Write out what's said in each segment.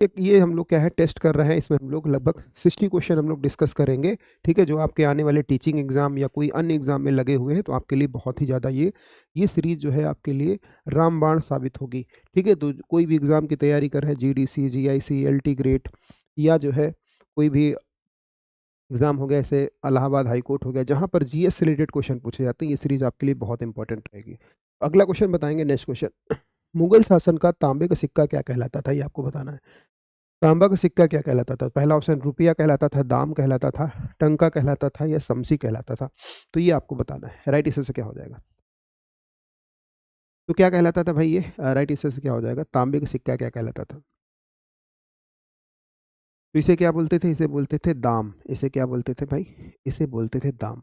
एक ये हम लोग क्या है टेस्ट कर रहे हैं, इसमें हम लोग लगभग 60 क्वेश्चन हम लोग डिस्कस करेंगे, ठीक है, जो आपके आने वाले टीचिंग एग्जाम या कोई अन्य एग्जाम में लगे हुए हैं, तो आपके लिए बहुत ही ज़्यादा ये सीरीज जो है आपके लिए रामबाण साबित होगी, ठीक है। तो कोई भी एग्जाम की तैयारी कर रहे हैं, जीडीसी, जीआईसी, एलटी ग्रेड, या जो है कोई भी एग्जाम हो गया, ऐसे इलाहाबाद हाई कोर्ट हो गया, जहाँ पर जीएस से रिलेटेड क्वेश्चन पूछे जाते हैं, ये सीरीज आपके लिए बहुत इंपॉर्टेंट रहेगी। अगला क्वेश्चन बताएंगे, नेक्स्ट क्वेश्चन, मुगल शासन का तांबे का सिक्का क्या कहलाता था, ये आपको बताना है। तांबा का सिक्का क्या कहलाता था? पहला ऑप्शन रुपया कहलाता था, दाम कहलाता था, टंका कहलाता था, या समसी कहलाता था। तो ये आपको बताना है, राइट आंसर से क्या हो जाएगा। तो क्या कहलाता था भाई ये, राइट आंसर से क्या हो जाएगा, तांबे का सिक्का क्या कहलाता था। तो इसे क्या बोलते थे, इसे बोलते थे दाम। इसे क्या बोलते थे भाई, इसे बोलते थे दाम,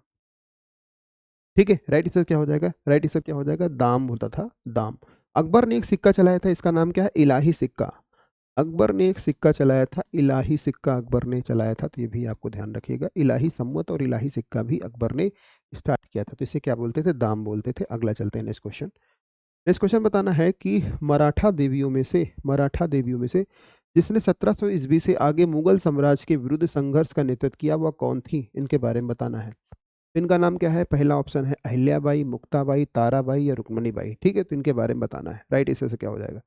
ठीक है। राइट आंसर क्या हो जाएगा, राइट आंसर क्या हो जाएगा, दाम होता था, दाम। अकबर ने एक सिक्का चलाया था, इसका नाम क्या है, इलाही सिक्का। अकबर ने एक सिक्का चलाया था, इलाही सिक्का अकबर ने चलाया था, तो ये भी आपको ध्यान रखिएगा, इलाही सम्मत और इलाही सिक्का भी अकबर ने स्टार्ट किया था। तो इसे क्या बोलते थे, दाम बोलते थे। अगला चलते हैं, नेक्स्ट क्वेश्चन। नेक्स्ट क्वेश्चन बताना है कि मराठा देवियों में से जिसने 1700 ईस्वी से आगे मुगल साम्राज्य के विरुद्ध संघर्ष का नेतृत्व किया, वह कौन थी, इनके बारे में बताना है। इनका नाम क्या है, पहला ऑप्शन है अहिल्याबाई, मुक्ताबाई, ताराबाई, या रुक्मणीबाई, ठीक है। तो इनके बारे में बताना है, राइट आंसर से क्या हो जाएगा,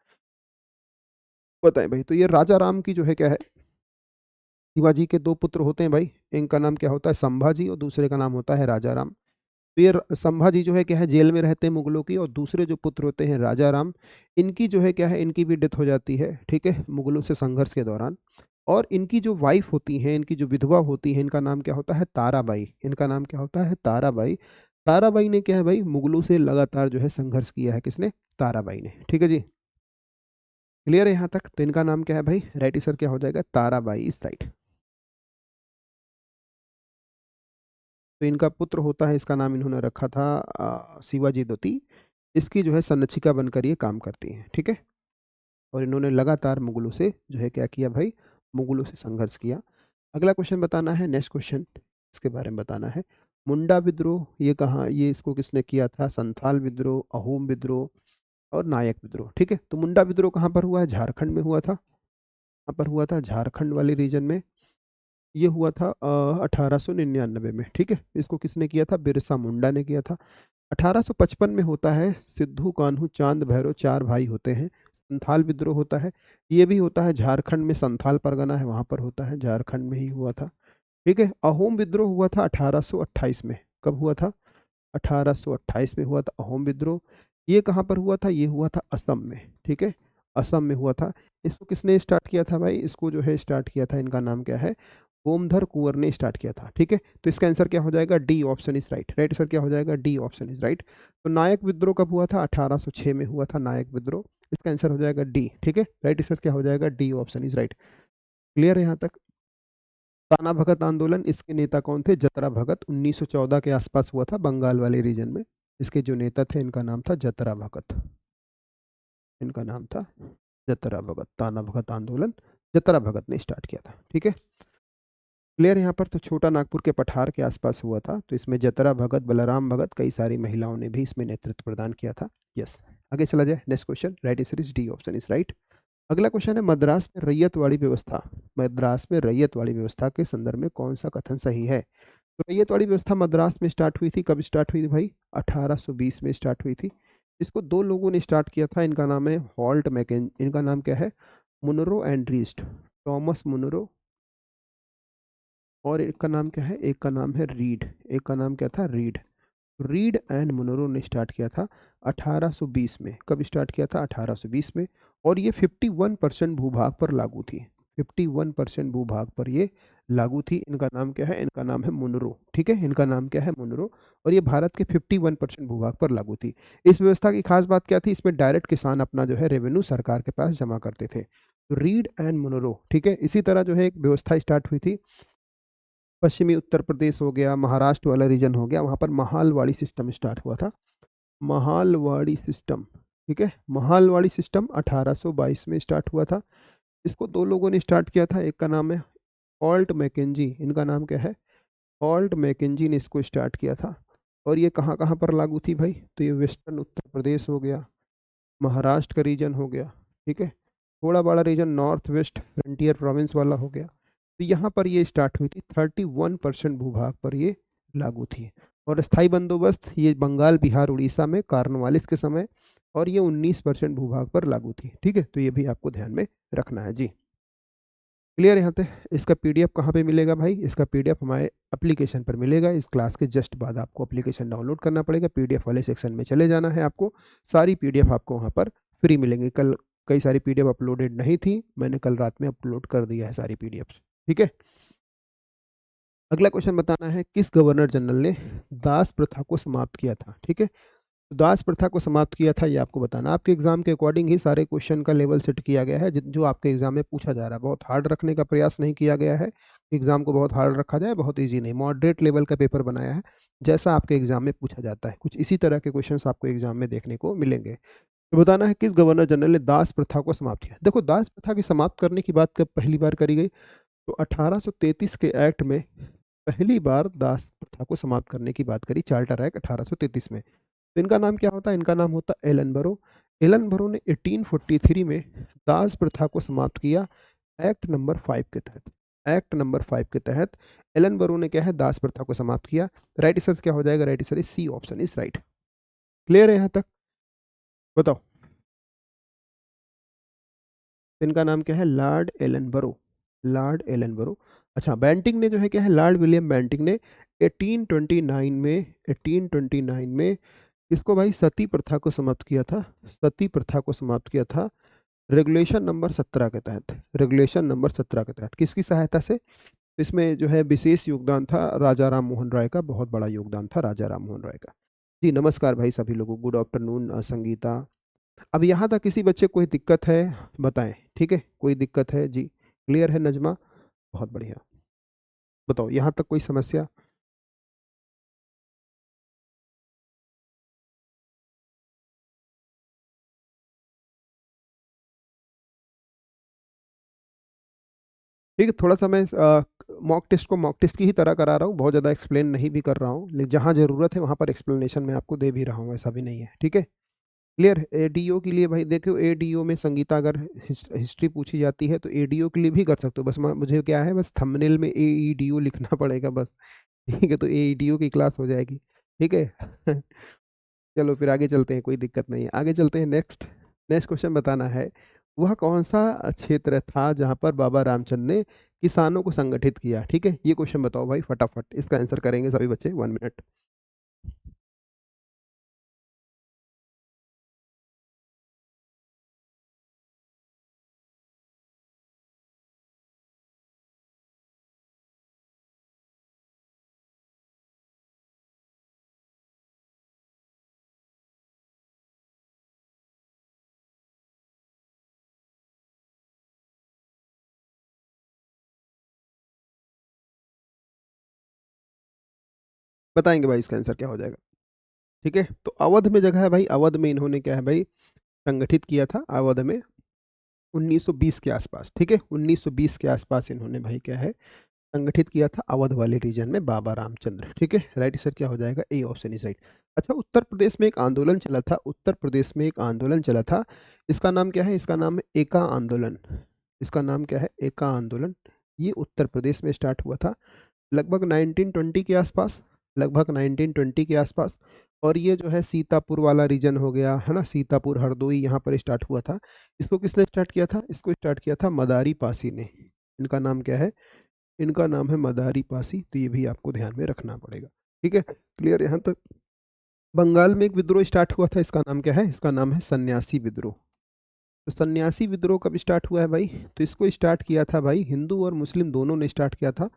बताएं भाई। तो ये राजा राम की जो है क्या है, शिवाजी के दो पुत्र होते हैं भाई, इनका नाम क्या होता है, संभाजी, और दूसरे का नाम होता है राजा राम। तो ये संभाजी जो है क्या है, जेल में रहते हैं मुगलों की, और दूसरे जो पुत्र होते हैं राजा राम, इनकी जो है क्या है, इनकी भी डेथ हो जाती है, ठीक है, मुगलों से संघर्ष के दौरान। और इनकी जो वाइफ होती हैं, इनकी जो विधवा होती है, इनका नाम क्या होता है, ताराबाई। इनका नाम क्या होता है, ताराबाई। ताराबाई ने क्या है भाई, मुगलों से लगातार जो है संघर्ष किया है, किसने, ताराबाई ने, ठीक है जी। क्लियर है यहाँ तक। तो इनका नाम क्या है भाई, राइट आंसर क्या हो जाएगा, ताराबाई इज राइट। तो इनका पुत्र होता है, इसका नाम इन्होंने रखा था शिवाजी द्वितीय। इसकी जो है संरक्षिका बनकर ये काम करती हैं, ठीक है। और इन्होंने लगातार मुगलों से जो है क्या किया भाई, मुगलों से संघर्ष किया। अगला क्वेश्चन बताना है, नेक्स्ट क्वेश्चन, इसके बारे में बताना है। मुंडा विद्रोह ये कहाँ, ये इसको किसने किया था, संथाल विद्रोह, अहोम विद्रोह, और नायक विद्रोह, ठीक है। तो मुंडा विद्रोह कहाँ पर हुआ है, झारखंड में हुआ था। कहाँ पर हुआ था, झारखंड वाले रीजन में। ये हुआ था 1899 में, ठीक है। इसको किसने किया था, बिरसा मुंडा ने किया था। 1855 में होता है, सिद्धू कान्हू चांद भैरव चार भाई होते हैं, संथाल विद्रोह होता है। ये भी होता है झारखंड में, संथाल परगना है वहां पर होता है, झारखंड में ही हुआ था, ठीक है। अहोम विद्रोह हुआ था 1828 में। कब हुआ था, 1828 में हुआ था अहोम विद्रोह। ये कहाँ पर हुआ था, ये हुआ था असम में, ठीक है, असम में हुआ था। इसको किसने स्टार्ट किया था भाई, इसको जो है स्टार्ट किया था, इनका नाम क्या है, गोमधर कुंवर ने स्टार्ट किया था, ठीक है। तो इसका आंसर क्या हो जाएगा, D option is right. Right answer क्या हो जाएगा, डी ऑप्शन इज राइट। तो नायक विद्रोह कब हुआ था, 1806 में हुआ था नायक विद्रोह। इसका आंसर हो जाएगा डी, ठीक है। राइट आंसर क्या हो जाएगा, D option is right. Clear है यहाँ तक। ताना भगत आंदोलन, इसके नेता कौन थे, जतरा भगत। 1914 के आसपास हुआ था, बंगाल वाले रीजन में। इसके जो नेता थे, इनका नाम था जतरा भगत। इनका नाम था जतरा भगत। ताना भगत आंदोलन जतरा भगत ने स्टार्ट किया था, ठीक है। क्लियर यहाँ पर। तो छोटा नागपुर के पठार के आसपास हुआ था, तो इसमें जतरा भगत, बलराम भगत, कई सारी महिलाओं ने भी इसमें नेतृत्व प्रदान किया था। यस। आगे चला जाए, next question, right answer is D option is right. अगला क्वेश्चन है, मद्रास में रैयतवाड़ी व्यवस्था के संदर्भ में कौन सा कथन सही है। तो रैयतवाड़ी व्यवस्था मद्रास में स्टार्ट हुई थी, कब स्टार्ट हुई थी भाई, 1820 में स्टार्ट हुई थी। इसको दो लोगों ने स्टार्ट किया था, इनका नाम है हॉल्ट मैकेन, इनका नाम क्या है, मुनरो एंड रीस्ट, थॉमस मुनरो, और एक का नाम क्या है, एक का नाम है रीड, एक का नाम क्या था, रीड। रीड एंड मुनरो ने स्टार्ट किया था 1820 में। कब स्टार्ट किया था, 1820 में। और ये 51% भूभाग पर लागू थी, 51% भूभाग पर ये लागू थी। इनका नाम क्या है, इनका नाम है मुनरो, ठीक है। इनका नाम क्या है, मुनरो। और ये भारत के 51% भूभाग पर लागू थी। इस व्यवस्था की खास बात क्या थी, इसमें डायरेक्ट किसान अपना जो है रेवेन्यू सरकार के पास जमा करते थे। तो रीड एंड मुनरो, ठीक है। इसी तरह जो है एक व्यवस्था स्टार्ट हुई थी, पश्चिमी उत्तर प्रदेश हो गया, महाराष्ट्र वाला रीजन हो गया, वहाँ पर महालवाड़ी सिस्टम स्टार्ट हुआ था, महालवाड़ी सिस्टम, ठीक है। महालवाड़ी सिस्टम 1822 में स्टार्ट हुआ था। इसको दो लोगों ने स्टार्ट किया था, एक का नाम है ऑल्ट मैकेंजी, इनका नाम क्या है, ऑल्ट मैकेंजी ने इसको स्टार्ट किया था। और ये कहाँ कहाँ पर लागू थी भाई, तो ये वेस्टर्न उत्तर प्रदेश हो गया, महाराष्ट्र का रीजन हो गया, ठीक है, थोड़ा बड़ा region North West Frontier Province वाला हो गया। तो यहाँ पर ये स्टार्ट हुई थी, 31% भूभाग पर ये लागू थी। और स्थायी बंदोबस्त ये बंगाल, बिहार, उड़ीसा में कार्नवालिस के समय, और ये 19% भूभाग पर लागू थी। ठीक है, तो ये भी आपको ध्यान में रखना है जी। क्लियर यहाँ पे? इसका पीडीएफ कहाँ पे मिलेगा भाई? इसका पीडीएफ हमारे एप्लीकेशन पर मिलेगा। इस क्लास के जस्ट बाद आपको एप्लीकेशन डाउनलोड करना पड़ेगा, पीडीएफ वाले सेक्शन में चले जाना है आपको। सारी पीडीएफ आपको वहाँ पर फ्री मिलेंगी। कल कई सारी पीडीएफ अपलोडेड नहीं थी, मैंने कल रात में अपलोड कर दिया है सारी पीडीएफ। ठीक है, अगला क्वेश्चन बताना है, किस गवर्नर जनरल ने दास प्रथा को समाप्त किया था? ठीक है, तो दास प्रथा को समाप्त किया था ये आपको बताना। आपके एग्जाम के अकॉर्डिंग ही सारे क्वेश्चन का लेवल सेट किया गया है, जो आपके एग्जाम में पूछा जा रहा है। बहुत हार्ड रखने का प्रयास नहीं किया गया है, एग्जाम को बहुत हार्ड रखा जाए, बहुत इजी नहीं, मॉडरेट लेवल का पेपर बनाया है, जैसा आपके एग्जाम में पूछा जाता है। कुछ इसी तरह के क्वेश्चन आपको एग्जाम में देखने को मिलेंगे। तो बताना है, किस गवर्नर जनरल ने दास प्रथा को समाप्त किया? देखो, दास प्रथा की समाप्त करने की बात कब पहली बार करी गई? तो 1833 के एक्ट में पहली बार दास प्रथा को समाप्त करने की बात करी, चार्टर एक्ट 1833 में। तो इनका नाम क्या होता है? इनका नाम होता है एलन बरो। एलन बरो ने 1843 में दास प्रथा को समाप्त किया, एक्ट नंबर 5 के तहत। एक्ट नंबर 5 के तहत एलन बरो ने क्या है, दास प्रथा को समाप्त किया। राइट आंसर क्या हो जाएगा? Right answer is C, option is right. Clear है यहाँ तक? बताओ, इनका नाम क्या है? Lord Ellenborough. Lord Ellenborough. अच्छा, बेंटिंग ने जो है क्या है, लॉर्ड विलियम बेंटिंग ने 1829 में 1829 में इसको भाई सती प्रथा को समाप्त किया था। सती प्रथा को समाप्त किया था रेगुलेशन नंबर 17 के तहत। रेगुलेशन नंबर 17 के तहत किसकी सहायता से? इसमें जो है विशेष योगदान था राजा राम मोहन राय का, बहुत बड़ा योगदान था राजा राम मोहन राय का। जी नमस्कार भाई सभी लोगों को, गुड आफ्टरनून संगीता। अब यहाँ तक किसी बच्चे को कोई दिक्कत है बताएं? ठीक है, कोई दिक्कत है जी? क्लियर है नजमा? बहुत बढ़िया, बताओ यहाँ तक कोई समस्या? ठीक है, थोड़ा सा मैं मॉक टेस्ट को मॉक टेस्ट की ही तरह करा रहा हूँ, बहुत ज़्यादा एक्सप्लेन नहीं भी कर रहा हूँ, लेकिन जहाँ ज़रूरत है वहाँ पर एक्सप्लेनेशन मैं आपको दे भी रहा हूँ, ऐसा भी नहीं है। ठीक है, क्लियर? एडीओ के लिए भाई देखो, एडीओ में संगीता अगर हिस्ट्री पूछी जाती है तो एडीओ के लिए भी कर सकते हो, बस मुझे क्या है, बस थंबनेल में एईडीओ लिखना पड़ेगा बस। ठीक है, तो एईडीओ की क्लास हो जाएगी। ठीक है। चलो फिर आगे चलते हैं, कोई दिक्कत नहीं है, आगे चलते हैं। नेक्स्ट नेक्स्ट क्वेश्चन बताना है, वह कौन सा क्षेत्र था जहां पर बाबा रामचंद्र ने किसानों को संगठित किया? ठीक है, ये क्वेश्चन बताओ भाई फटाफट, इसका आंसर करेंगे सभी बच्चे, 1 मिनट। बताएंगे भाई इसका आंसर क्या हो जाएगा? ठीक है, तो अवध में जगह है भाई, अवध में इन्होंने क्या है भाई, संगठित किया था अवध में 1920 के आसपास। ठीक है, 1920 के आसपास इन्होंने भाई क्या है, संगठित किया था अवध वाले रीजन में बाबा रामचंद्र। ठीक है, राइट आंसर क्या हो जाएगा? ए, ऑप्शन इज राइट। अच्छा, उत्तर प्रदेश में एक आंदोलन चला था, उत्तर प्रदेश में एक आंदोलन चला था, इसका नाम क्या है? इसका नाम है एका आंदोलन। इसका नाम क्या है? एका आंदोलन। ये उत्तर प्रदेश में स्टार्ट हुआ था लगभग 1920 के आसपास, लगभग 1920 के आसपास। और ये जो है सीतापुर वाला रीजन हो गया है ना, सीतापुर हरदोई यहाँ पर स्टार्ट हुआ था। इसको किसने स्टार्ट किया था? इसको स्टार्ट किया था मदारी पासी ने। इनका नाम क्या है? इनका नाम है मदारी पासी, तो ये भी आपको ध्यान में रखना पड़ेगा। ठीक है, क्लियर यहाँ तक? बंगाल में एक विद्रोह स्टार्ट हुआ था, इसका नाम क्या है? इसका नाम है सन्यासी विद्रोह। तो सन्यासी विद्रोह कब स्टार्ट हुआ है भाई? तो इसको स्टार्ट किया था भाई हिंदू और मुस्लिम दोनों ने स्टार्ट किया था,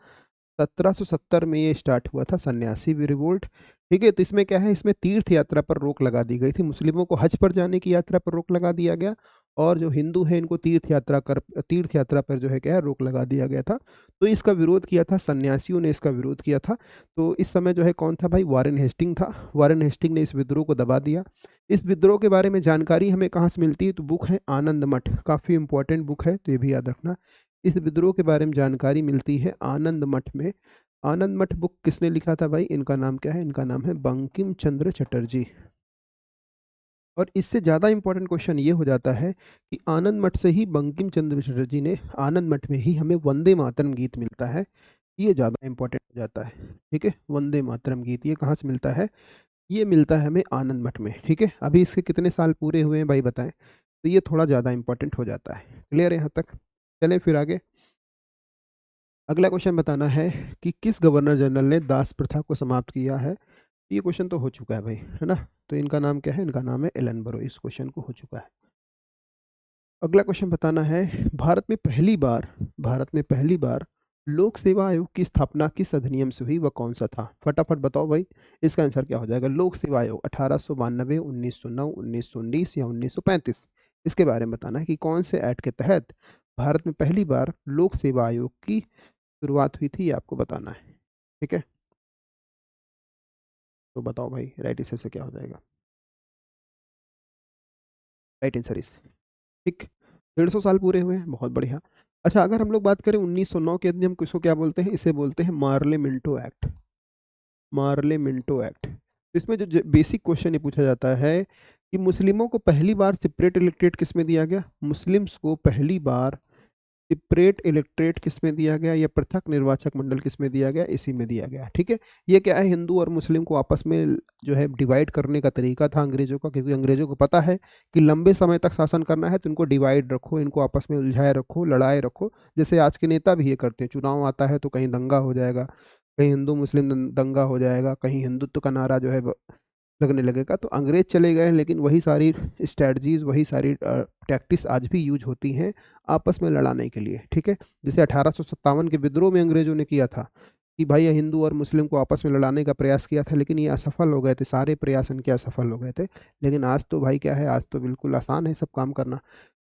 1770 में ये स्टार्ट हुआ था सन्यासी रिवोल्ट। ठीक है, तो इसमें क्या है, इसमें तीर्थ यात्रा पर रोक लगा दी गई थी, मुस्लिमों को हज पर जाने की यात्रा पर रोक लगा दिया गया, और जो हिंदू है इनको तीर्थ यात्रा पर जो है क्या है, रोक लगा दिया गया था। तो इसका विरोध किया था सन्यासियों ने, इसका विरोध किया था। तो इस समय जो है कौन था भाई? वारेन हेस्टिंग था। वारेन हेस्टिंग ने इस विद्रोह को दबा दिया। इस विद्रोह के बारे में जानकारी हमें कहाँ से मिलती है? तो बुक है आनंद मठ, काफ़ी इंपॉर्टेंट बुक है, तो ये भी याद रखना। इस विद्रोह के बारे में जानकारी मिलती है आनंद मठ में। आनंद मठ बुक किसने लिखा था भाई? इनका नाम क्या है? इनका नाम है बंकिम चंद्र चटर्जी। और इससे ज़्यादा इम्पोर्टेंट क्वेश्चन ये हो जाता है कि आनंद मठ से ही बंकिम चंद्र चटर्जी जी ने, आनंद मठ में ही हमें वंदे मातरम गीत मिलता है। ये ज़्यादा इम्पोर्टेंट हो जाता है। ठीक है, वंदे मातरम गीत ये कहाँ से मिलता है? ये मिलता है हमें आनंद मठ में। ठीक है, अभी इसके कितने साल पूरे हुए हैं भाई बताएं? तो ये थोड़ा ज़्यादा इंपॉर्टेंट हो जाता है। क्लियर है यहाँ तक? चलें फिर आगे। अगला क्वेश्चन बताना है कि किस गवर्नर जनरल ने दास प्रथा को समाप्त किया है? ये क्वेश्चन तो हो चुका है भाई, है ना? तो इनका नाम क्या है? इनका नाम है एलन बरो। इस क्वेश्चन को हो चुका है। अगला क्वेश्चन बताना है, भारत में पहली बार लोक सेवा आयोग की स्थापना किस अधिनियम से हुई, वह कौन सा था? फटाफट बताओ भाई, इसका आंसर क्या हो जाएगा? लोक सेवा आयोग 1892, 1909, 1919 या 1935? इसके बारे में बताना है कि कौन से एक्ट के तहत भारत में पहली बार लोक सेवा आयोग की शुरुआत हुई थी, ये आपको बताना है। ठीक है, तो बताओ भाई, राइट आंसर से क्या हो जाएगा? राइट आंसर इस ठीक। 150 साल पूरे हुए हैं, बहुत बढ़िया। अच्छा, अगर हम लोग बात करें 1909 के अधिनियम को, इसको क्या बोलते हैं? इसे बोलते हैं Morley Minto act. Morley Minto act. इसमें जो बेसिक क्वेश्चन ये पूछा जाता है कि मुस्लिमों को पहली बार सेपरेट इलेक्ट्रेट किस में दिया गया? मुस्लिम्स को पहली बार सेपरेट इलेक्ट्रेट किस में दिया गया, या पृथक निर्वाचक मंडल किस में दिया गया? इसी में दिया गया। ठीक है, ये क्या है? हिंदू और मुस्लिम को आपस में जो है डिवाइड करने का तरीका था अंग्रेजों का, क्योंकि अंग्रेजों को पता है कि लंबे समय तक शासन करना है तो इनको डिवाइड रखो, इनको आपस में उलझाए रखो, लड़ाए रखो। जैसे आज के नेता भी ये करते हैं, चुनाव आता है तो कहीं दंगा हो जाएगा, कहीं हिंदू मुस्लिम दंगा हो जाएगा, कहीं हिंदुत्व का नारा जो है लगने लगेगा। तो अंग्रेज चले गए, लेकिन वही सारी स्ट्रैटेजीज, वही सारी टैक्टिक्स आज भी यूज होती हैं आपस में लड़ाने के लिए। ठीक है, जैसे 1857 के विद्रोह में अंग्रेजों ने किया था कि भाई ये हिंदू और मुस्लिम को आपस में लड़ाने का प्रयास किया था, लेकिन ये असफल हो गए थे, सारे प्रयास इनके असफल हो गए थे। लेकिन आज तो भाई क्या है, आज तो बिल्कुल आसान है सब काम करना।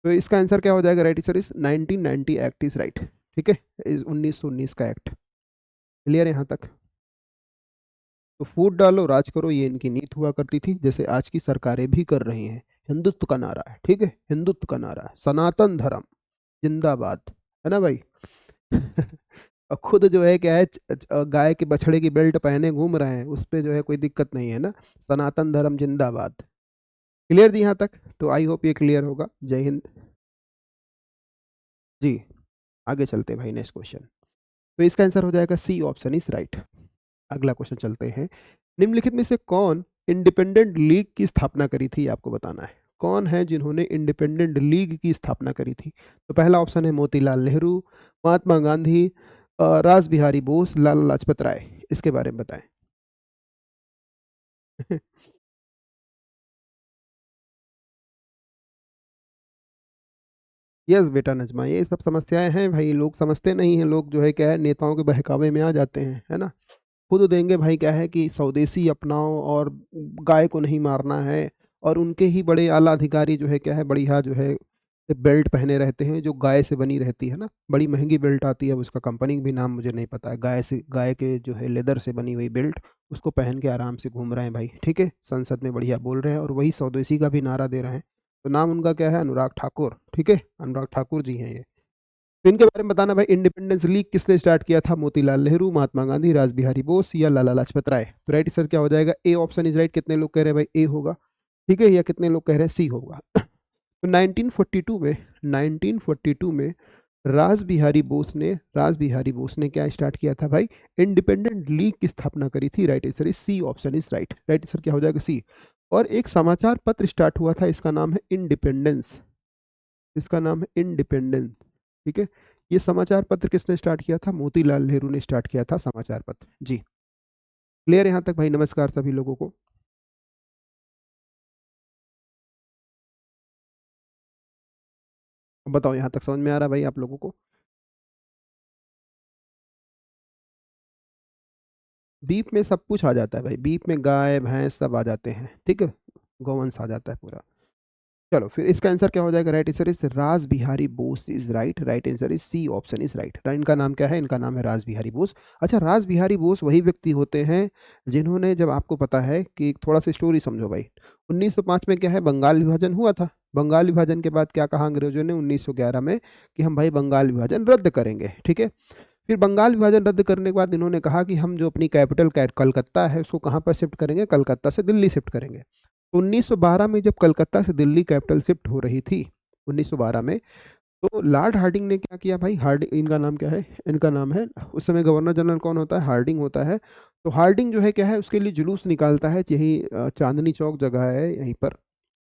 तो इसका आंसर क्या हो जाएगा? राइट आंसर इस 1990 एक्ट इज राइट। ठीक है, 1919 का एक्ट। क्लियर है यहाँ तक? तो फूट डालो राज करो, ये इनकी नीति हुआ करती थी, जैसे आज की सरकारें भी कर रही हैं। हिंदुत्व का नारा है। ठीक है, हिंदुत्व का नारा है, सनातन धर्म जिंदाबाद, है ना भाई? और खुद जो है क्या है, गाय के बछड़े की बेल्ट पहने घूम रहे हैं, उस पर जो है कोई दिक्कत नहीं है ना। सनातन धर्म जिंदाबाद। क्लियर जी यहाँ तक? तो आई होप ये क्लियर होगा। जय हिंद जी। आगे चलते हैं भाई, नेक्स्ट क्वेश्चन। तो इसका आंसर हो जाएगा सी ऑप्शन इज राइट। अगला क्वेश्चन चलते हैं। निम्नलिखित में से कौन इंडिपेंडेंट लीग की स्थापना करी थी, आपको बताना है। कौन है जिन्होंने इंडिपेंडेंट लीग की स्थापना करी थी? तो पहला ऑप्शन है मोतीलाल नेहरू, महात्मा गांधी, रास बिहारी बोस, लाला लाजपत राय। इसके बारे में बताएं। यस बेटा नजमा, ये सब समस्याएं हैं भाई, लोग समझते नहीं हैं। लोग जो है क्या है, नेताओं के बहकावे में आ जाते हैं, है ना। खुद देंगे भाई क्या है कि स्वदेशी अपनाओ और गाय को नहीं मारना है, और उनके ही बड़े आला अधिकारी जो है क्या है, बढ़िया जो है बेल्ट पहने रहते हैं जो गाय से बनी रहती है ना। बड़ी महंगी बेल्ट आती है, उसका कंपनी भी नाम मुझे नहीं पता है। गाय से, गाय के जो है लेदर से बनी हुई बेल्ट, उसको पहन के आराम से घूम रहे हैं भाई। ठीक है, संसद में बढ़िया बोल रहे हैं, और वही स्वदेशी का भी नारा दे रहे हैं। तो नाम उनका क्या है? अनुराग ठाकुर। ठीक है, अनुराग ठाकुर जी हैं ये। तो इनके बारे में बताना भाई, इंडिपेंडेंस लीग किसने स्टार्ट किया था? मोतीलाल नेहरू, महात्मा गांधी, रास बिहारी बोस, या लाला लाजपत राय? तो राइट सर क्या हो जाएगा? ए ऑप्शन इज राइट। कितने लोग कह रहे हैं भाई ए होगा? ठीक है, या कितने लोग कह रहे हैं सी होगा? तो 1942 में रास बिहारी बोस ने क्या स्टार्ट किया था भाई? इंडिपेंडेंट लीग की स्थापना करी थी। Right answer is C option is right. Right answer क्या हो जाएगा? सी। और एक समाचार पत्र स्टार्ट हुआ था, इसका नाम है इंडिपेंडेंस। इसका नाम है इंडिपेंडेंस। ठीक है, ये समाचार पत्र किसने स्टार्ट किया था? मोतीलाल नेहरू ने स्टार्ट किया था समाचार पत्र जी। क्लियर यहाँ तक भाई? नमस्कार सभी लोगों को। बताओ यहाँ तक समझ में आ रहा भाई आप लोगों को? बीफ में सब कुछ आ जाता है भाई, बीफ में गाय भैंस सब आ जाते हैं। ठीक है, गौवंश आ जाता है पूरा। चलो फिर इसका आंसर क्या हो जाएगा? Right answer is Rash Behari Bose is right. Right answer is C option is right. इनका नाम क्या है? इनका नाम है रास बिहारी बोस। अच्छा, रास बिहारी बोस वही व्यक्ति होते हैं जिन्होंने, जब आपको पता है कि थोड़ा सा स्टोरी समझो भाई, 1905 में क्या है, बंगाल विभाजन हुआ था। बंगाल विभाजन के बाद क्या कहा अंग्रेजों ने 1911 में कि हम भाई बंगाल विभाजन रद्द करेंगे। ठीक है, फिर बंगाल विभाजन रद्द करने के बाद इन्होंने कहा कि हम जो अपनी कैपिटल कलकत्ता है उसको कहाँ पर शिफ्ट करेंगे? कलकत्ता से दिल्ली शिफ्ट करेंगे। तो 1912 में जब कलकत्ता से दिल्ली कैपिटल शिफ्ट हो रही थी 1912 में, तो लॉर्ड हार्डिंग ने क्या किया भाई, हार्डिंग इनका नाम क्या है, इनका नाम है, उस समय गवर्नर जनरल कौन होता है, हार्डिंग होता है। तो हार्डिंग जो है क्या है, उसके लिए जुलूस निकालता है, यही चांदनी चौक जगह है यहीं पर,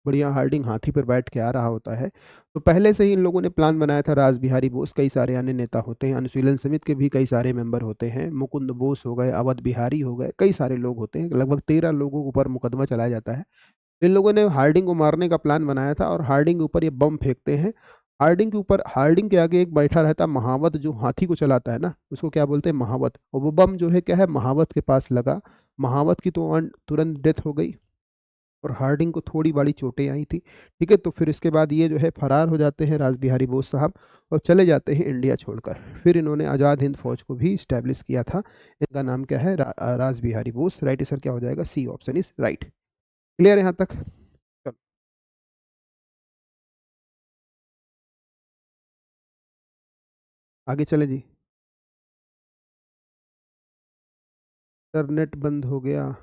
बढ़िया हार्डिंग हाथी पर बैठ के आ रहा होता है। तो पहले से ही इन लोगों ने प्लान बनाया था, रास बिहारी बोस, कई सारे अन्य नेता होते हैं, अनुशीलन समिति के भी कई सारे मेंबर होते हैं, मुकुंद बोस हो गए, अवध बिहारी हो गए, कई सारे लोग होते हैं, लगभग 13 लोगों के ऊपर मुकदमा चलाया जाता है। इन लोगों ने हार्डिंग को मारने का प्लान बनाया था और हार्डिंग के ऊपर ये बम फेंकते हैं। हार्डिंग के ऊपर, हार्डिंग के आगे एक बैठा रहता है महावत, जो हाथी को चलाता है ना, उसको क्या बोलते हैं, महावत, और वो बम जो है क्या है, महावत के पास लगा। महावत की तो तुरंत डेथ हो गई और हार्डिंग को थोड़ी बड़ी चोटें आई थी। ठीक है, तो फिर इसके बाद ये जो है फरार हो जाते हैं रास बिहारी बोस साहब, और चले जाते हैं इंडिया छोड़कर। फिर इन्होंने आज़ाद हिंद फौज को भी इस्टेब्लिश किया था। इनका नाम क्या है, रास बिहारी बोस। राइट आंसर क्या हो जाएगा, C option is right. Clear है यहाँ तक? चलो आगे चले जी। इंटरनेट बंद हो गया।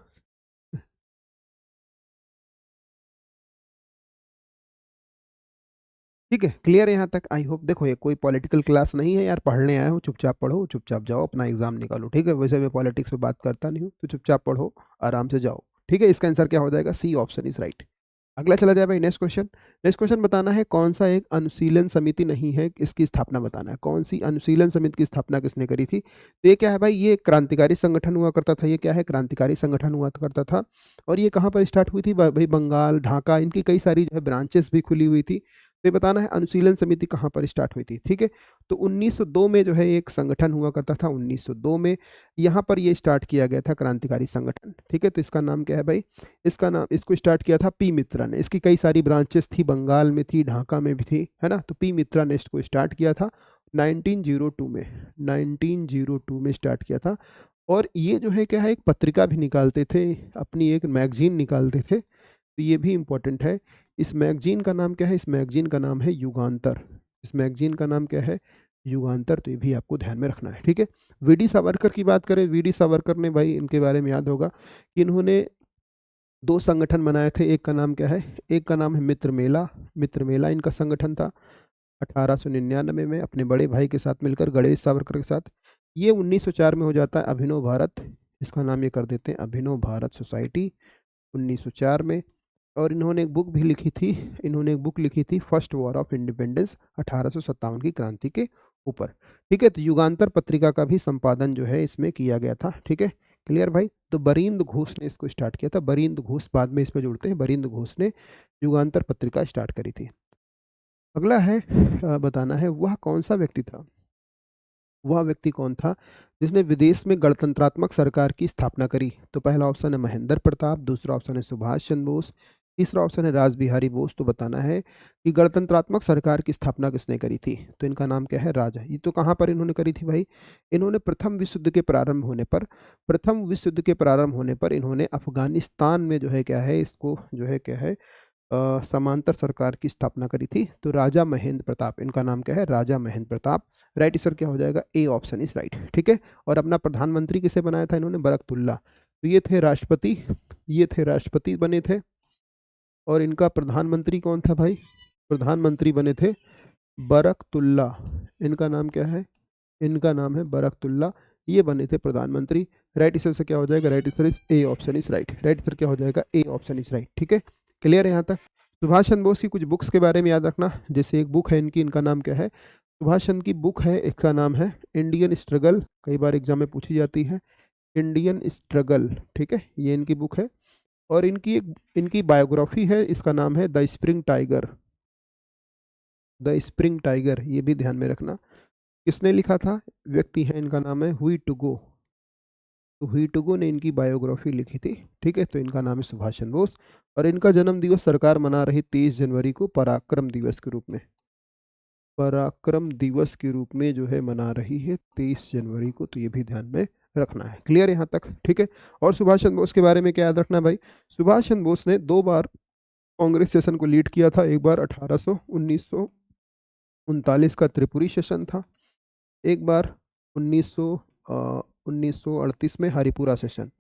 ठीक है, क्लियर है यहाँ तक, आई होप। देखो ये कोई पॉलिटिकल क्लास नहीं है यार, पढ़ने आए हो, चुपचाप पढ़ो, चुपचाप जाओ, अपना एग्जाम निकालो। ठीक है, वैसे मैं पॉलिटिक्स पे बात करता नहीं हूँ, तो चुपचाप पढ़ो, आराम से जाओ। ठीक है, इसका आंसर क्या हो जाएगा, सी ऑप्शन इज राइट। अगला चला जाए भाई, नेक्स्ट क्वेश्चन। नेक्स्ट क्वेश्चन बताना है, कौन सा एक अनुशीलन समिति नहीं है, इसकी स्थापना बताना है, कौन सी अनुशीलन समिति की स्थापना किसने करी थी। तो ये क्या है भाई, ये क्रांतिकारी संगठन हुआ करता था, ये क्या है, क्रांतिकारी संगठन हुआ करता था। और ये कहाँ पर स्टार्ट हुई थी भाई, बंगाल, ढाका, इनकी कई सारी जो है ब्रांचेस भी खुली हुई थी। तो ये बताना है अनुशीलन समिति कहाँ पर स्टार्ट हुई थी। ठीक है, तो 1902 में जो है एक संगठन हुआ करता था, 1902 में यहाँ पर ये स्टार्ट किया गया था क्रांतिकारी संगठन। ठीक है, तो इसका नाम क्या है भाई, इसका नाम, इसको स्टार्ट किया था पी मित्रा ने। इसकी कई सारी ब्रांचेस थी, बंगाल में थी, ढाका में भी थी, है ना। तो पी मित्रा ने इसको स्टार्ट किया था 1902 में, 1902 में स्टार्ट किया था। और ये जो है क्या है, एक पत्रिका भी निकालते थे, अपनी एक मैगजीन निकालते थे। तो ये भी इम्पोर्टेंट है। इस मैगजीन का नाम क्या है, इस मैगजीन का नाम है युगांतर। इस मैगजीन का नाम क्या है, युगांतर। तो ये भी आपको ध्यान में रखना है। ठीक है, वीडी सावरकर की बात करें, वीडी सावरकर ने भाई, इनके बारे में याद होगा कि इन्होंने दो संगठन बनाए थे। एक का नाम क्या है, एक का नाम है मित्र मेला। मित्र मेला इनका संगठन था 1899 में, अपने बड़े भाई के साथ मिलकर, गणेश सावरकर के साथ। ये 1904 में हो जाता है अभिनव भारत, इसका नाम ये कर देते हैं अभिनव भारत सोसाइटी, 1904 में। और इन्होंने एक बुक भी लिखी थी, इन्होंने एक बुक लिखी थी फर्स्ट वॉर ऑफ इंडिपेंडेंस, 1857 की क्रांति के ऊपर। ठीक है, तो युगांतर पत्रिका का भी संपादन जो है इसमें किया गया था। ठीक है, क्लियर भाई। तो बरिंद घोष ने इसको स्टार्ट किया था, बरिंद घोष, बाद में इसमें जुड़ते हैं, बरिंद घोष ने युगांतर पत्रिका स्टार्ट करी थी। अगला है, बताना है वह कौन सा व्यक्ति था, वह व्यक्ति कौन था जिसने विदेश में गणतंत्रात्मक सरकार की स्थापना करी। तो पहला ऑप्शन है महेंद्र प्रताप, दूसरा ऑप्शन है सुभाष चंद्र बोस, तीसरा ऑप्शन है रास बिहारी बोस। तो बताना है कि गणतंत्रात्मक सरकार की स्थापना किसने करी थी। तो इनका नाम क्या है, राजा। ये तो कहाँ पर इन्होंने करी थी भाई, इन्होंने प्रथम विश्व युद्ध के प्रारंभ होने पर, प्रथम विश्व युद्ध के प्रारंभ होने पर इन्होंने अफगानिस्तान में जो है क्या है, इसको जो है क्या है, समांतर सरकार की स्थापना करी थी। तो राजा महेंद्र प्रताप, इनका नाम क्या है, राजा महेंद्र प्रताप। राइट आंसर क्या हो जाएगा, ए ऑप्शन इज राइट। ठीक है, और अपना प्रधानमंत्री किसे बनाया था इन्होंने, बरकतुल्ला। तो ये थे राष्ट्रपति, ये थे राष्ट्रपति बने थे। और इनका प्रधानमंत्री कौन था भाई, प्रधानमंत्री बने थे बरकतुल्ला। इनका नाम क्या है, इनका नाम है बरकतुल्ला, ये बने थे प्रधानमंत्री। राइट आंसर से क्या हो जाएगा, right answer is A option is right. Right answer क्या हो जाएगा, ए ऑप्शन इज राइट। ठीक है, क्लियर है यहाँ तक। सुभाष चंद्र बोस की कुछ बुक्स के बारे में याद रखना, जैसे एक बुक है इनकी, इनका नाम क्या है, सुभाष चंद्र की बुक है, एक का नाम है इंडियन स्ट्रगल, कई बार एग्जाम में पूछी जाती है, इंडियन स्ट्रगल। ठीक है, ये इनकी बुक है। और इनकी एक, इनकी बायोग्राफी है, इसका नाम है the spring tiger, the spring tiger, ये भी ध्यान में रखना। किसने लिखा था, व्यक्ति है, इनका नाम है हुई टुगो। तो हुई टुगो ने इनकी बायोग्राफी लिखी थी। ठीक है, तो इनका नाम है सुभाष चंद्र बोस। और इनका जन्म दिवस सरकार मना रही 23 जनवरी को पराक्रम दिवस के रूप में, पराक्रम दिवस के रूप में जो है मना रही है 23 जनवरी को। तो ये भी ध्यान में रखना है। क्लियर यहाँ तक, ठीक है। और सुभाष चंद्र बोस के बारे में क्या याद रखना है भाई, सुभाष चंद्र बोस ने दो बार कांग्रेस सेशन को लीड किया था। एक बार 1939 का त्रिपुरी सेशन था, एक बार 1938 में हरिपुरा सेशन।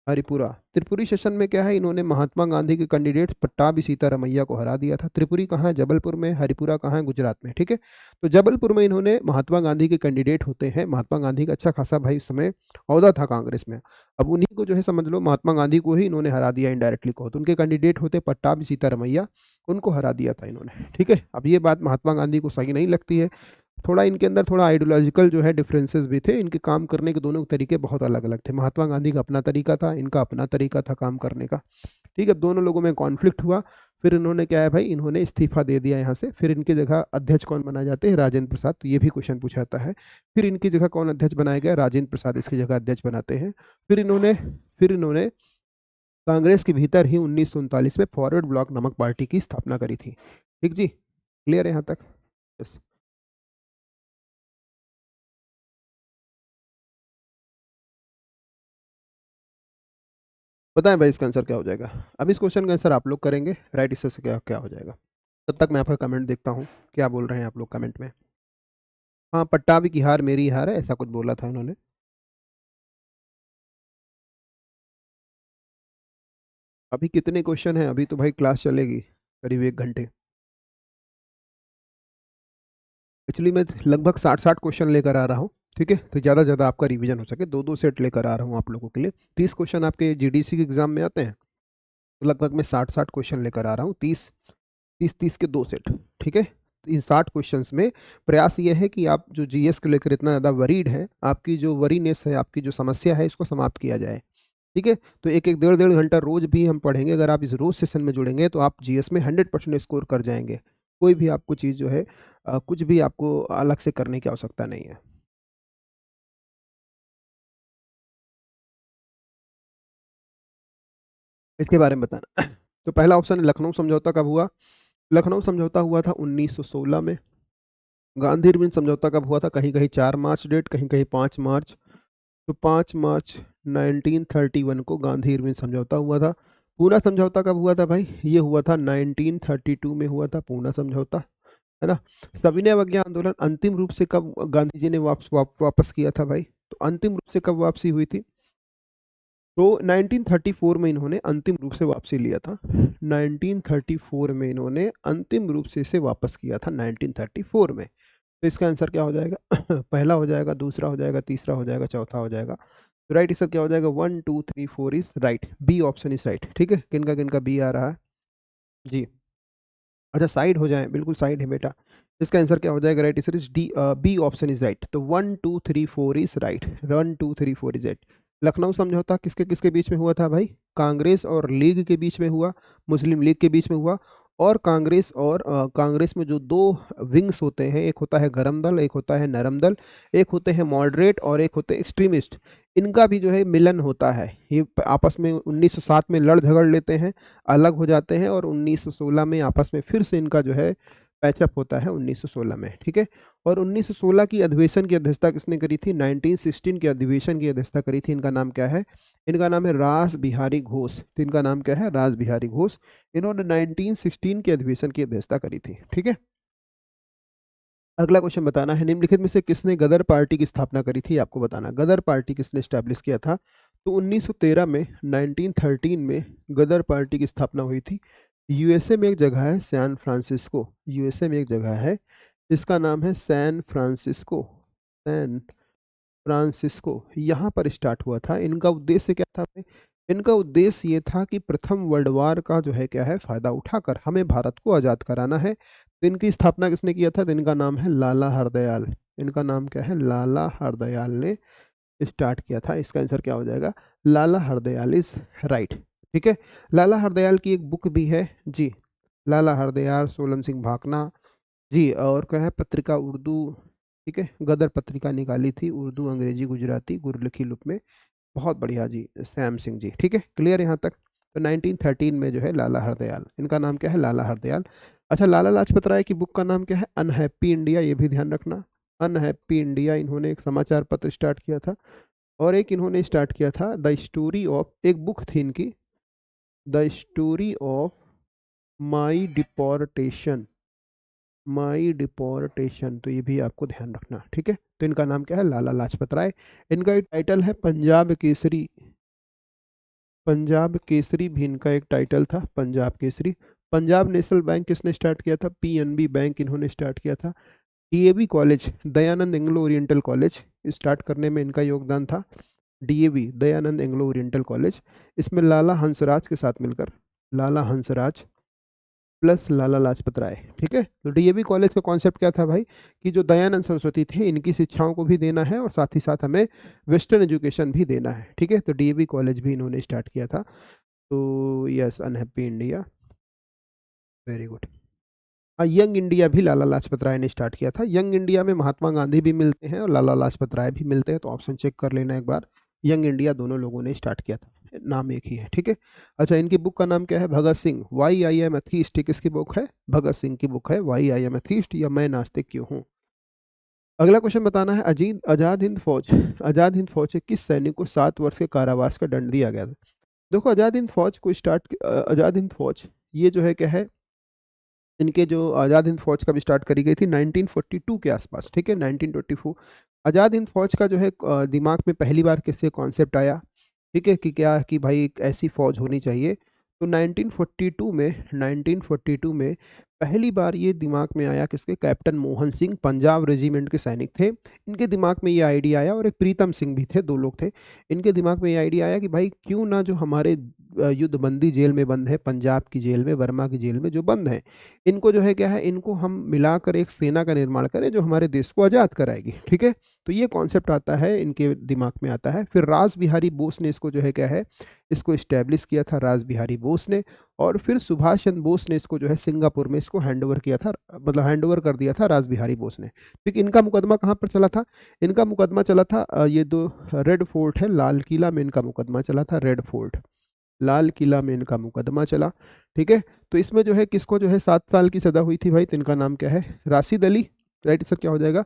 हरिपुरा। त्रिपुरी सेशन में क्या है, इन्होंने महात्मा गांधी के कैंडिडेट पट्टाभी सीतारमैया को हरा दिया था। त्रिपुरी कहाँ है, जबलपुर में। हरिपुरा कहाँ है, गुजरात में। ठीक है, तो जबलपुर में इन्होंने महात्मा गांधी के कैंडिडेट होते हैं। महात्मा गांधी का अच्छा खासा भाई उस समय औहदा था कांग्रेस में। अब उन्हीं को जो है समझ लो महात्मा गांधी को ही इन्होंने हरा दिया इनडायरेक्टली को, तो उनके कैंडिडेट होते पट्टाभी सीतारमैया, उनको हरा दिया था इन्होंने। ठीक है, अब ये बात महात्मा गांधी को सही नहीं लगती है। थोड़ा इनके अंदर थोड़ा आइडियोलॉजिकल जो है डिफरेंसेस भी थे, इनके काम करने के दोनों तरीके बहुत अलग अलग थे। महात्मा गांधी का अपना तरीका था, इनका अपना तरीका था काम करने का। ठीक है, दोनों लोगों में कॉन्फ्लिक्ट हुआ। फिर इन्होंने क्या है भाई, इन्होंने इस्तीफा दे दिया यहाँ से। फिर इनकी जगह अध्यक्ष कौन बनाए जाते हैं, राजेंद्र प्रसाद। तो ये भी क्वेश्चन पूछा जाता है। फिर इनकी जगह कौन अध्यक्ष बनाया गया, राजेंद्र प्रसाद इसकी जगह अध्यक्ष बनाते हैं। फिर इन्होंने कांग्रेस के भीतर ही 1939 में फॉरवर्ड ब्लॉक नामक पार्टी की स्थापना करी थी। ठीक जी, क्लियर है यहाँ तक? यस। बताएं भाई इसका आंसर क्या हो जाएगा। अब इस क्वेश्चन का आंसर आप लोग करेंगे, राइट। इससे क्या क्या हो जाएगा। तब तक मैं आपका कमेंट देखता हूँ, क्या बोल रहे हैं आप लोग कमेंट में। हाँ, पट्टाभी की हार मेरी हार है, ऐसा कुछ बोला था इन्होंने। अभी कितने क्वेश्चन हैं, अभी तो भाई क्लास चलेगी करीब 1 घंटे। एक्चुअली मैं लगभग 60 क्वेश्चन लेकर आ रहा हूँ। ठीक है, तो ज़्यादा से ज़्यादा आपका रिवीजन हो सके, दो दो सेट लेकर आ रहा हूँ आप लोगों के लिए। 30 क्वेश्चन आपके जीडीसी के एग्जाम में आते हैं, तो लगभग मैं 60 क्वेश्चन लेकर आ रहा हूँ। 30 के 2 सेट। ठीक है, इन 60 क्वेश्चंस में प्रयास ये है कि आप जो जीएस को लेकर इतना ज़्यादा वरीड है, आपकी जो वरीनेस है, आपकी जो समस्या है, इसको समाप्त किया जाए। ठीक है, तो एक एक डेढ़ डेढ़ घंटा रोज भी हम पढ़ेंगे। अगर आप इस रोज सेशन में जुड़ेंगे तो आप जीएस में 100% स्कोर कर जाएंगे। कोई भी आपको चीज़ जो है कुछ भी आपको अलग से करने की आवश्यकता नहीं है। इसके बारे में बताना। तो पहला ऑप्शन है लखनऊ समझौता कब हुआ। लखनऊ समझौता हुआ था 1916 में। गांधी इरविन समझौता कब हुआ था, कहीं कहीं 4 मार्च डेट, कहीं कहीं 5 मार्च। तो 5 मार्च 1931 को गांधी इरविन समझौता हुआ था। पूना समझौता कब हुआ था भाई, ये हुआ था 1932 में हुआ था पूना समझौता, है ना। सविनय अवज्ञा आंदोलन अंतिम रूप से कब गांधी जी ने वापस किया था भाई, तो अंतिम रूप से कब वापसी हुई थी, तो 1934 में इन्होंने अंतिम रूप से वापसी लिया था। 1934 में इन्होंने अंतिम रूप से इसे वापस किया था 1934 में। तो इसका आंसर क्या हो जाएगा पहला हो जाएगा, दूसरा हो जाएगा, तीसरा हो जाएगा, चौथा हो जाएगा। तो राइट आंसर क्या हो जाएगा, 1 2 3 4 is right, B option is right. ठीक है, किनका बी आ रहा है जी। अच्छा, साइड हो जाए, बिल्कुल साइड है बेटा। इसका आंसर क्या हो जाएगा, right answer is D, B option is right. तो 1 2 3 4 is right, 1 2 3 4 is right. Lucknow समझौता किसके किसके बीच में हुआ था भाई, कांग्रेस और लीग के बीच में हुआ, मुस्लिम लीग के बीच में हुआ। और कांग्रेस में जो दो विंग्स होते हैं, एक होता है गरम दल, एक होता है नरम दल, एक होते हैं मॉडरेट और एक होते हैं एक्सट्रीमिस्ट। इनका भी जो है मिलन होता है। ये आपस में 1907 में लड़ झगड़ लेते हैं, अलग हो जाते हैं, और 1916 में आपस में फिर से इनका जो है पैचअप होता है 1916 में। ठीक है, और 1916 की अधिवेशन की अध्यक्षता किसने करी थी, 1916 के अधिवेशन की अध्यक्षता करी थी, इनका नाम क्या है, इनका नाम है रास बिहारी घोष। तो इनका नाम क्या है, रास बिहारी घोष। इन्होंने 1916 के अधिवेशन की अध्यक्षता करी थी। ठीक है, अगला क्वेश्चन बताना है, निम्नलिखित में से किसने गदर पार्टी की स्थापना करी थी, आपको बताना गदर पार्टी किसने स्टैब्लिश किया था। तो 1913 में, 1913 में गदर पार्टी की स्थापना हुई थी। यूएसए में एक जगह है सैन फ्रांसिस्को, यूएसए में एक जगह है, इसका नाम है सैन फ्रांसिस्को, सैन फ्रांसिस्को। यहाँ पर स्टार्ट हुआ था। इनका उद्देश्य क्या था भाई? इनका उद्देश्य ये था कि प्रथम वर्ल्ड वार का जो है क्या है फायदा उठाकर हमें भारत को आज़ाद कराना है। तो इनकी स्थापना किसने किया था, तो इनका नाम है लाला हरदयाल। इनका नाम क्या है, लाला हरदयाल ने स्टार्ट किया था। इसका आंसर क्या हो जाएगा, लाला हरदयाल इज राइट। ठीक है, लाला हरदयाल की एक बुक भी है जी, लाला हरदयाल, सोलम सिंह भाकना जी, और क्या है पत्रिका उर्दू। ठीक है, गदर पत्रिका निकाली थी उर्दू, अंग्रेजी, गुजराती, गुरलिखी लिपि में। बहुत बढ़िया जी, श्याम सिंह जी। ठीक है, क्लियर यहाँ तक। तो 1913 में जो है लाला हरदयाल, इनका नाम क्या है, लाला हरदयाल। अच्छा, लाला लाजपत राय की बुक का नाम क्या है, अनहैप्पी इंडिया, ये भी ध्यान रखना। अनहैप्पी इंडिया, इन्होंने एक समाचार पत्र स्टार्ट किया था। और एक इन्होंने स्टार्ट किया था द स्टोरी ऑफ, एक बुक थी इनकी, the story of my deportation, my deportation. तो ये भी आपको ध्यान रखना। ठीक है, तो इनका नाम क्या है, लाला लाजपत राय। इनका टाइटल है पंजाब केसरी, पंजाब केसरी भी इनका एक टाइटल था, पंजाब केसरी। पंजाब नेशनल बैंक किसने स्टार्ट किया था? पीएनबी बैंक इन्होंने स्टार्ट किया था। DAV college, Dayanand Anglo oriental college, start करने में इनका योगदान था। DAV, Dayanand Anglo oriental college, इसमें लाला हंसराज के साथ मिलकर, लाला हंसराज प्लस लाला लाजपत राय। ठीक है, तो डीएवी कॉलेज का कॉन्सेप्ट क्या था भाई, कि जो दयानंद सरस्वती थे इनकी शिक्षाओं को भी देना है और साथ ही साथ हमें वेस्टर्न एजुकेशन भी देना है। ठीक है, तो डीएवी कॉलेज भी इन्होंने स्टार्ट किया था। तो yes, unhappy India, very good. Young India भी लाला लाजपत राय ने स्टार्ट किया था। यंग इंडिया में महात्मा गांधी भी मिलते हैं और लाला लाजपत राय भी मिलते हैं, तो ऑप्शन चेक कर लेना एक बार। यंग इंडिया दोनों लोगों ने स्टार्ट किया था, नाम एक ही है। ठीक है, अच्छा, इनकी बुक का नाम क्या है? Bhagat Singh, why I am atheist. किसकी बुक है? भगत सिंह की बुक है, वाई आई एम एथीस्ट, या मैं नास्तिक क्यों हूँ। अगला क्वेश्चन बताना है, आजाद हिंद फौज के किस सैनिक को 7 वर्ष के कारावास का दंड दिया गया था? देखो, आजाद हिंद फौज, ये जो है क्या है, इनके जो आज़ाद हिंद फौज कब स्टार्ट करी गई थी? 1942 के आसपास। ठीक है, 1924। आज़ाद हिंद फौज का जो है दिमाग में पहली बार किससे कॉन्सेप्ट आया? ठीक है, कि क्या कि भाई एक ऐसी फौज होनी चाहिए। तो 1942 में पहली बार ये दिमाग में आया किसके? कैप्टन मोहन सिंह, पंजाब रेजिमेंट के सैनिक थे। इनके दिमाग में ये आइडिया आया, और एक प्रीतम सिंह भी थे, 2 लोग थे। इनके दिमाग में ये आइडिया आया कि भाई क्यों ना जो हमारे युद्धबंदी जेल में बंद है, पंजाब की जेल में, वर्मा की जेल में जो बंद हैं, इनको जो है क्या है, इनको हम मिलाकर एक सेना का निर्माण करें जो हमारे देश को आज़ाद कराएगी। ठीक है, तो ये कॉन्सेप्ट आता है, इनके दिमाग में आता है। फिर रास बिहारी बोस ने इसको जो है क्या है, इसको इस्टेब्लिश किया था, रास बिहारी बोस ने। और फिर सुभाष चंद्र बोस ने इसको जो है सिंगापुर में इसको हैंड ओवर किया था, मतलब हैंड ओवर कर दिया था रास बिहारी बोस ने। ठीक, इनका मुकदमा कहाँ पर चला था? इनका मुकदमा चला था ये दो रेड फोर्ट है, लाल किला में इनका मुकदमा चला था, रेड फोर्ट, लाल किला में इनका मुकदमा चला। ठीक है, तो इसमें जो है किसको जो है 7 साल की सजा हुई थी भाई? तो इनका नाम क्या है? राशिद अली। राइट, इसका क्या हो जाएगा?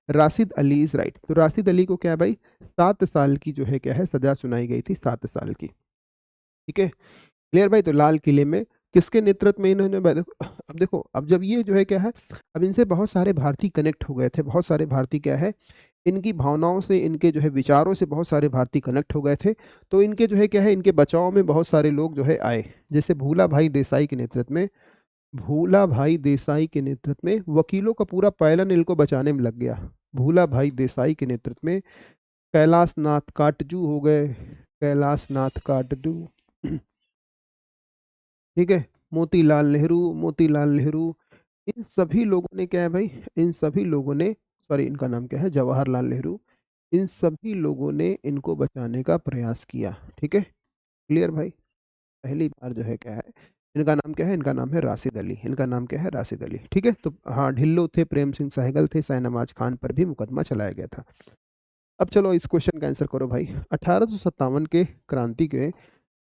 Rashid Ali is right. तो राशिद अली को क्या है भाई? 7 साल की जो है क्या है, सजा सुनाई गई थी, 7 साल की। ठीक है, क्लियर भाई। तो लाल किले में किसके नेतृत्व में इन्होंने अब देखो, अब जब ये जो है क्या है, अब इनसे बहुत सारे भारतीय कनेक्ट हो गए थे, बहुत सारे भारतीय क्या है, इनकी भावनाओं से, इनके जो है विचारों से बहुत सारे भारतीय कनेक्ट हो गए थे। तो इनके जो है क्या है, इनके बचाव में बहुत सारे लोग जो है आए, जैसे भूला भाई देसाई के नेतृत्व में, भूला भाई देसाई के नेतृत्व में वकीलों का पूरा पैलन इनको बचाने में लग गया। भूला भाई देसाई के नेतृत्व में कैलाश नाथ काटजू हो गए, कैलाश नाथ काटजू। ठीक है, मोतीलाल नेहरू, इन सभी लोगों ने क्या है भाई, इन सभी लोगों ने, सॉरी इनका नाम क्या है, जवाहरलाल नेहरू, इन सभी लोगों ने इनको बचाने का प्रयास किया। ठीक है, क्लियर भाई। पहली बार जो है क्या है, इनका नाम क्या है? इनका नाम है राशिद अली, इनका नाम क्या है? राशिद अली। ठीक है, तो हाँ, ढिल्लो थे, प्रेम सिंह सहगल थे, शाहनवाज खान पर भी मुकदमा चलाया गया था। अब चलो इस क्वेश्चन का आंसर करो भाई। 1857 के क्रांति के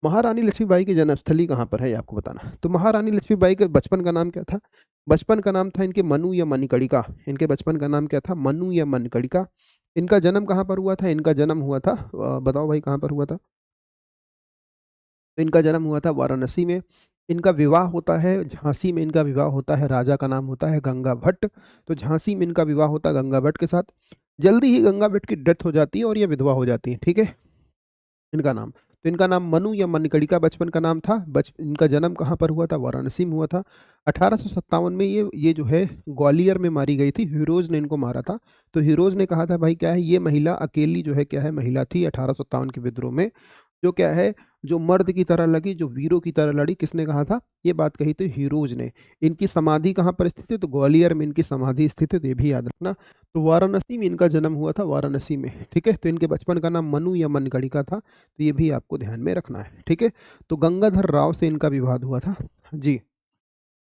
महारानी लक्ष्मीबाई की जन्मस्थली कहाँ पर है, ये आपको बताना। तो महारानी लक्ष्मीबाई के बचपन का नाम क्या था? बचपन का नाम था इनके मनु या मणिकर्णिका। इनके बचपन का नाम क्या था? मनु या मणिकर्णिका। इनका जन्म कहाँ पर हुआ था? इनका जन्म हुआ था, बताओ भाई कहाँ पर हुआ था? तो इनका जन्म हुआ था वाराणसी में। इनका विवाह होता है झांसी में, इनका विवाह होता है, राजा का नाम होता है गंगा भट्ट। तो झांसी में इनका विवाह होता है गंगा भट्ट के साथ। जल्दी ही गंगा भट्ट की डेथ हो जाती है और ये विधवा हो जाती है। ठीक है, इनका नाम, तो इनका नाम मनु या मणिकर्णिका बचपन का नाम था। इनका जन्म कहाँ पर हुआ था? वाराणसी में हुआ था। 1857 में ये जो है ग्वालियर में मारी गई थी, हीरोज ने इनको मारा था। तो हीरोज ने कहा था भाई क्या है, ये महिला अकेली जो है क्या है, महिला थी 1857 के विद्रोह में, जो क्या है, जो मर्द की तरह लगी, जो वीरों की तरह लड़ी। किसने कहा था? ये बात कही थी हीरोज ने। इनकी समाधि कहाँ पर स्थित है? तो ग्वालियर में इनकी समाधि स्थित है, तो ये भी याद रखना। तो वाराणसी में इनका जन्म हुआ था, वाराणसी में। ठीक है, तो इनके बचपन का नाम मनु या मनगढ़िका था, तो ये भी आपको ध्यान में रखना है। ठीक है, तो गंगाधर राव से इनका विवाद हुआ था। जी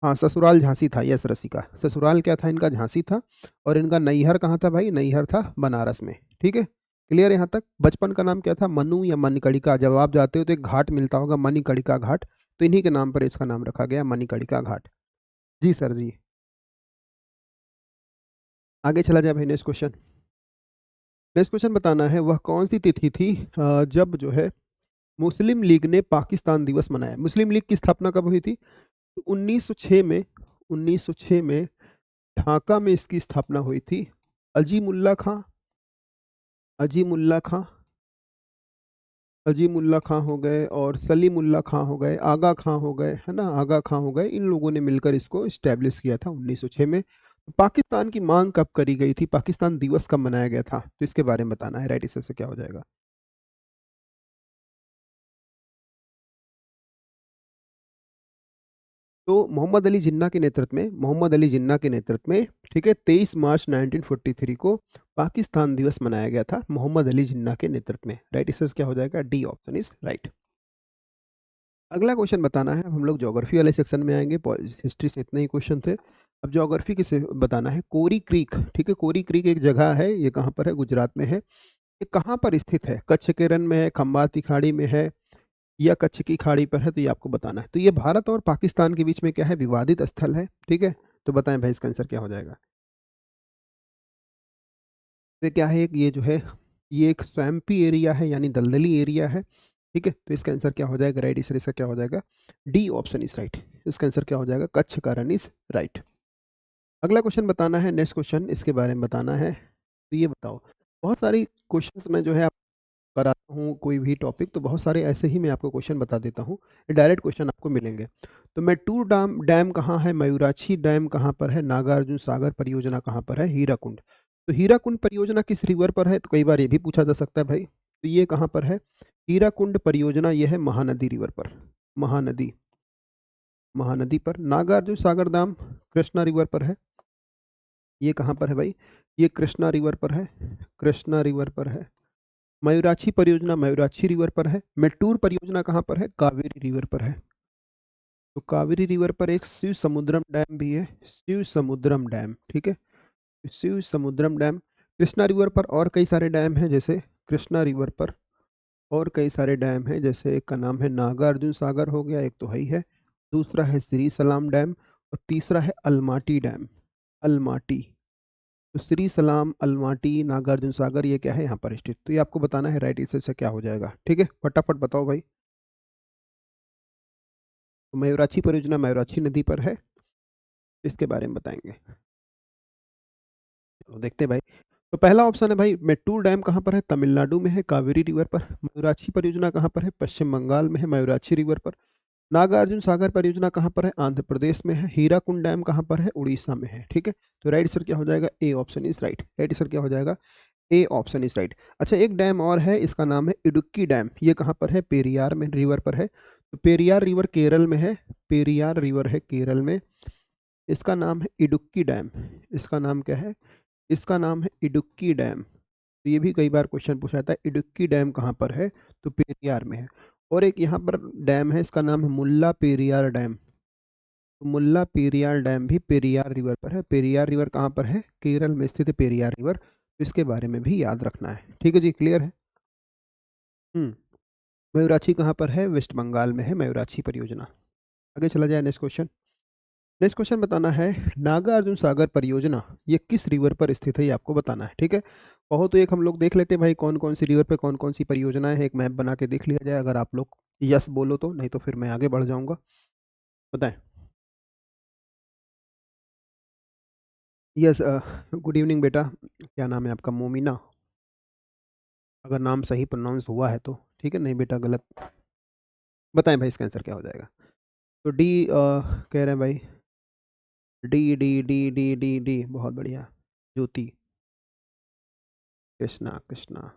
हाँ, ससुराल झांसी था, यस रसिका, ससुराल क्या था इनका? झांसी था। और इनका नैहर कहाँ था भाई? नैहर था बनारस में। ठीक है, क्लियर यहाँ तक। बचपन का नाम क्या था? मनु या मणिकर्णिका। जब आप जाते हो तो एक घाट मिलता होगा, मणिकर्णिका घाट, तो इन्हीं के नाम पर इसका नाम रखा गया, मणिकर्णिका घाट। जी सर जी। आगे चला जाए भाई, नेक्स्ट क्वेश्चन। नेक्स्ट क्वेश्चन बताना है, वह कौन सी तिथि थी जब जो है मुस्लिम लीग ने पाकिस्तान दिवस मनाया? मुस्लिम लीग की स्थापना कब हुई थी? तो 1906 में, 1906 में ढाका में इसकी स्थापना हुई थी। अजीमुल्ला खां, अजीमुल्ला खां, अजीमुल्ला खां हो गए और सलीमुल्ला खां हो गए, आगा खां हो गए, है ना? आगा खां हो गए, इन लोगों ने मिलकर इसको एस्टैब्लिश किया था 1906 में। तो पाकिस्तान की माँग कब करी गई थी? पाकिस्तान दिवस कब मनाया गया था? तो इसके बारे में बताना है, राइट आंसर से क्या हो जाएगा? तो मोहम्मद अली जिन्ना के नेतृत्व में, ठीक है, 23 मार्च 1943 को पाकिस्तान दिवस मनाया गया था मोहम्मद अली जिन्ना के नेतृत्व में। राइट आंसर क्या हो जाएगा? D option is right. अगला क्वेश्चन बताना है, हम लोग ज्योग्राफी वाले सेक्शन में आएंगे, हिस्ट्री से इतने ही क्वेश्चन थे। अब ज्योग्राफी के से बताना है, कोरी क्रीक, ठीक है, कोरी क्रीक एक जगह है, ये कहाँ पर है? गुजरात में है। ये कहाँ पर स्थित है? कच्छ के रण में है, खंबाती खाड़ी में है, या कच्छ की खाड़ी पर है? तो ये आपको बताना है। तो ये भारत और पाकिस्तान के बीच में क्या है? विवादित स्थल है, ठीक है। तो बताएं भाई इसका आंसर क्या हो जाएगा? तो क्या है, ये जो है, ये एक स्वैम्पी एरिया है, यानी दलदली एरिया है, ठीक है। तो इसका आंसर क्या हो जाएगा? राइट आंसर इसका क्या हो जाएगा? D option is right. इसका आंसर क्या हो जाएगा? कच्छ का रण इज राइट। अगला क्वेश्चन बताना है, नेक्स्ट क्वेश्चन इसके बारे में बताना है। तो ये बताओ, बहुत सारी क्वेश्चंस में जो है कराता हूँ कोई भी टॉपिक, तो बहुत सारे ऐसे ही मैं आपको क्वेश्चन बता देता हूँ, डायरेक्ट क्वेश्चन आपको मिलेंगे। तो मेट्टूर डैम डैम कहाँ है? मयूराक्षी डैम कहाँ पर है? नागार्जुन सागर परियोजना कहाँ पर है? हीराकुंड। तो हीराकुंड परियोजना किस रिवर पर है? तो कई बार ये भी पूछा जा सकता है भाई। तो ये कहाँ पर है? हीराकुंड परियोजना ये है महानदी रिवर पर, महानदी, महानदी पर। नागार्जुन सागर डैम कृष्णा रिवर पर है। ये कहाँ पर है भाई? ये कृष्णा रिवर पर है, कृष्णा रिवर पर है। मयूराक्षी परियोजना मयूराक्षी रिवर पर है। मेट्टूर परियोजना कहाँ पर है? कावेरी रिवर पर है। तो कावेरी रिवर पर एक शिव समुद्रम डैम भी है, शिव समुद्रम डैम, ठीक है, शिव समुद्रम डैम। कृष्णा रिवर पर और कई सारे डैम हैं, जैसे कृष्णा रिवर पर और कई सारे डैम हैं, जैसे एक का नाम है नागार्जुन सागर हो गया, एक तो है ही है, दूसरा है श्री सलाम डैम, और तीसरा है अलमाटी डैम, अलमाटी। तो श्री सलाम, अलमाटी, नागार्जुन सागर, ये क्या है? यहाँ पर स्थित। तो ये आपको बताना है, राइट आंसर से क्या हो जाएगा, ठीक है, फटाफट बताओ भाई। तो मयूराक्षी परियोजना मयूराक्षी नदी पर है, इसके बारे में बताएंगे। तो देखते हैं भाई। तो पहला ऑप्शन है भाई, मेट्टूर डैम कहाँ पर है? तमिलनाडु में है, कावेरी रिवर पर। मयूराक्षी परियोजना कहाँ पर है? पश्चिम बंगाल में है, मयूराक्षी रिवर पर। नागार्जुन सागर परियोजना कहाँ पर है? आंध्र प्रदेश में है। हीराकुंड डैम कहाँ पर है? उड़ीसा में है, ठीक है। तो राइट आंसर क्या हो जाएगा? ए option is right. Right answer क्या हो जाएगा? ए ऑप्शन इज राइट। अच्छा, एक डैम और है, इसका नाम है इडुक्की डैम। ये कहाँ पर है? पेरियार में रिवर पर है। तो पेरियार रिवर केरल में है, पेरियार रिवर है केरल में। इसका नाम है इडुक्की डैम। इसका नाम क्या है? इसका नाम है इडुक्की डैम। तो ये भी कई बार क्वेश्चन पूछा जाता है, इडुक्की डैम कहाँ पर है? तो पेरियार में है। और एक यहाँ पर डैम है, इसका नाम है मुल्ला पेरियार डैम। तो मुल्ला पेरियार डैम भी पेरियार रिवर पर है। पेरियार रिवर कहाँ पर है? केरल में स्थित है पेरियार रिवर। तो इसके बारे में भी याद रखना है, ठीक है जी, क्लियर है। हम्म। मयूराक्षी कहाँ पर है? वेस्ट बंगाल में है मयूराक्षी परियोजना। आगे चला जाए, नेक्स्ट क्वेश्चन। नेक्स्ट क्वेश्चन बताना है, नागार्जुन सागर परियोजना ये किस रिवर पर स्थित है? ये आपको बताना है, ठीक है। कहो तो एक हम लोग देख लेते हैं भाई, कौन कौन सी रिवर पे कौन कौन सी परियोजनाएं हैं, एक मैप बना के देख लिया जाए, अगर आप लोग यस बोलो तो, नहीं तो फिर मैं आगे बढ़ जाऊंगा। बताएं। यस, गुड इवनिंग बेटा, क्या नाम है आपका? मोमिना, अगर नाम सही प्रोनाउंस हुआ है तो ठीक है, नहीं बेटा गलत। बताएं भाई इसका आंसर क्या हो जाएगा? तो डी कह रहे हैं भाई, D D D D D D, बहुत बढ़िया। ज्योति, कृष्णा कृष्णा।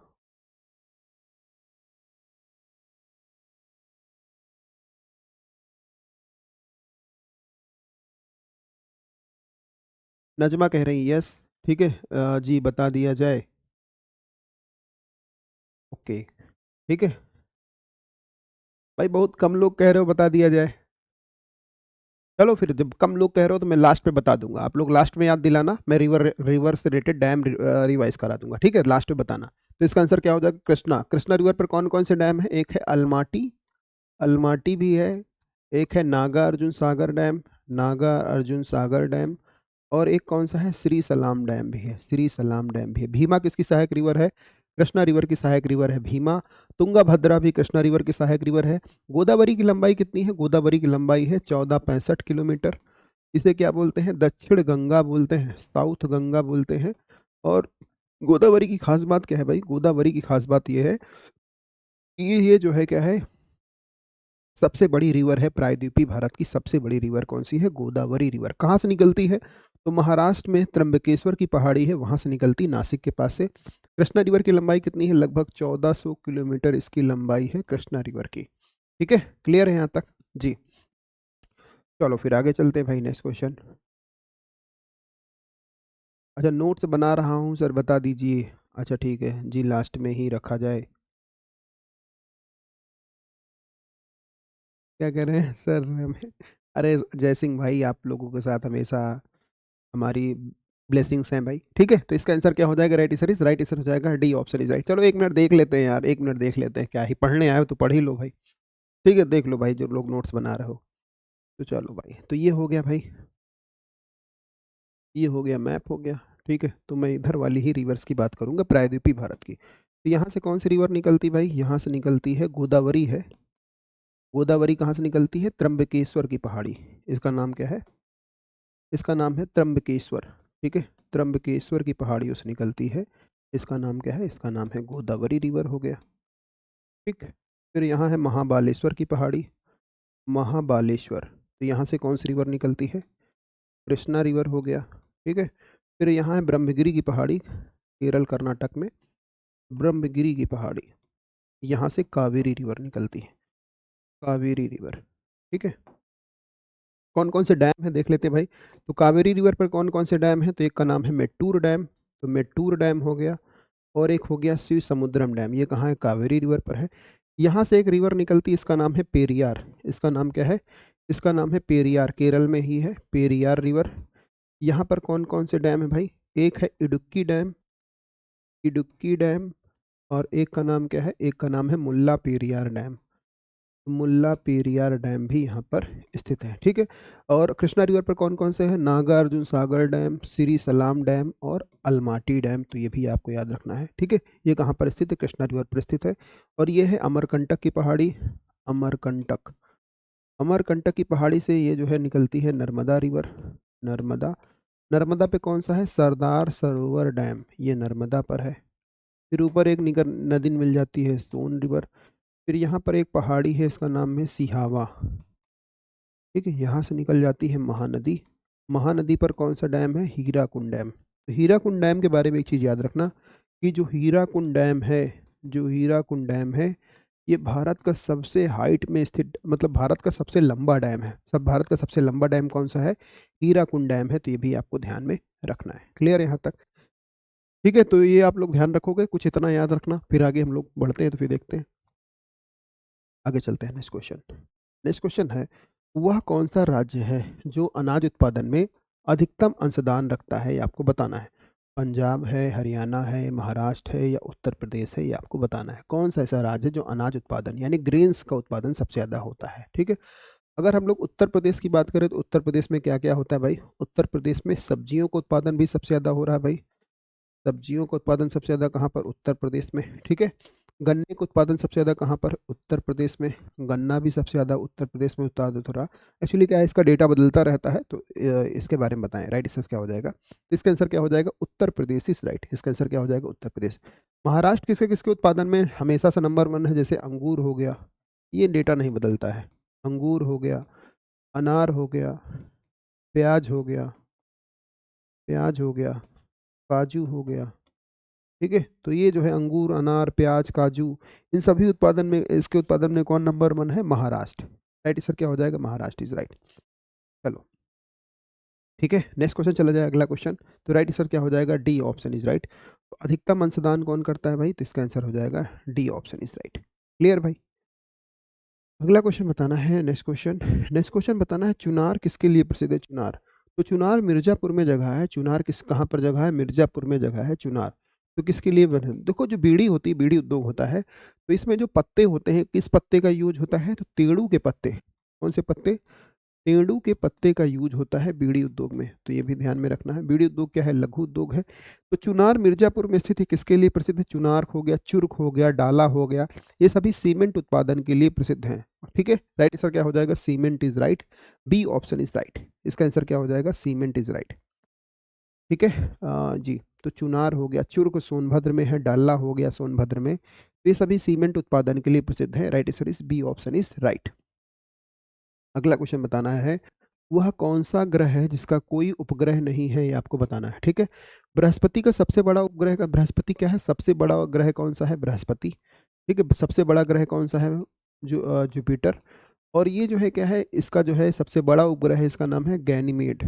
नजमा कह रही यस, ठीक है, जी बता दिया जाए। ओके, ठीक है भाई, बहुत कम लोग कह रहे हो, बता दिया जाए। चलो फिर, जब कम लोग कह रहे हो तो मैं लास्ट पे बता दूंगा, आप लोग लास्ट में याद दिलाना, मैं रिवर रिवर से रिलेटेड डैम रिवाइज करा दूंगा, ठीक है, लास्ट में बताना। तो इसका आंसर क्या हो जाएगा? कृष्णा। कृष्णा रिवर पर कौन कौन से डैम है? एक है अलमाटी, अलमाटी भी है, एक है नागा अर्जुन सागर डैम, नागा अर्जुन सागर डैम, और एक कौन सा है? श्री सलाम डैम भी है, श्री सलाम डैम भी है। भीमा किसकी सहायक रिवर है? कृष्णा रिवर की सहायक रिवर है भीमा। तुंगा भद्रा भी कृष्णा रिवर की सहायक रिवर है। गोदावरी की लंबाई कितनी है? गोदावरी की लंबाई है 1465 किलोमीटर। इसे क्या बोलते हैं? दक्षिण गंगा बोलते हैं, साउथ गंगा बोलते हैं। और गोदावरी की खास बात क्या है भाई? गोदावरी की खास बात यह है ये जो है क्या है, सबसे बड़ी रिवर है प्रायद्वीपीय भारत की सबसे बड़ी रिवर कौन सी है? गोदावरी रिवर। कहाँ से निकलती है? तो महाराष्ट्र में त्र्यंबकेश्वर की पहाड़ी है, वहाँ से निकलती, नासिक के पास से। कृष्णा रिवर की लंबाई कितनी है? लगभग 1400 किलोमीटर इसकी लंबाई है कृष्णा रिवर की। ठीक है, क्लियर है यहाँ तक? जी, चलो फिर आगे चलते हैं भाई, नेक्स्ट क्वेश्चन। अच्छा, नोट्स बना रहा हूँ सर, बता दीजिए। अच्छा ठीक है जी, लास्ट में ही रखा जाए। क्या कह रहे हैं सर हमें? अरे जय सिंह भाई, आप लोगों के साथ हमेशा हमारी ब्लेसिंग्स हैं भाई। ठीक है, तो इसका आंसर क्या हो जाएगा? Right answer is right, answer हो जाएगा डी, ऑप्शन इज राइट। चलो 1 मिनट देख लेते हैं यार, 1 मिनट देख लेते हैं, क्या ही पढ़ने आए हो तो पढ़ ही लो भाई। ठीक है, देख लो भाई जो लोग नोट्स बना रहे हो। तो चलो भाई, तो ये हो गया भाई, ये हो गया, मैप हो गया। ठीक है, तो मैं इधर वाली ही रिवर्स की बात करूंगा, प्रायद्वीपीय भारत की। तो यहाँ से कौन सी रिवर निकलती भाई? यहाँ से निकलती है गोदावरी है। गोदावरी कहाँ से निकलती है? त्र्यंबकेश्वर की पहाड़ी। इसका नाम क्या है? इसका नाम है त्र्यंबकेश्वर। ठीक है, त्र्यंबकेश्वर की पहाड़ियों से निकलती है। इसका नाम क्या है? इसका नाम है गोदावरी रिवर हो गया। ठीक, फिर यहाँ है महाबालेश्वर की पहाड़ी, महाबालेश्वर। तो यहाँ से कौन सी रिवर निकलती है? कृष्णा रिवर हो गया। ठीक है, फिर यहाँ है ब्रह्मगिरी की पहाड़ी, केरल कर्नाटक में ब्रह्मगिरी की पहाड़ी, यहाँ से कावेरी रिवर निकलती है, कावेरी रिवर। ठीक है, कौन कौन से डैम है देख लेते हैं भाई। तो कावेरी रिवर पर कौन कौन से डैम है? तो एक का नाम है मेट्टूर डैम, तो मेट्टूर डैम हो गया। और एक हो गया शिव समुद्रम डैम, ये कहाँ है? कावेरी रिवर पर है। यहाँ से एक रिवर निकलती है, इसका नाम है पेरियार। इसका नाम क्या है? इसका नाम है पेरियार, केरल में ही है पेरियार रिवर। यहाँ पर कौन कौन से डैम है भाई? एक है इडुक्की डैम, इडुक्की डैम। और एक का नाम क्या है? एक का नाम है मुल्ला पेरियार डैम, मुल्ला पेरियार डैम भी यहाँ पर स्थित है। ठीक है, और कृष्णा रिवर पर कौन कौन से हैं? नागार्जुन सागर डैम, श्री सलाम डैम और अलमाटी डैम। तो ये भी आपको याद रखना है। ठीक है, ये कहाँ पर स्थित है? कृष्णा रिवर पर स्थित है। और ये है अमरकंटक की पहाड़ी, अमरकंटक। अमरकंटक की पहाड़ी से ये जो है निकलती है नर्मदा रिवर, नर्मदा। नर्मदा पे कौन सा है? सरदार सरोवर डैम, ये नर्मदा पर है। फिर ऊपर एक निकर नदी मिल जाती है, सोन रिवर। फिर यहाँ पर एक पहाड़ी है, इसका नाम है सिहावा। ठीक है, यहाँ से निकल जाती है महानदी। महानदी पर कौन सा डैम है? हीराकुंड डैम। तो हीराकुंड डैम के बारे में एक चीज़ याद रखना, कि जो हीराकुंड डैम है, जो हीराकुंड डैम है, ये भारत का सबसे हाइट में स्थित, मतलब भारत का सबसे लंबा डैम है। सब भारत का सबसे लंबा डैम कौन सा है? हीराकुंड डैम है। तो ये भी आपको ध्यान में रखना है। क्लियर है यहाँ तक? ठीक है, तो ये आप लोग ध्यान रखोगे, कुछ इतना याद रखना, फिर आगे हम लोग बढ़ते हैं, तो फिर देखते हैं, आगे चलते हैं। नेक्स्ट क्वेश्चन, नेक्स्ट क्वेश्चन है, वह कौन सा राज्य है जो अनाज उत्पादन में अधिकतम अंशदान रखता है? ये आपको बताना है। पंजाब है, हरियाणा है, महाराष्ट्र है या उत्तर प्रदेश है? ये आपको बताना है। कौन सा ऐसा राज्य है जो अनाज उत्पादन यानी ग्रेन्स का उत्पादन सबसे ज़्यादा होता है? ठीक है, अगर हम लोग उत्तर प्रदेश की बात करें तो उत्तर प्रदेश में क्या क्या होता है भाई? उत्तर प्रदेश में सब्जियों का उत्पादन भी सबसे ज़्यादा हो रहा है भाई। सब्जियों का उत्पादन सबसे ज़्यादा कहाँ पर? उत्तर प्रदेश में। ठीक है, गन्ने का उत्पादन सबसे ज़्यादा कहाँ पर? उत्तर प्रदेश में। गन्ना भी सबसे ज़्यादा उत्तर प्रदेश में उत्पादित हो रहा। एक्चुअली क्या है, इसका डेटा बदलता रहता है, तो इसके बारे में बताएं। राइट आंसर क्या हो जाएगा? तो इसका आंसर क्या हो जाएगा? Uttar Pradesh is right. इसका आंसर क्या हो जाएगा? उत्तर प्रदेश। महाराष्ट्र किसके किसके उत्पादन में हमेशा से नंबर 1 है? जैसे अंगूर हो गया, ये डेटा नहीं बदलता है। अंगूर हो गया, अनार हो गया, प्याज हो गया, प्याज हो गया, काजू हो गया। ठीक है, तो ये जो है अंगूर, अनार, प्याज, काजू, इन सभी उत्पादन में, इसके उत्पादन में कौन नंबर 1 है? महाराष्ट्र। राइट सर क्या हो जाएगा? Maharashtra is right. चलो ठीक है, नेक्स्ट क्वेश्चन चला जाए, अगला क्वेश्चन। तो राइट आंसर क्या हो जाएगा? D, option is right. तो अधिकतम अंशदान कौन करता है भाई? तो इसका आंसर हो जाएगा D, option is right. Clear भाई? अगला क्वेश्चन बताना है, नेक्स्ट क्वेश्चन। नेक्स्ट क्वेश्चन बताना है, चुनार किसके लिए प्रसिद्ध है? चुनार, तो चुनार मिर्जापुर में जगह है। चुनार किस, कहाँ पर जगह है? मिर्जापुर में जगह है चुनार। तो किसके लिए देखो, जो बीड़ी होती है, बीड़ी उद्योग होता है, तो इसमें जो पत्ते होते हैं, किस पत्ते का यूज होता है? तो तेड़ू के पत्ते। कौन से पत्ते? तेंदू के पत्ते का यूज होता है बीड़ी उद्योग में। तो ये भी ध्यान में रखना है। बीड़ी उद्योग क्या है? लघु उद्योग है। तो चुनार मिर्जापुर में स्थित है, किसके लिए प्रसिद्ध है? चुनार हो गया, चुर्क हो गया, डाला हो गया, ये सभी सीमेंट उत्पादन के लिए प्रसिद्ध हैं। ठीक है, राइट आंसर क्या हो जाएगा? Cement is right. B, option is right. इसका आंसर क्या हो जाएगा? Cement is right. ठीक है, जी, तो चुनार हो गया, चुर्क सोनभद्र में है, डाला हो गया सोनभद्र में। ये सभी सीमेंट उत्पादन के लिए प्रसिद्ध है। Right answer is B option is right. अगला क्वेश्चन बताना है, वह कौन सा ग्रह है जिसका कोई उपग्रह नहीं है, ये आपको बताना है। ठीक है, बृहस्पति का सबसे बड़ा उपग्रह का बृहस्पति क्या है, सबसे बड़ा ग्रह कौन सा है, बृहस्पति। ठीक है, सबसे बड़ा ग्रह कौन सा है, जो जुपिटर। और ये जो है क्या है, इसका जो है सबसे बड़ा उपग्रह है, इसका नाम है गैनीमेड।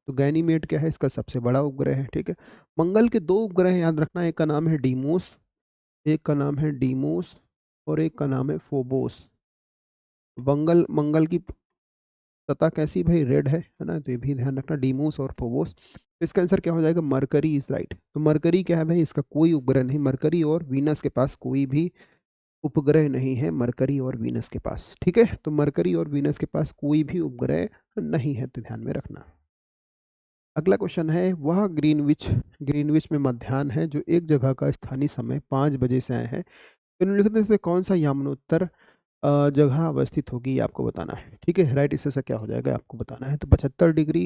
तो गैनीमेड क्या है, इसका सबसे बड़ा उपग्रह है। ठीक है, मंगल के दो उपग्रह याद रखना, एक का नाम है डीमोस, एक का नाम है डीमोस और एक का नाम है फोबोस। मंगल मंगल की सतह कैसी भाई, रेड है ना, तो ये भी ध्यान रखना, डीमोस और फोबोस। तो इसका आंसर क्या हो जाएगा, मरकरी इज राइट। तो मरकरी क्या है भाई, इसका कोई उपग्रह नहीं, मरकरी और वीनस के पास कोई भी उपग्रह नहीं है, मरकरी और वीनस के पास। ठीक है, तो मरकरी और वीनस के पास कोई भी उपग्रह नहीं है, तो ध्यान में रखना। अगला क्वेश्चन है, वह ग्रीनविच ग्रीनविच में मध्याह्न है जो एक जगह का स्थानीय समय 5 बजे से आए हैं, तो निम्नलिखित में से कौन सा यमुनोत्तर जगह अवस्थित होगी, ये आपको बताना है। ठीक है, राइट इससे क्या हो जाएगा, आपको बताना है। तो 75 डिग्री,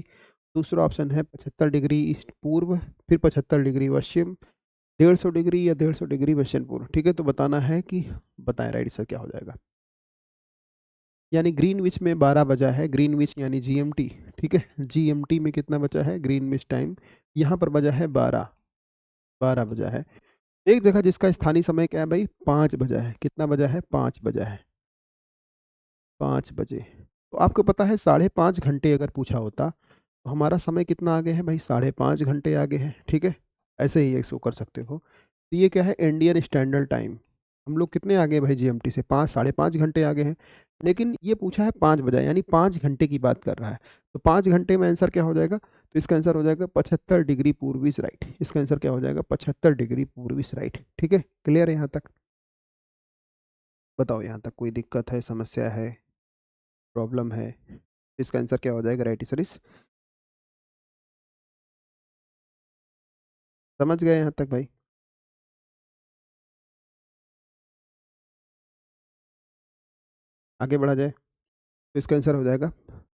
दूसरा ऑप्शन है 75 डिग्री ईस्ट पूर्व, फिर 75 डिग्री पश्चिम, 150 डिग्री या 150 डिग्री पश्चिम पूर्व। ठीक है, तो बताना है कि बताएं राइट इससे क्या हो जाएगा। यानी ग्रीनविच में 12 बजा है, ग्रीनविच यानी जीएमटी। ठीक है, जीएमटी में कितना बचा है, ग्रीनविच टाइम, यहाँ पर बजा है 12, 12 बजा है। एक जगह जिसका स्थानीय समय क्या है भाई, 5 बजा है, कितना बजा है, 5 बजा है, 5 बजे। तो आपको पता है 5.5 घंटे अगर पूछा होता तो हमारा समय कितना आगे है भाई, 5.5 घंटे आगे है। ठीक है, ऐसे ही इसको कर सकते हो। तो ये क्या है, इंडियन स्टैंडर्ड टाइम। हम लोग कितने आगे हैं भाई जीएमटी से, 5 साढ़े 5 घंटे आगे हैं। लेकिन ये पूछा है 5 बजा, यानी 5 घंटे की बात कर रहा है। तो 5 घंटे में आंसर क्या हो जाएगा, तो इसका आंसर हो जाएगा 75 डिग्री पूर्व इज राइट। इसका आंसर क्या हो जाएगा, 75 डिग्री पूर्व इज राइट। ठीक है, क्लियर है यहाँ तक। बताओ यहाँ तक कोई दिक्कत है, समस्या है, प्रॉब्लम है। इसका आंसर क्या हो जाएगा, राइट आंसर इज, समझ गए यहाँ तक भाई। आगे बढ़ा जाए, तो इसका आंसर हो जाएगा,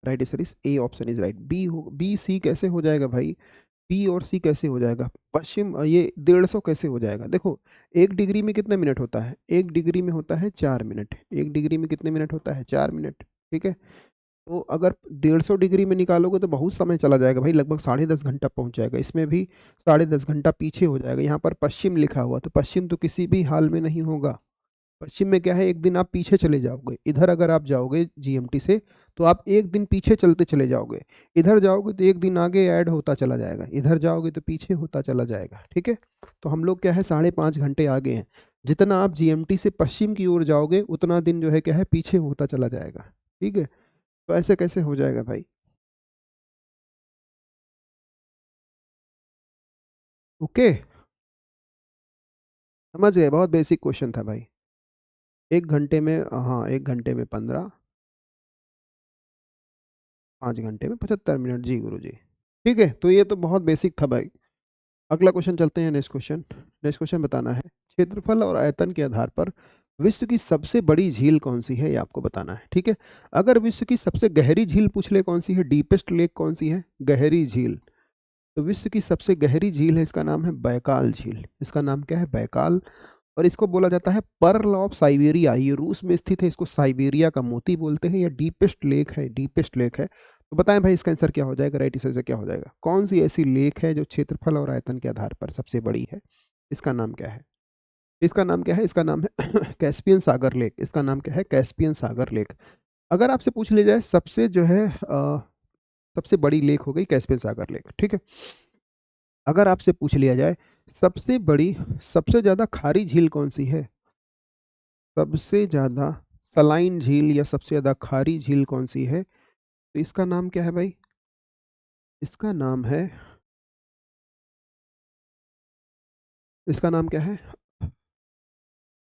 right answer is A option is right. B हो, बी सी कैसे हो जाएगा भाई, बी और सी कैसे हो जाएगा, पश्चिम ये 150 कैसे हो जाएगा। देखो 1 डिग्री में कितने मिनट होता है, 1 डिग्री में होता है 4 मिनट, 1 डिग्री में कितने मिनट होता है, 4 मिनट। ठीक है, तो अगर 150 डिग्री में निकालोगे तो बहुत समय चला जाएगा भाई, लगभग 10.5 घंटा पहुंच जाएगा, इसमें भी 10.5 घंटा पीछे हो जाएगा। यहाँ पर पश्चिम लिखा हुआ, तो पश्चिम तो किसी भी हाल में नहीं होगा। पश्चिम में क्या है, एक दिन आप पीछे चले जाओगे, इधर अगर आप जाओगे जीएमटी से तो आप एक दिन पीछे चलते चले जाओगे, इधर जाओगे तो एक दिन आगे ऐड होता चला जाएगा, इधर जाओगे तो पीछे होता चला जाएगा। ठीक है, तो हम लोग क्या है 5.5 घंटे आगे हैं, जितना आप जीएमटी से पश्चिम की ओर जाओगे उतना दिन जो है क्या है पीछे होता चला जाएगा। ठीक है, तो ऐसे कैसे हो जाएगा भाई। ओके, समझ गए, बहुत बेसिक क्वेश्चन था भाई। 1 घंटे में, हाँ 1 घंटे में 15, 5 घंटे में 75 मिनट, जी गुरु जी। ठीक है, तो ये तो बहुत बेसिक था भाई। अगला क्वेश्चन चलते हैं, नेक्स्ट क्वेश्चन। नेक्स्ट क्वेश्चन बताना है, क्षेत्रफल और आयतन के आधार पर विश्व की सबसे बड़ी झील कौन सी है, ये आपको बताना है। ठीक है, अगर विश्व की सबसे गहरी झील पूछ ले कौन सी है, डीपेस्ट लेक कौन सी है, गहरी झील, तो विश्व की सबसे गहरी झील है, इसका नाम है बैकाल झील। इसका नाम क्या है, बैकाल। और इसको बोला जाता है पर्ल ऑफ साइबेरिया, ये रूस में स्थित है, इसको साइबेरिया का मोती बोलते हैं, या डीपेस्ट लेक है, डीपेस्ट लेक है। तो बताएं भाई इसका आंसर क्या हो जाएगा, राइट आंसर क्या हो जाएगा, कौन सी ऐसी लेक है जो क्षेत्रफल और आयतन के आधार पर सबसे बड़ी है। इसका नाम क्या है, इसका नाम क्या है, इसका नाम है कैस्पियन सागर लेक। इसका नाम क्या है, कैस्पियन सागर लेक। अगर आपसे पूछ लिया जाए सबसे जो है सबसे बड़ी लेक हो गई कैस्पियन सागर लेक। ठीक है, अगर आपसे पूछ लिया जाए सबसे बड़ी, सबसे ज्यादा खारी झील कौन सी है, सबसे ज्यादा सलाइन झील या सबसे ज्यादा खारी झील कौन सी है, तो इसका नाम क्या है भाई, इसका नाम है, इसका नाम क्या है,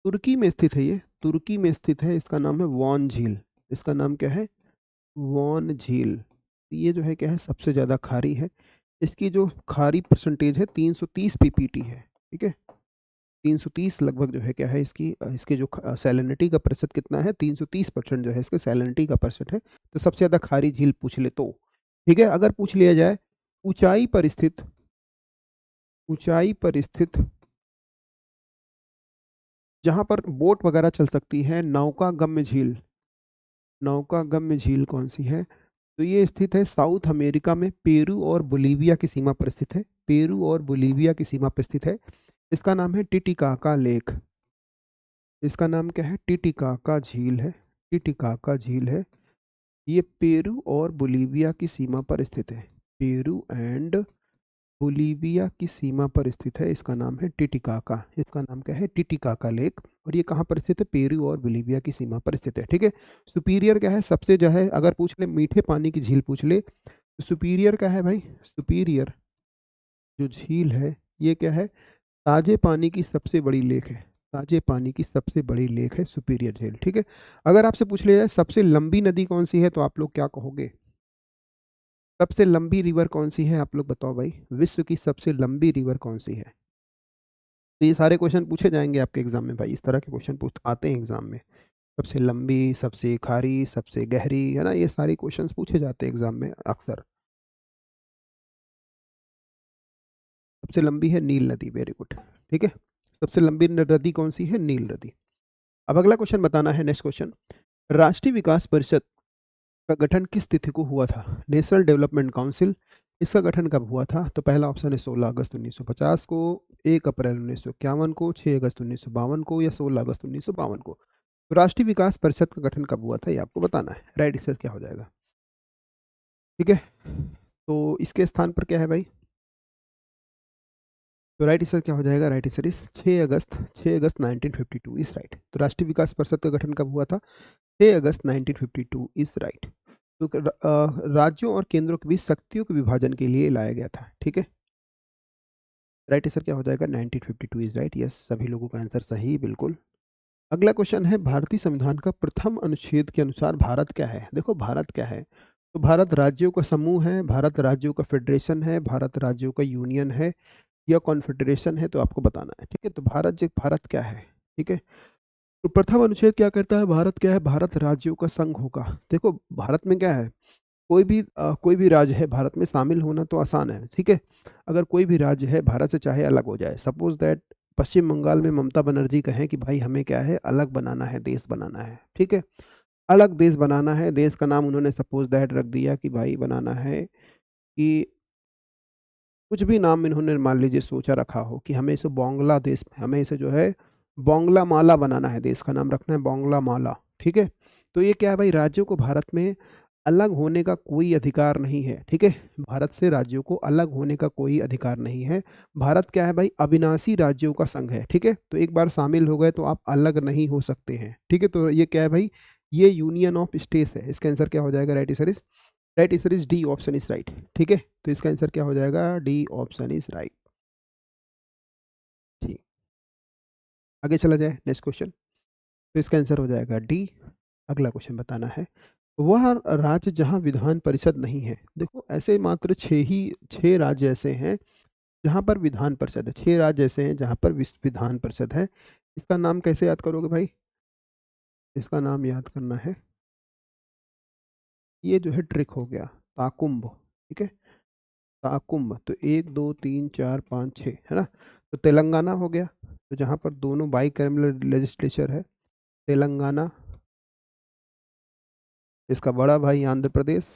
तुर्की में स्थित है, ये तुर्की में स्थित है, इसका नाम है वॉन झील। इसका नाम क्या है, वॉन झील। ये जो है क्या है, सबसे ज़्यादा खारी है। इसकी जो खारी परसेंटेज है 330 पीपीटी है। ठीक है, 330 लगभग जो है क्या है इसकी, इसके जो सैलिनिटी का प्रतिशत कितना है, 330% जो है इसके सैलिनिटी का परसेंट है। तो सबसे ज़्यादा खारी झील पूछ ले तो। ठीक है, अगर पूछ लिया जाए ऊंचाई पर स्थित, ऊंचाई पर स्थित जहाँ पर बोट वगैरह चल सकती है, नौका गम्य झील, नौका गम्य झील कौन सी है? तो ये स्थित है साउथ अमेरिका में, पेरू और बोलीविया की सीमा पर स्थित है, पेरू और बोलीविया की सीमा पर स्थित है। इसका नाम है टिटिकाका लेक। इसका नाम क्या है? टिटिकाका झील है, टिटिकाका झील है। ये पेरू और बोलीविया की सीमा पर स्थित है, पेरू एंड बोलीविया की सीमा पर स्थित है। इसका नाम है टिटिकाका, इसका नाम क्या है? Titicaca lake. और ये कहाँ पर स्थित है? पेरू और बोलीविया की सीमा पर स्थित है, ठीक है। सुपीरियर क्या है? सबसे जो है, अगर पूछ ले मीठे पानी की झील पूछ ले, तो सुपीरियर क्या है भाई? सुपीरियर जो झील है, ये क्या है? ताजे पानी की सबसे बड़ी लेक है, ताजे पानी की सबसे बड़ी लेक है सुपीरियर झील, ठीक है। अगर आपसे पूछ लिया जाए सबसे लंबी नदी कौन सी है, तो आप लोग क्या कहोगे? सबसे लंबी रिवर कौन सी है, आप लोग बताओ भाई, विश्व की सबसे लंबी रिवर कौन सी है? तो ये सारे क्वेश्चन पूछे जाएंगे आपके एग्जाम में भाई, इस तरह के क्वेश्चन पूछ आते हैं एग्जाम में। सबसे लंबी, सबसे खारी, सबसे गहरी, है ना, ये सारे क्वेश्चंस पूछे जाते हैं एग्जाम में अक्सर। सबसे लंबी है नील नदी, वेरी गुड, ठीक है। सबसे लंबी नदी कौन सी है? नील नदी। अब अगला क्वेश्चन बताना है, नेक्स्ट क्वेश्चन। राष्ट्रीय विकास परिषद का गठन किस तिथि को हुआ था? नेशनल डेवलपमेंट काउंसिल, इसका गठन कब हुआ था? तो पहला ऑप्शन है 16 अगस्त 1950 को, 1 अप्रैल 1951 को, 6 अगस्त 1952 को, या 16 अगस्त 1952 को। तो राष्ट्रीय विकास परिषद का गठन कब हुआ था, ये आपको बताना है। राइट आंसर क्या हो जाएगा? ठीक है, तो इसके स्थान पर क्या है भाई? तो राइट आंसर क्या हो जाएगा? राइट आंसर इस 6 अगस्त 1952 इज राइट। तो राष्ट्रीय विकास परिषद का गठन कब हुआ था? 6 अगस्त 1952 इज राइट। तो राज्यों और केंद्रों के बीच शक्तियों के विभाजन के लिए लाया गया था, ठीक है। राइट आंसर क्या हो जाएगा? 1952 इज राइट। यस, सभी लोगों का आंसर सही, बिल्कुल। अगला क्वेश्चन है, भारतीय संविधान का प्रथम अनुच्छेद के अनुसार भारत क्या है? देखो भारत क्या है, तो भारत राज्यों का समूह है, भारत राज्यों का फेडरेशन है, भारत राज्यों का यूनियन है, या कॉन्फेडरेशन है, तो आपको बताना है, ठीक है। तो भारत क्या है, ठीक है। तो प्रथम अनुच्छेद क्या कहता है? भारत क्या है? भारत राज्यों का संघ होगा। देखो भारत में क्या है, कोई भी राज्य है भारत में, शामिल होना तो आसान है, ठीक है। अगर कोई भी राज्य है भारत से चाहे अलग हो जाए, सपोज दैट पश्चिम बंगाल में ममता बनर्जी कहें कि भाई हमें क्या है, अलग बनाना है, देश बनाना है, ठीक है। अलग देश बनाना है, देश का नाम उन्होंने सपोज दैट रख दिया कि भाई बनाना है कि कुछ भी नाम इन्होंने मान लीजिए सोचा रखा हो कि हमें इसे बांग्लादेश, हमें इसे जो है बांग्ला माला बनाना है, देश का नाम रखना है बांग्ला माला, ठीक है। तो ये क्या है भाई, राज्यों को भारत में अलग होने का कोई अधिकार नहीं है, ठीक है। भारत से राज्यों को अलग होने का कोई अधिकार नहीं है। भारत क्या है भाई, अविनाशी राज्यों का संघ है, ठीक है। तो एक बार शामिल हो गए तो आप अलग नहीं हो सकते हैं, ठीक है। तो ये क्या है भाई, ये यूनियन ऑफ स्टेट्स है। इसका आंसर क्या हो जाएगा? Right answer is, right answer is D option is right, ठीक है। तो इसका आंसर क्या हो जाएगा? D option is right. ठीक, आगे चला जाए, नेक्स्ट क्वेश्चन। तो इसका आंसर हो जाएगा डी। अगला क्वेश्चन बताना है, वह राज्य जहां विधान परिषद नहीं है। देखो ऐसे मात्र छह राज्य ऐसे हैं जहां पर विधान परिषद है, छह राज्य ऐसे हैं जहां पर विधान परिषद है। इसका नाम कैसे याद करोगे भाई? इसका नाम याद करना है, ये जो है ट्रिक हो गया, ताकुम्ब, ठीक है। ताकुम्ब, तो 1 2 3 4 5 6, है ना। तो तेलंगाना हो गया, तो जहाँ पर दोनों बाई कैमरल लेजिस्लेचर है, तेलंगाना। इसका बड़ा भाई आंध्र प्रदेश,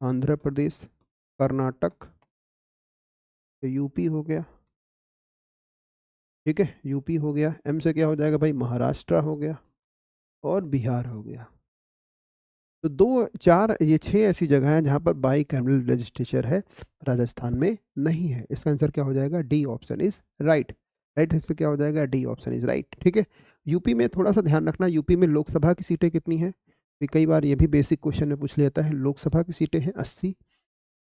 आंध्र प्रदेश, कर्नाटक, तो यूपी हो गया, ठीक है, यूपी हो गया। एम से क्या हो जाएगा भाई? महाराष्ट्र हो गया, और बिहार हो गया। तो दो चार ये छह ऐसी जगह हैं जहाँ पर बाई कैमरल लेजिस्लेचर है, राजस्थान में नहीं है। इसका आंसर क्या हो जाएगा? D option is right. Right answer क्या हो जाएगा? डी ऑप्शन इज राइट, ठीक है। यूपी में थोड़ा सा ध्यान रखना, यूपी में लोकसभा की सीटें कितनी हैं? तो कई बार ये भी बेसिक क्वेश्चन में पूछ लिया जाता है। लोकसभा की सीटें हैं 80,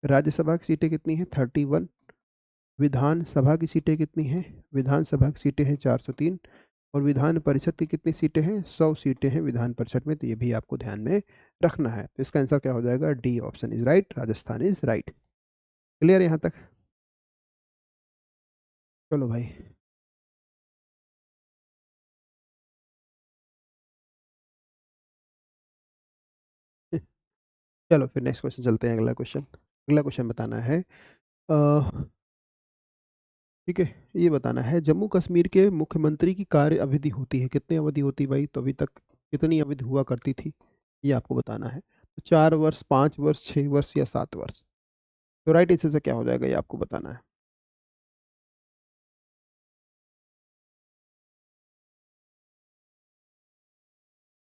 राज्यसभा की सीटें कितनी हैं? 31, विधानसभा की सीटें कितनी हैं? विधानसभा की सीटें हैं 403, और विधान परिषद की कितनी सीटें हैं? 100 सीटें हैं विधान परिषद में। तो ये भी आपको ध्यान में रखना है। तो इसका आंसर क्या हो जाएगा? D option is right, Rajasthan is right. Clear यहाँ तक? चलो भाई। चलो फिर नेक्स्ट क्वेश्चन चलते हैं, अगला क्वेश्चन। अगला क्वेश्चन बताना है, ठीक है, ये बताना है जम्मू कश्मीर के मुख्यमंत्री की कार्य अवधि होती है, कितनी अवधि होती है भाई? तो अभी तक कितनी अवधि हुआ करती थी, ये आपको बताना है। तो 4 वर्ष, 5 वर्ष, 6 वर्ष या 7 वर्ष? तो राइट आंसर से क्या हो जाएगा, ये आपको बताना है।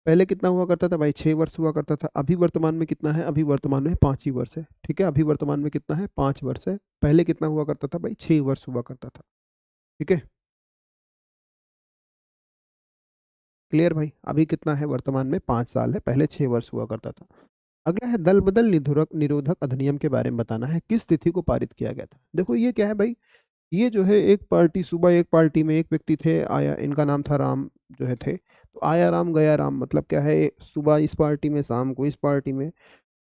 पहले कितना हुआ करता था भाई? 6 वर्ष हुआ करता था। अभी वर्तमान में कितना है? अभी वर्तमान में 5 ही वर्ष है। ठीक है, अभी वर्तमान में कितना है? 5 वर्ष है। पहले कितना हुआ करता था भाई? 6 वर्ष हुआ करता था। ठीक है, क्लियर भाई? अभी कितना है वर्तमान में? 5 साल है, पहले 6 वर्ष हुआ करता था। अगला है दल बदल निरोधक निरोधक अधिनियम के बारे में बताना है, किस तिथि को पारित किया गया था? देखो ये क्या है भाई, ये जो है एक पार्टी, सुबह एक पार्टी में एक व्यक्ति थे, आया, इनका नाम था राम जो है थे, तो आया राम गया राम, मतलब क्या है, सुबह इस पार्टी में, शाम को इस पार्टी में।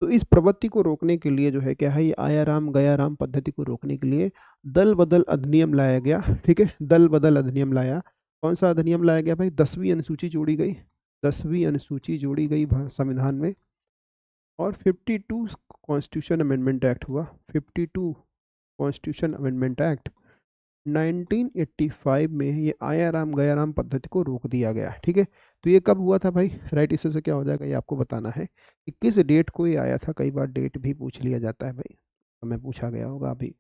तो इस प्रवृत्ति को रोकने के लिए जो है क्या है, ये आया राम गया राम पद्धति को रोकने के लिए दल बदल अधिनियम लाया गया। ठीक है, दल बदल अधिनियम लाया। कौन सा अधिनियम लाया गया भाई? 10वीं अनुसूची जोड़ी गई, 10वीं अनुसूची जोड़ी गई संविधान में। और 52 कॉन्स्टिट्यूशन अमेंडमेंट एक्ट हुआ, 52 कॉन्स्टिट्यूशन अमेंडमेंट एक्ट 1985 में ये आया राम गया राम पद्धति को रोक दिया गया। ठीक है, तो ये कब हुआ था भाई? राइट, इससे से क्या हो जाएगा, ये आपको बताना है कि किस डेट को ये आया था। कई बार डेट भी पूछ लिया जाता है भाई, हमें पूछा गया होगा अभी।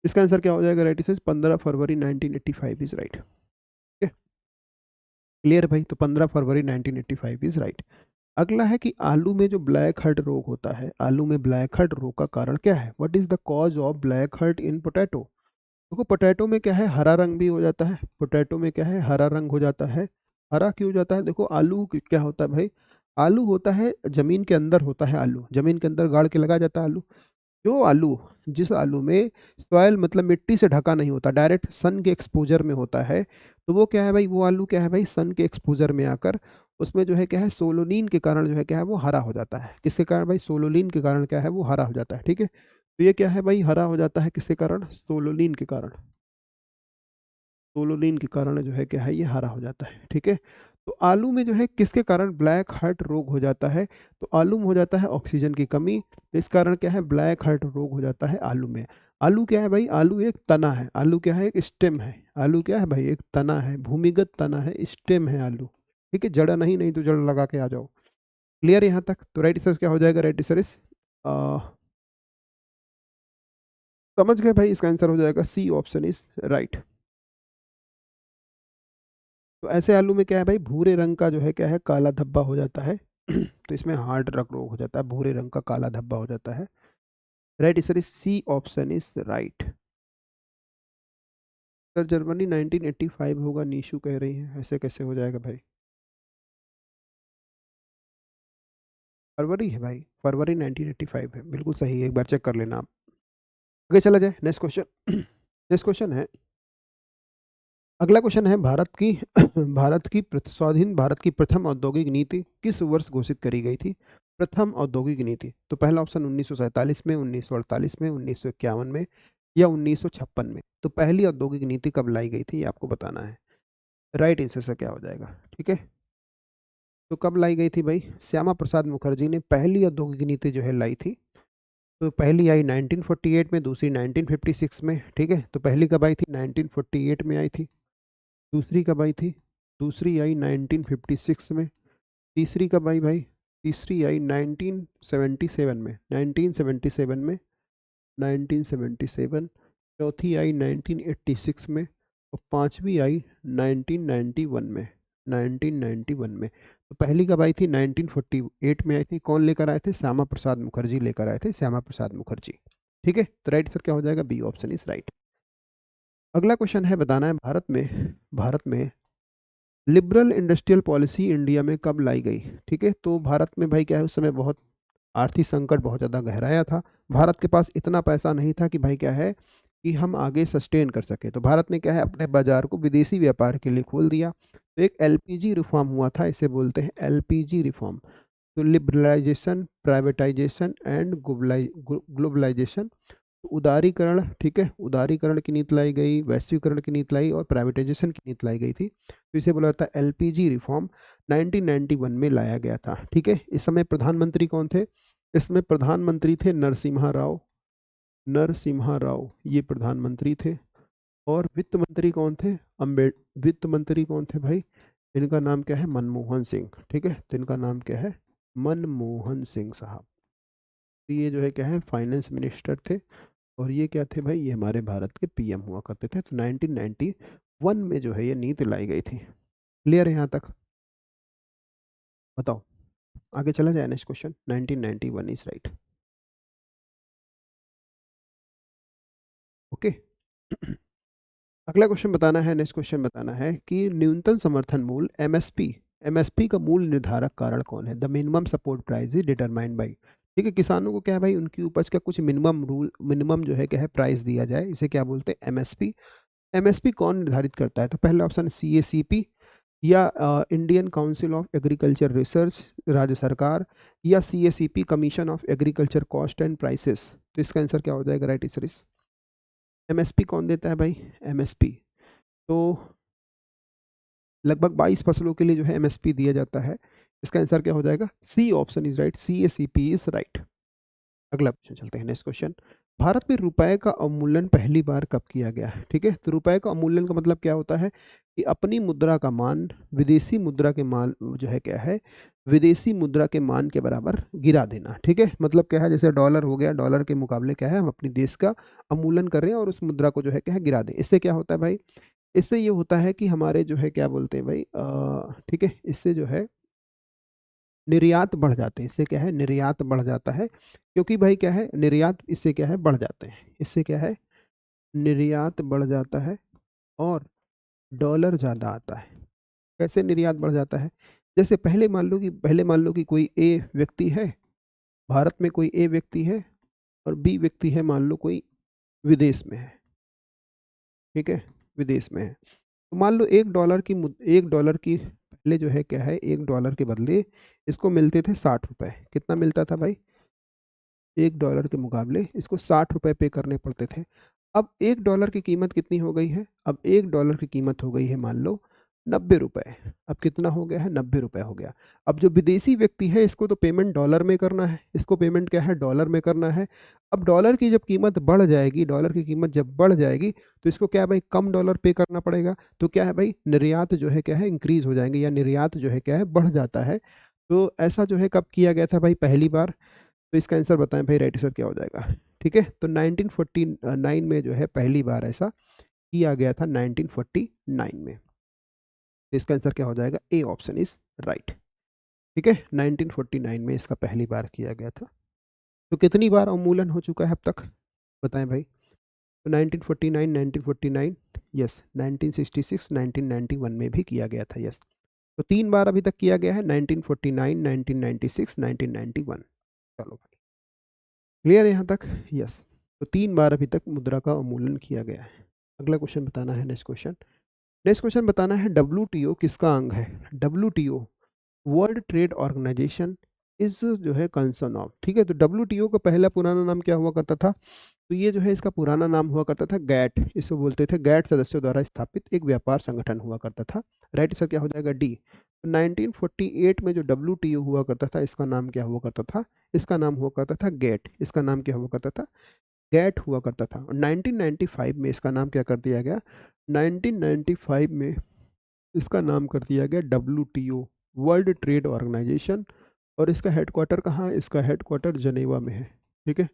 इसका आंसर क्या हो जाएगा? राइट, इसे 15 फरवरी 1985 इज राइट। ठीक है, क्लियर भाई? तो 15 फरवरी 1985 इज राइट। अगला है कि आलू में जो ब्लैक हर्ट रोग होता है, आलू में ब्लैक हर्ट रोग का कारण क्या है? What is the cause of black heart in potato? देखो पोटैटो में क्या है, हरा रंग भी हो जाता है, पोटैटो में क्या है, हरा रंग हो जाता है। हरा क्यों हो जाता है? देखो आलू क्या होता है भाई, आलू होता है जमीन के अंदर होता है, आलू जमीन के अंदर गाड़ के लगाया जाता है आलू। जो आलू, जिस आलू में सॉइल मतलब मिट्टी से ढका नहीं होता, डायरेक्ट सन के एक्सपोजर में होता है, तो वो क्या है भाई, वो आलू क्या है भाई, सन के एक्सपोजर में आकर उसमें जो है क्या है, सोलोनिन के कारण जो है क्या है, वो हरा हो जाता है। किसके कारण भाई? सोलोनिन के कारण क्या है, वो हरा हो जाता है। ठीक है, तो ये क्या है भाई, हरा हो जाता है किसके कारण? सोलोनिन के कारण। सोलोनिन के कारण जो है क्या है, ये हरा हो जाता है। ठीक है, तो आलू में जो है किसके कारण ब्लैक हार्ट रोग हो जाता है? तो आलू में हो जाता है ऑक्सीजन की कमी, इस कारण क्या है, ब्लैक हार्ट रोग हो जाता है आलू में। आलू क्या है भाई? आलू एक तना है, आलू क्या है, एक स्टेम है। आलू क्या है भाई? एक तना है, भूमिगत तना है, स्टेम है आलू। ठीक है, जड़ा नहीं, नहीं तो जड़ लगा के आ जाओ। क्लियर यहाँ तक? तो राइट आंसर क्या हो जाएगा? राइट आंसर इस समझ गए भाई? इसका आंसर हो जाएगा सी, ऑप्शन इज राइट। तो ऐसे आलू में क्या है भाई, भूरे रंग का जो है क्या है, काला धब्बा हो जाता है। तो इसमें हार्ट रोग हो जाता है, भूरे रंग का काला धब्बा हो जाता है। Right answer is C, option is right. Sir Germany 1985 होगा, नीशू कह रही है, ऐसे कैसे हो जाएगा भाई? फरवरी है भाई, फरवरी 1985 है, बिल्कुल सही है, एक बार चेक कर लेना आप। आगे चला जाए, नेक्स्ट क्वेश्चन। नेक्स्ट क्वेश्चन है, अगला क्वेश्चन है, भारत की स्वाधीन भारत की प्रथम औद्योगिक नीति किस वर्ष घोषित करी गई थी? प्रथम औद्योगिक नीति, तो पहला ऑप्शन 1947 में, 1948 में, 1951 में या 1956 में। तो पहली औद्योगिक नीति कब लाई गई थी, ये आपको बताना है। राइट आंसर से क्या हो जाएगा? ठीक है, तो कब लाई गई थी भाई? श्यामा प्रसाद मुखर्जी ने पहली औद्योगिक नीति जो है लाई थी। तो पहली आई 1948 में, दूसरी 1956 में। ठीक है, तो पहली कब आई थी? 1948 में आई थी। दूसरी कब आई थी? दूसरी आई 1956 में। तीसरी कब आई भाई? तीसरी आई 1977 में, 1977 में, 1977। चौथी आई 1986 में और पांचवी आई 1991 में, 1991 में। तो पहली कब आई थी? 1948 में आई थी। कौन लेकर आए थे? श्यामा प्रसाद मुखर्जी लेकर आए थे, श्यामा प्रसाद मुखर्जी। ठीक है, तो राइट सर क्या हो जाएगा? B, option is right. अगला क्वेश्चन है, बताना है भारत में लिबरल इंडस्ट्रियल पॉलिसी इंडिया में कब लाई गई? ठीक है, तो भारत में भाई क्या है, उस समय बहुत आर्थिक संकट बहुत ज़्यादा गहराया था। भारत के पास इतना पैसा नहीं था कि भाई क्या है, कि हम आगे सस्टेन कर सके। तो भारत ने क्या है, अपने बाजार को विदेशी व्यापार के लिए खोल दिया। तो एक एलपीजी रिफॉर्म हुआ था, इसे बोलते हैं एलपीजी रिफॉर्म। तो लिबरलाइजेशन, प्राइवेटाइजेशन एंड ग्लोबलाइजेशन, उदारीकरण। ठीक है, उदारीकरण की नीति लाई गई, वैश्वीकरण की नीति लाई और प्राइवेटाइजेशन की नीति लाई गई थी। तो इसे बोला जाता है एलपीजी रिफॉर्म, 1991 में लाया गया था। ठीक है, इस समय प्रधानमंत्री कौन थे? इसमें प्रधानमंत्री थे नरसिम्हा राव, नरसिम्हा राव ये प्रधानमंत्री थे। और वित्त मंत्री कौन थे? वित्त मंत्री कौन थे भाई? इनका नाम क्या है? मनमोहन सिंह। ठीक है, तो इनका नाम क्या है? मनमोहन सिंह साहब। तो ये जो है क्या है, फाइनेंस मिनिस्टर थे। और ये क्या थे भाई? ये हमारे भारत के पीएम हुआ करते थे। तो 1991 में जो है ये नीति लाई गई थी। क्लियर है यहाँ तक? बताओ, आगे चला जाए। Next question, 1991 is right. Okay. अगला क्वेश्चन बताना है, नेक्स्ट क्वेश्चन बताना है कि न्यूनतम समर्थन मूल्य एमएसपी, एमएसपी का मूल निर्धारक कारण कौन है? The minimum support price is determined by. ठीक है, किसानों को क्या है भाई, उनकी उपज का कुछ मिनिमम रूल, मिनिमम जो है क्या है, प्राइस दिया जाए, इसे क्या बोलते हैं? एमएसपी। एमएसपी कौन निर्धारित करता है? तो पहला ऑप्शन सीएसीपी, या Indian council of agriculture research, राज्य सरकार, या CACP commission of agriculture cost and prices. तो इसका आंसर क्या हो जाएगा? Right answer is MSP. कौन देता है भाई? एमएसपी। तो लगभग 22 फसलों के लिए जो है एमएसपी दिया जाता है। इसका आंसर क्या हो जाएगा? C option is right, C A C P is right. अगला क्वेश्चन चलते हैं, नेक्स्ट क्वेश्चन। भारत में रुपए का अवमूल्यन पहली बार कब किया गया है? ठीक है, तो रुपए का अवमूल्यन का मतलब क्या होता है कि अपनी मुद्रा का मान विदेशी मुद्रा के मान जो है क्या है, विदेशी मुद्रा के मान के बराबर गिरा देना। ठीक है, मतलब क्या है, जैसे डॉलर हो गया, डॉलर के मुकाबले क्या है, हम अपनी देश का अवमूल्यन कर रहे हैं और उस मुद्रा को जो है क्या है, गिरा दें। इससे क्या होता है भाई? इससे ये होता है कि हमारे जो है क्या बोलते हैं भाई, ठीक है, इससे जो है निर्यात बढ़ जाते हैं। इससे क्या है? निर्यात बढ़ जाता है, क्योंकि भाई क्या है, निर्यात इससे क्या है, बढ़ जाते हैं। इससे क्या है, निर्यात बढ़ जाता है और डॉलर ज़्यादा आता है। कैसे निर्यात बढ़ जाता है? जैसे पहले मान लो कि कोई ए व्यक्ति है, भारत में कोई ए व्यक्ति है, और बी व्यक्ति है मान लो कोई विदेश में है। ठीक है, विदेश में है। तो मान लो $1 की पहले जो है क्या है, $1 के बदले इसको मिलते थे 60 रुपए। कितना मिलता था भाई? $1 के मुकाबले इसको 60 रुपए पे करने पड़ते थे। अब $1 की कीमत कितनी हो गई है? अब $1 की कीमत हो गई है मान लो 90 रुपए। अब कितना हो गया है? 90 रुपए हो गया। अब जो विदेशी व्यक्ति है, इसको तो पेमेंट डॉलर में करना है, इसको पेमेंट क्या है, डॉलर में करना है। अब डॉलर की जब कीमत बढ़ जाएगी, डॉलर की कीमत जब बढ़ जाएगी, तो इसको क्या है भाई, कम डॉलर पे करना पड़ेगा। तो क्या है भाई, निर्यात जो है क्या है, इंक्रीज हो जाएंगे, या निर्यात जो है क्या है, बढ़ जाता है। तो ऐसा जो है कब किया गया था भाई? पहली बार। तो इसका आंसर बताएं भाई, राइट आंसर क्या हो जाएगा? ठीक है, तो 1949 में जो है पहली बार ऐसा किया गया था, 1949 में। तो इसका आंसर क्या हो जाएगा? ए ऑप्शन इज राइट। ठीक है, 1949 में इसका पहली बार किया गया था। तो कितनी बार अवमूल्यन हो चुका है अब तक, बताएं भाई? तो 1949, 1949, यस, 1966, 1991 में भी किया गया था, यस। तो 3 बार अभी तक किया गया है, 1949, 1996, 1991। चलो भाई, क्लियर है यहाँ तक? यस। तो 3 बार अभी तक मुद्रा का अवमूल्यन किया गया है। अगला क्वेश्चन बताना है, नेक्स्ट क्वेश्चन। नेक्स्ट क्वेश्चन बताना है, डब्ल्यूटीओ किसका अंग है? WTO, World Trade Organization is जो है कंसर्न ऑफ। ठीक है, तो डब्ल्यूटीओ का पहला पुराना नाम क्या हुआ करता था? तो ये जो है इसका पुराना नाम हुआ करता था गैट। इसको बोलते थे गैट, सदस्यों द्वारा स्थापित एक व्यापार संगठन हुआ करता था। राइट आंसर क्या हो जाएगा? डी। 1948 में जो डब्ल्यूटीओ हुआ करता था, इसका नाम क्या हुआ करता था? इसका नाम हुआ करता था गेट। इसका नाम क्या हुआ करता था? गैट हुआ करता था। और 1995 में इसका नाम क्या कर दिया गया? 1995 में इसका नाम कर दिया गया डब्ल्यूटीओ, वर्ल्ड ट्रेड ऑर्गेनाइजेशन। और इसका हेडक्वार्टर कहाँ है? इसका हेडक्वार्टर जनेवा में है। ठीक है,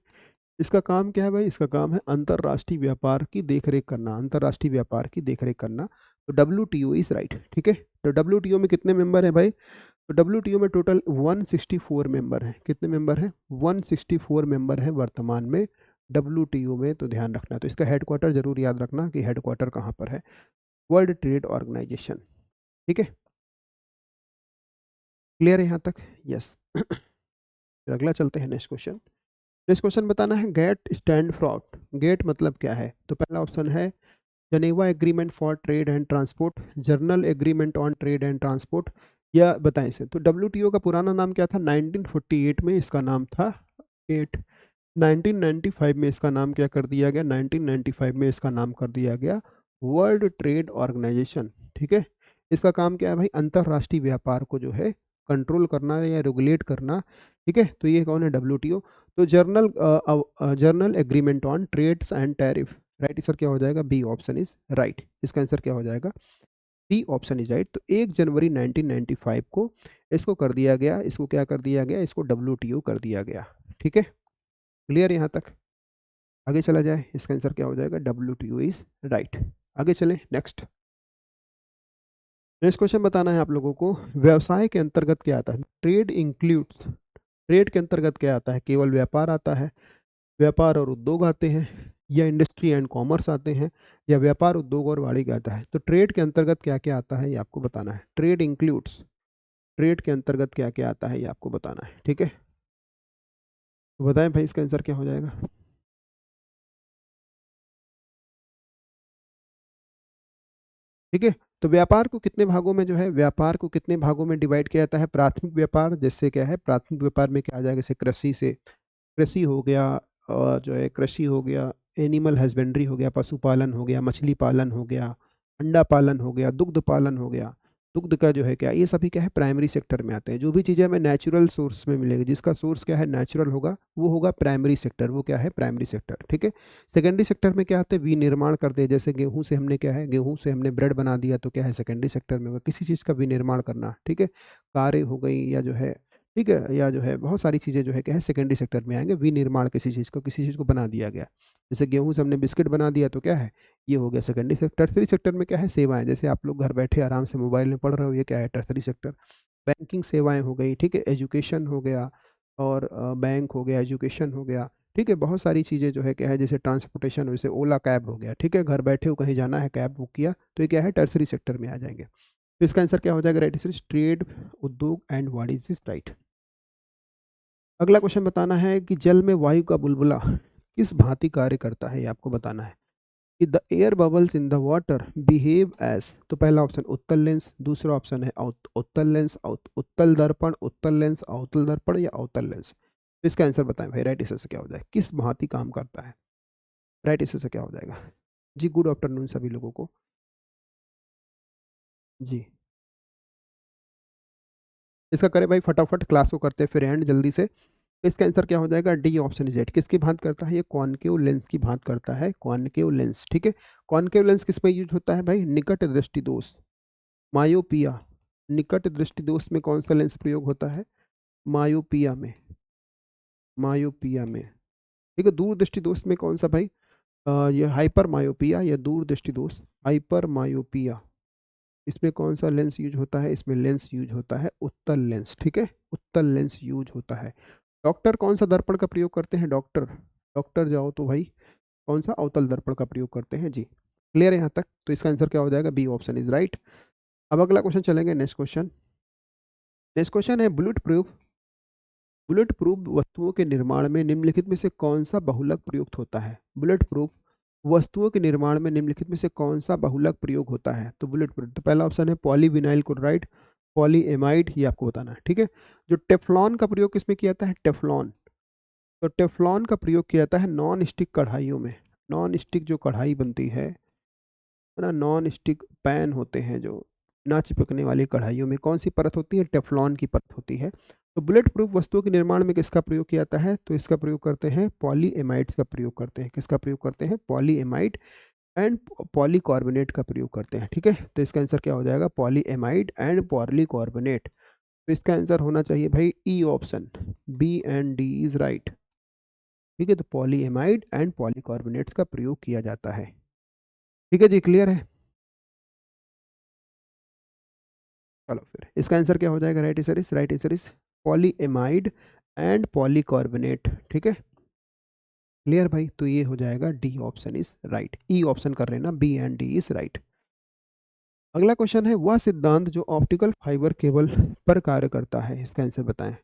इसका काम क्या है भाई? इसका काम है अंतर्राष्ट्रीय व्यापार की देखरेख करना, अंतर्राष्ट्रीय व्यापार की देखरेख करना। तो डब्ल्यूटीओ इज राइट। ठीक है, तो डब्ल्यूटीओ में कितने मेंबर हैं भाई? तो डब्ल्यूटीओ में टोटल 164 मेंबर हैं। कितने मेंबर हैं? 164 मेंबर हैं वर्तमान में डब्ल्यूटीओ में। तो ध्यान रखना, तो इसका हेडक्वार्टर जरूर याद रखना कि हेडक्वार्टर कहाँ पर है, वर्ल्ड ट्रेड ऑर्गेनाइजेशन। ठीक है, क्लियर है यहाँ तक? यस। फिर अगला चलते हैं, नेक्स्ट क्वेश्चन। नेक्स्ट क्वेश्चन बताना है, गेट स्टैंड फॉर। गेट मतलब क्या है? तो पहला ऑप्शन है Geneva agreement for trade and transport, general agreement on trade and transport, या बताएं इसे। तो डब्ल्यूटीओ का पुराना नाम क्या था? 1948 में इसका नाम था एट। 1995 में इसका नाम क्या कर दिया गया? 1995 में इसका नाम कर दिया गया वर्ल्ड ट्रेड ऑर्गेनाइजेशन। ठीक है, इसका काम क्या है भाई? अंतर्राष्ट्रीय व्यापार को जो है कंट्रोल करना या रेगुलेट करना। ठीक है, तो ये कौन है? डब्ल्यूटीओ। तो general agreement on trades and tariff, right answer क्या हो जाएगा? B option is right. इसका आंसर क्या हो जाएगा? B option is right. तो 1 जनवरी 1995 को इसको कर दिया गया, इसको क्या कर दिया गया? इसको WTO कर दिया गया। ठीक है, क्लियर यहाँ तक? आगे चला जाए, इसका आंसर क्या हो जाएगा? WTO is right. आगे चले, नेक्स्ट। नेक्स्ट क्वेश्चन बताना है आप लोगों को, व्यवसाय के अंतर्गत क्या आता है? ट्रेड इंक्लूड्स, ट्रेड के अंतर्गत क्या आता है? केवल व्यापार आता है, व्यापार और उद्योग आते हैं, या इंडस्ट्री एंड कॉमर्स आते हैं, या व्यापार उद्योग और वाणिज्य आता है? तो ट्रेड के अंतर्गत क्या क्या आता है ये आपको बताना है। ट्रेड इंक्लूड्स, ट्रेड के अंतर्गत क्या क्या आता है ये आपको बताना है। ठीक है, तो बताएं भाई इसका आंसर क्या हो जाएगा? ठीक है, तो व्यापार को कितने भागों में जो है, व्यापार को कितने भागों में डिवाइड किया जाता है? प्राथमिक व्यापार, जिससे क्या है, प्राथमिक व्यापार में क्या आ जाएगा? जैसे कृषि से, कृषि हो गया, और जो है कृषि हो गया, एनिमल हस्बेंड्री हो गया, पशुपालन हो गया, मछली पालन हो गया, अंडा पालन हो गया, दुग्ध पालन हो गया। दुग्ध का जो है क्या, ये सभी क्या है, प्राइमरी सेक्टर में आते हैं। जो भी चीज़ें हमें नेचुरल सोर्स में मिलेगी, जिसका सोर्स क्या है, नेचुरल होगा, वो होगा प्राइमरी सेक्टर, वो क्या है, प्राइमरी सेक्टर। ठीक है, सेकेंडरी सेक्टर में क्या आते हैं? विनिर्माण करते हैं, जैसे गेहूं से हमने क्या है, गेहूं से हमने ब्रेड बना दिया, तो क्या है, सेकेंडरी सेक्टर में होगा, किसी चीज़ का विनिर्माण करना। ठीक है, कारें हो गई, या जो है, ठीक है, या जो है बहुत सारी चीज़ें जो है क्या है, सेकेंडरी सेक्टर में आएंगे। विनिर्माण, किसी चीज़ को बना दिया गया, जैसे गेहूं से हमने बिस्किट बना दिया, तो क्या है, ये हो गया सेकेंडरी सेक्टर। टर्सरी सेक्टर में क्या है, सेवाएं, जैसे आप लोग घर बैठे आराम से मोबाइल में पढ़ रहे हो, ये क्या है, टर्सरी सेक्टर। बैंकिंग सेवाएं हो गई, ठीक है, एजुकेशन हो गया, और बैंक हो गया, एजुकेशन हो गया। ठीक है, बहुत सारी चीज़ें जो है क्या है, जैसे ट्रांसपोर्टेशन, जैसे ओला कैब हो गया। ठीक है, घर बैठे हो कहीं जाना है, कैब बुक किया, तो ये क्या है, टर्सरी सेक्टर में आ जाएंगे। तो इसका आंसर क्या हो जाएगा? राइट आंसर ट्रेड, उद्योग एंड वाणिज्य, राइट। अगला क्वेश्चन बताना है कि जल में वायु का बुलबुला किस भांति कार्य करता है, ये आपको बताना है। कि the air bubbles in the water behave as, तो पहला ऑप्शन उत्तल लेंस, दूसरा ऑप्शन है उत्तल लेंस, उत्तल दर्पण, उत्तल लेंस, अवतल दर्पण, या अवतल लेंस। तो इसका आंसर बताएं भाई, राइट आंसर से क्या हो जाए, किस भांति काम करता है? राइट आंसर से क्या हो जाएगा? जी, गुड आफ्टरनून सभी लोगों को। जी, इसका करें भाई फटाफट, क्लास को करते हैं फिर एंड जल्दी से। तो इसका आंसर क्या हो जाएगा? D option is right. किसकी भांति करता है? ये कॉनकेव लेंस की भांति करता है, कॉनकेव लेंस। ठीक है, कॉनकेव लेंस किस में यूज होता है भाई? निकट दृष्टि दोष, मायोपिया। निकट दृष्टि दोष में कौन सा लेंस प्रयोग होता है? मायोपिया में, मायोपिया में। ठीक है, दूर दृष्टि दोष में कौन सा भाई? ये हाइपर मायोपिया या दूर दृष्टि दोष, हाइपर मायोपिया। इसमें कौन सा लेंस यूज होता है? इसमें लेंस यूज होता है उत्तल लेंस। ठीक है, उत्तल लेंस यूज होता है। डॉक्टर कौन सा दर्पण का प्रयोग करते हैं? डॉक्टर, डॉक्टर जाओ तो भाई कौन सा? अवतल दर्पण का प्रयोग करते हैं। जी, क्लियर है यहाँ तक? तो इसका आंसर क्या हो जाएगा? B option is right. अब अगला क्वेश्चन चलेंगे, नेक्स्ट क्वेश्चन। नेक्स्ट क्वेश्चन है बुलेट प्रूफ, बुलेट प्रूफ वस्तुओं के निर्माण में निम्नलिखित में से कौन सा बहुलक प्रयुक्त होता है? बुलेट प्रूफ वस्तुओं के निर्माण में निम्नलिखित में से कौन सा बहुलक प्रयोग होता है? तो बुलेट प्रूफ, तो पहला ऑप्शन है पॉलीविनाइल क्लोराइड, पॉलीएमाइड, ये आपको बताना है। ठीक है, जो टेफ्लॉन का प्रयोग किसमें किया जाता है? टेफ्लॉन, तो टेफ्लॉन का प्रयोग किया जाता है नॉन स्टिक कढ़ाइयों में। नॉन स्टिक जो कढ़ाई बनती है ना, नॉन स्टिक पैन होते हैं जो ना चिपकने वाली कढ़ाइयों में कौन सी परत होती है? टेफ्लॉन की परत होती है। तो बुलेट प्रूफ वस्तुओं के निर्माण में किसका प्रयोग किया जाता है? तो इसका प्रयोग करते हैं पॉलीएमाइड्स का प्रयोग करते हैं। किसका प्रयोग करते हैं? पॉलीएमाइड एंड पॉलीकार्बोनेट का प्रयोग करते हैं। ठीक है, तो इसका आंसर क्या हो जाएगा? Polyamide and polycarbonate. तो इसका आंसर होना चाहिए भाई E option, B and D is right. ठीक है, तो पॉलीएमाइड एंड पॉलीकार्बोनेट्स का प्रयोग किया जाता है। ठीक है जी, क्लियर है? चलो फिर इसका आंसर क्या हो जाएगा? Right answer is polyamide and polycarbonate. ठीक है, क्लियर भाई? तो ये हो जाएगा D option is right. E option कर लेना, B and D is right. अगला क्वेश्चन है वह सिद्धांत जो ऑप्टिकल फाइबर केबल पर कार्य करता है, इसका आंसर बताएं।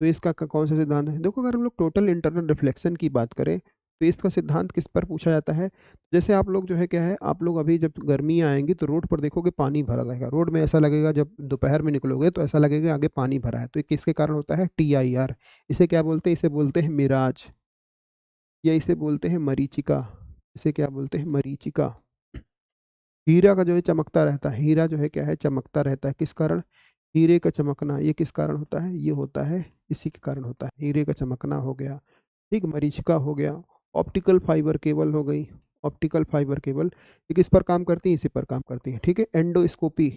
तो इसका कौन सा सिद्धांत है? देखो, अगर हम लोग टोटल इंटरनल रिफ्लेक्शन की बात करें, तो इसका सिद्धांत किस पर पूछा जाता है? जैसे आप लोग जो है क्या है, आप लोग अभी जब गर्मियाँ आएंगी तो रोड पर देखोगे पानी भरा रहेगा। रोड में ऐसा लगेगा, जब दोपहर में निकलोगे तो ऐसा लगेगा आगे पानी भरा है। तो ये किसके कारण होता है? TIR। इसे क्या बोलते हैं? इसे बोलते हैं मिराज, या इसे बोलते हैं मरीचिका। इसे क्या बोलते हैं? मरीचिका। हीरा का जो है चमकता रहता है, हीरा जो है क्या है, चमकता रहता है। किस कारण? हीरे का चमकना, ये किस कारण होता है? ये होता है, इसी के कारण होता है। हीरे का चमकना हो गया, ठीक, मरीचिका हो गया, ऑप्टिकल फाइबर केबल हो गई, ऑप्टिकल फाइबर केबल, ये किस पर काम करती है, इसी पर काम करती है, ठीक है। एंडोस्कोपी,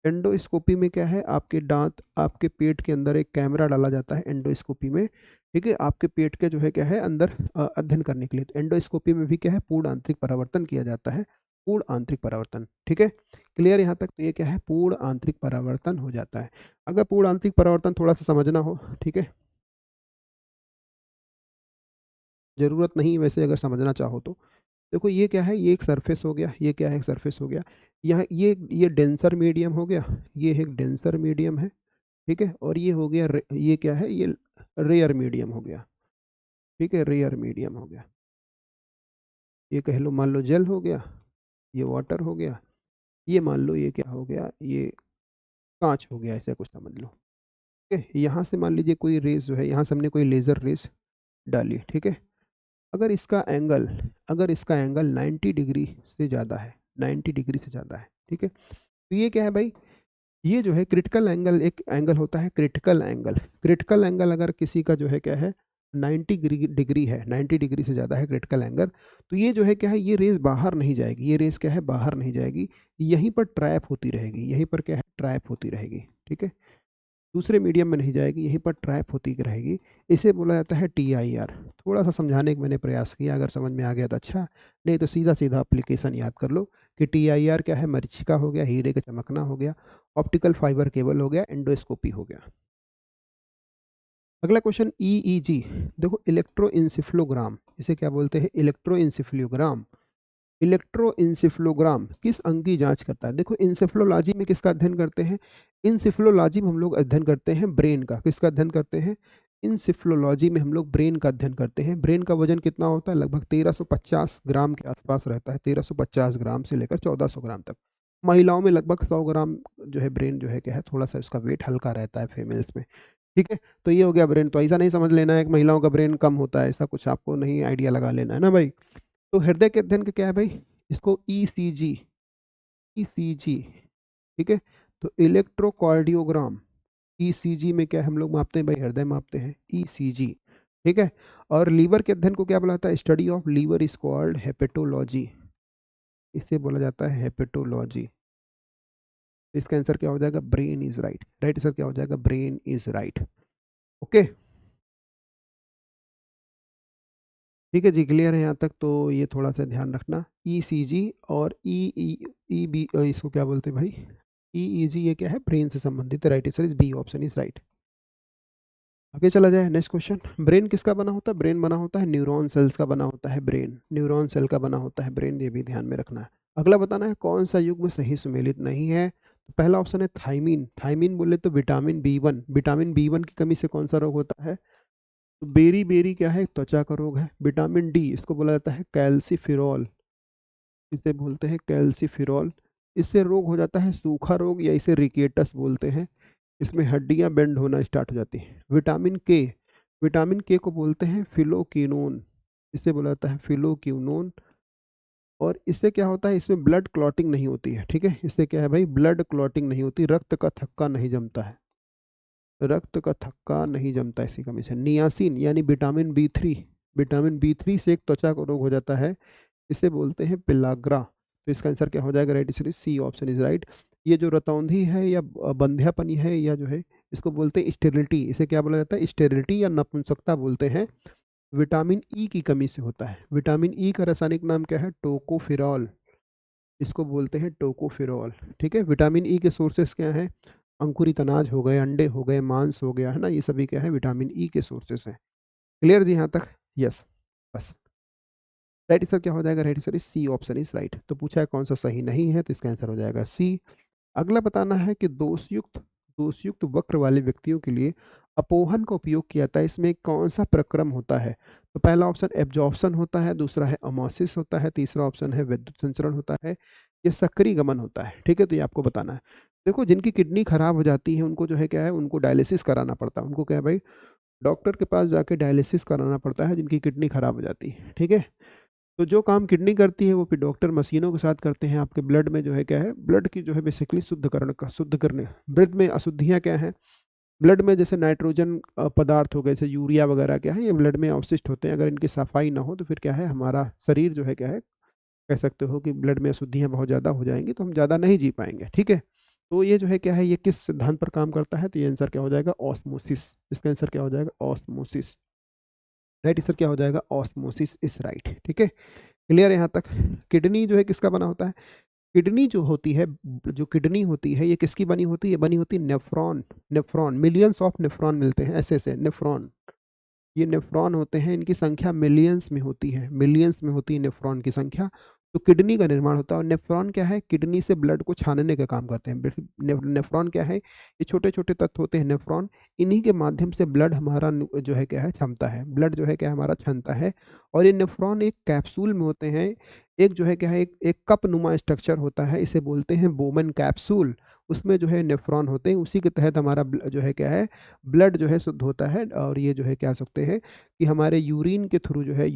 एंडोस्कोपी में क्या है, आपके दांत, आपके पेट के अंदर एक कैमरा डाला जाता है एंडोस्कोपी में, ठीक है, आपके पेट के जो है क्या है अंदर अध्ययन करने के लिए। तो एंडोस्कोपी में भी क्या है, पूर्ण आंतरिक परावर्तन किया जाता है, पूर्ण आंतरिक परावर्तन, ठीक है। क्लियर यहाँ तक? तो ये क्या है, पूर्ण आंतरिक परावर्तन हो जाता है। अगर पूर्ण आंतरिक परावर्तन थोड़ा सा समझना हो, ठीक है, जरूरत नहीं वैसे अगर समझना चाहो तो। देखो ये क्या है, ये एक सरफेस हो गया, ये क्या है, एक सरफेस हो गया, यहाँ ये डेंसर मीडियम हो गया, ये एक डेंसर मीडियम है, ठीक है, और ये हो गया ये क्या है, ये रेयर मीडियम हो गया, ठीक है, रेयर मीडियम हो गया। ये कह लो, मान लो जेल हो गया, ये वाटर हो गया, ये मान लो ये क्या हो गया, ये कांच हो गया, ऐसा कुछ समझ लो, ठीक है। यहाँ से मान लीजिए कोई रेस जो है, यहाँ से हमने कोई लेज़र रेस डाली, ठीक है, अगर इसका एंगल, अगर इसका एंगल 90 डिग्री से ज़्यादा है, 90 डिग्री से ज़्यादा है, ठीक है, तो ये क्या है भाई, ये जो है क्रिटिकल एंगल, एक एंगल होता है क्रिटिकल एंगल। क्रिटिकल एंगल अगर किसी का जो है क्या है 90 डिग्री है, 90 डिग्री से ज़्यादा है क्रिटिकल एंगल, तो ये जो है क्या है, ये रेस बाहर नहीं जाएगी, ये रेस क्या है, बाहर नहीं जाएगी, यहीं पर ट्रैप होती रहेगी, यहीं पर क्या है, ट्रैप होती रहेगी, ठीक है, दूसरे मीडियम में नहीं जाएगी, यहीं पर ट्रैप होती रहेगी। इसे बोला जाता है TIR। थोड़ा सा समझाने का मैंने प्रयास किया, अगर समझ में आ गया तो अच्छा, नहीं तो सीधा सीधा एप्लीकेशन याद कर लो कि TIR क्या है, मरीचिका हो गया, हीरे का चमकना हो गया, ऑप्टिकल फाइबर केबल हो गया, एंडोस्कोपी हो गया। अगला क्वेश्चन EEG, देखो इलेक्ट्रोइंसिफ्लोग्राम, इसे क्या बोलते हैं, इलेक्ट्रोइंसिफ्लोग्राम। इलेक्ट्रोइंसिफ्लोग्राम किस अंग की जांच करता है? देखो इंसेफ्लोलॉजी में किसका अध्ययन करते हैं, इंसेफ्लोलॉजी में हम लोग अध्ययन करते हैं ब्रेन का। किसका अध्ययन करते हैं? इंसेफ्लोलॉजी में हम लोग ब्रेन का अध्ययन करते हैं। ब्रेन का वजन कितना होता है? लगभग 1350 ग्राम के आसपास रहता है, 1350 ग्राम से लेकर 1400 ग्राम तक। महिलाओं में लगभग 100 ग्राम जो है ब्रेन जो है क्या है, थोड़ा सा उसका वेट हल्का रहता है फीमेल्स में, ठीक है। तो ये हो गया ब्रेन। तो ऐसा नहीं समझ लेना है कि महिलाओं का ब्रेन कम होता है, ऐसा कुछ आपको नहीं आइडिया लगा लेना है ना भाई। तो हृदय के अध्ययन का क्या है भाई, इसको ECG, ECG, ठीक है। तो इलेक्ट्रोकार्डियोग्राम, ECG में क्या हम लोग मापते हैं भाई, हृदय मापते हैं, ECG, ठीक है। और लीवर के अध्ययन को क्या बोला जाता है? Study of liver is called hepatology, इसे बोला जाता है हेपेटोलॉजी। इसका आंसर क्या हो जाएगा? Brain is right, right answer क्या हो जाएगा? ब्रेन इज राइट, ओके, ठीक है जी, क्लियर है यहाँ तक? तो ये थोड़ा सा ध्यान रखना, ECG और EB, इसको क्या बोलते हैं भाई, EEG, ये क्या है, ब्रेन से संबंधित, right answer is B, option is right. आगे चला जाए, नेक्स्ट क्वेश्चन। ब्रेन किसका बना होता है? ब्रेन बना होता है न्यूरॉन सेल्स का बना होता है ब्रेन, न्यूरॉन सेल का बना होता है ब्रेन, ये भी ध्यान में रखना है। अगला बताना है कौन सा युग्म सही सुमेलित नहीं है। तो पहला ऑप्शन है थाइमीन। थाइमीन बोले तो विटामिन B1, विटामिन B1 की कमी से कौन सा रोग होता है? तो बेरी बेरी क्या है, त्वचा का रोग है। विटामिन D, इसको बोला जाता है कैल्सीफिरॉल, इसे बोलते हैं कैल्सीफिरॉल। इससे रोग हो जाता है सूखा रोग, या इसे रिकेटस बोलते हैं, इसमें हड्डियां बेंड होना स्टार्ट हो जाती हैं। विटामिन के, विटामिन के को बोलते हैं फिलोक्विनोन, इसे बोला जाता है फिलोक्विनोन। और इससे क्या होता है, इसमें ब्लड क्लॉटिंग नहीं होती है, ठीक है, इससे क्या है भाई, ब्लड क्लॉटिंग नहीं होती, रक्त का थक्का नहीं जमता है, रक्त का थक्का नहीं जमता इसी कमी से। नियासिन यानी विटामिन B3, विटामिन B3 से एक त्वचा को रोग हो जाता है, इसे बोलते हैं पिलाग्रा। तो इसका आंसर क्या हो जाएगा? Right answer is C, option is right. ये जो रतौंधी है या बंध्यापनी है या जो है, इसको बोलते हैं स्टेरिलिटी, इसे क्या बोला जाता है? स्टेरिलिटी या नपुंसकता बोलते हैं। विटामिन ई की कमी से होता है। विटामिन ई का रासायनिक नाम क्या है? टोकोफिरॉल, इसको बोलते हैं टोकोफिरॉल, ठीक है। विटामिन ई के सोर्सेस क्या हैं? अंकुरित अनाज हो गए, अंडे हो गए, मांस हो गया, है ना, ये सभी क्या है, विटामिन ई के सोर्सेस हैं। क्लियर जी यहाँ तक? यस, बस। राइट आंसर क्या हो जाएगा? Right answer is C, option is right. तो पूछा है कौन सा सही नहीं है, तो इसका आंसर हो जाएगा सी। अगला बताना है कि दोषयुक्त, दोषयुक्त वक्र वाले व्यक्तियों के लिए अपोहन का उपयोग किया जाता है, इसमें कौन सा प्रक्रम होता है? तो पहला ऑप्शन एब्जॉर्प्शन होता है, दूसरा है अमोसिस होता है, तीसरा ऑप्शन है विद्युत संचरण होता है, ये सक्रिय गमन होता है, ठीक है। तो ये आपको बताना है। देखो जिनकी किडनी खराब हो जाती है उनको जो है क्या है, उनको डायलिसिस कराना पड़ता है, उनको क्या है भाई, डॉक्टर के पास जाके डायलिसिस कराना पड़ता है, जिनकी किडनी खराब हो जाती है, ठीक है। तो जो काम किडनी करती है वो फिर डॉक्टर मशीनों के साथ करते हैं। आपके ब्लड में जो है क्या है, ब्लड की जो है बेसिकली शुद्धकरण का, शुद्ध करने, ब्लड में अशुद्धियाँ क्या हैं, ब्लड में जैसे नाइट्रोजन पदार्थ हो गए, जैसे यूरिया वगैरह क्या है, ये ब्लड में अवशिष्ट होते हैं। अगर इनकी सफाई ना हो तो फिर क्या है, हमारा शरीर जो है क्या है, कह सकते हो कि ब्लड में अशुद्धियाँ बहुत ज़्यादा हो जाएँगी, तो हम ज़्यादा नहीं जी पाएँगे, ठीक है? तो ये जो है क्या है, ये किस सिद्धांत पर काम करता है? तो ये आंसर क्या हो जाएगा? ऑस्मोसिस। इसका आंसर क्या हो जाएगा? ऑस्मोसिस। राइट आंसर क्या हो जाएगा? ऑस्मोसिस इज़ राइट, ठीक है? क्लियर है यहाँ तक? किडनी जो है किसका बना होता है? किडनी जो होती है, जो किडनी होती है, ये किसकी बनी होती है? बनी होती है nephron, nephron, millions of nephron मिलते हैं, ऐसे-ऐसे नेफ्रॉन। ये नेफ्रॉन होते हैं, इनकी संख्या मिलियंस में होती है, मिलियंस में होती है नेफ्रॉन की संख्या। तो किडनी का निर्माण होता है, और नेफ्रॉन क्या है? किडनी से ब्लड को छानने का काम करते हैं। नेफ्रॉन क्या है? ये छोटे-छोटे तत्व होते हैं नेफ्रॉन, इन्हीं के माध्यम से ब्लड हमारा जो है क्या है, क्षमता है, ब्लड जो है क्या है, हमारा क्षमता है। और ये नेफ्रॉन एक कैप्सूल में होते हैं, एक जो है क्या है, एक कप नुमा स्ट्रक्चर होता है, इसे बोलते हैं बोमन कैप्सूल। उसमें जो है नेफ्रॉन होते हैं, उसी के तहत हमारा जो है क्या है, ब्लड जो है शुद्ध होता है। और ये जो है क्या सकते हैं कि हमारे यूरिन के थ्रू जो है,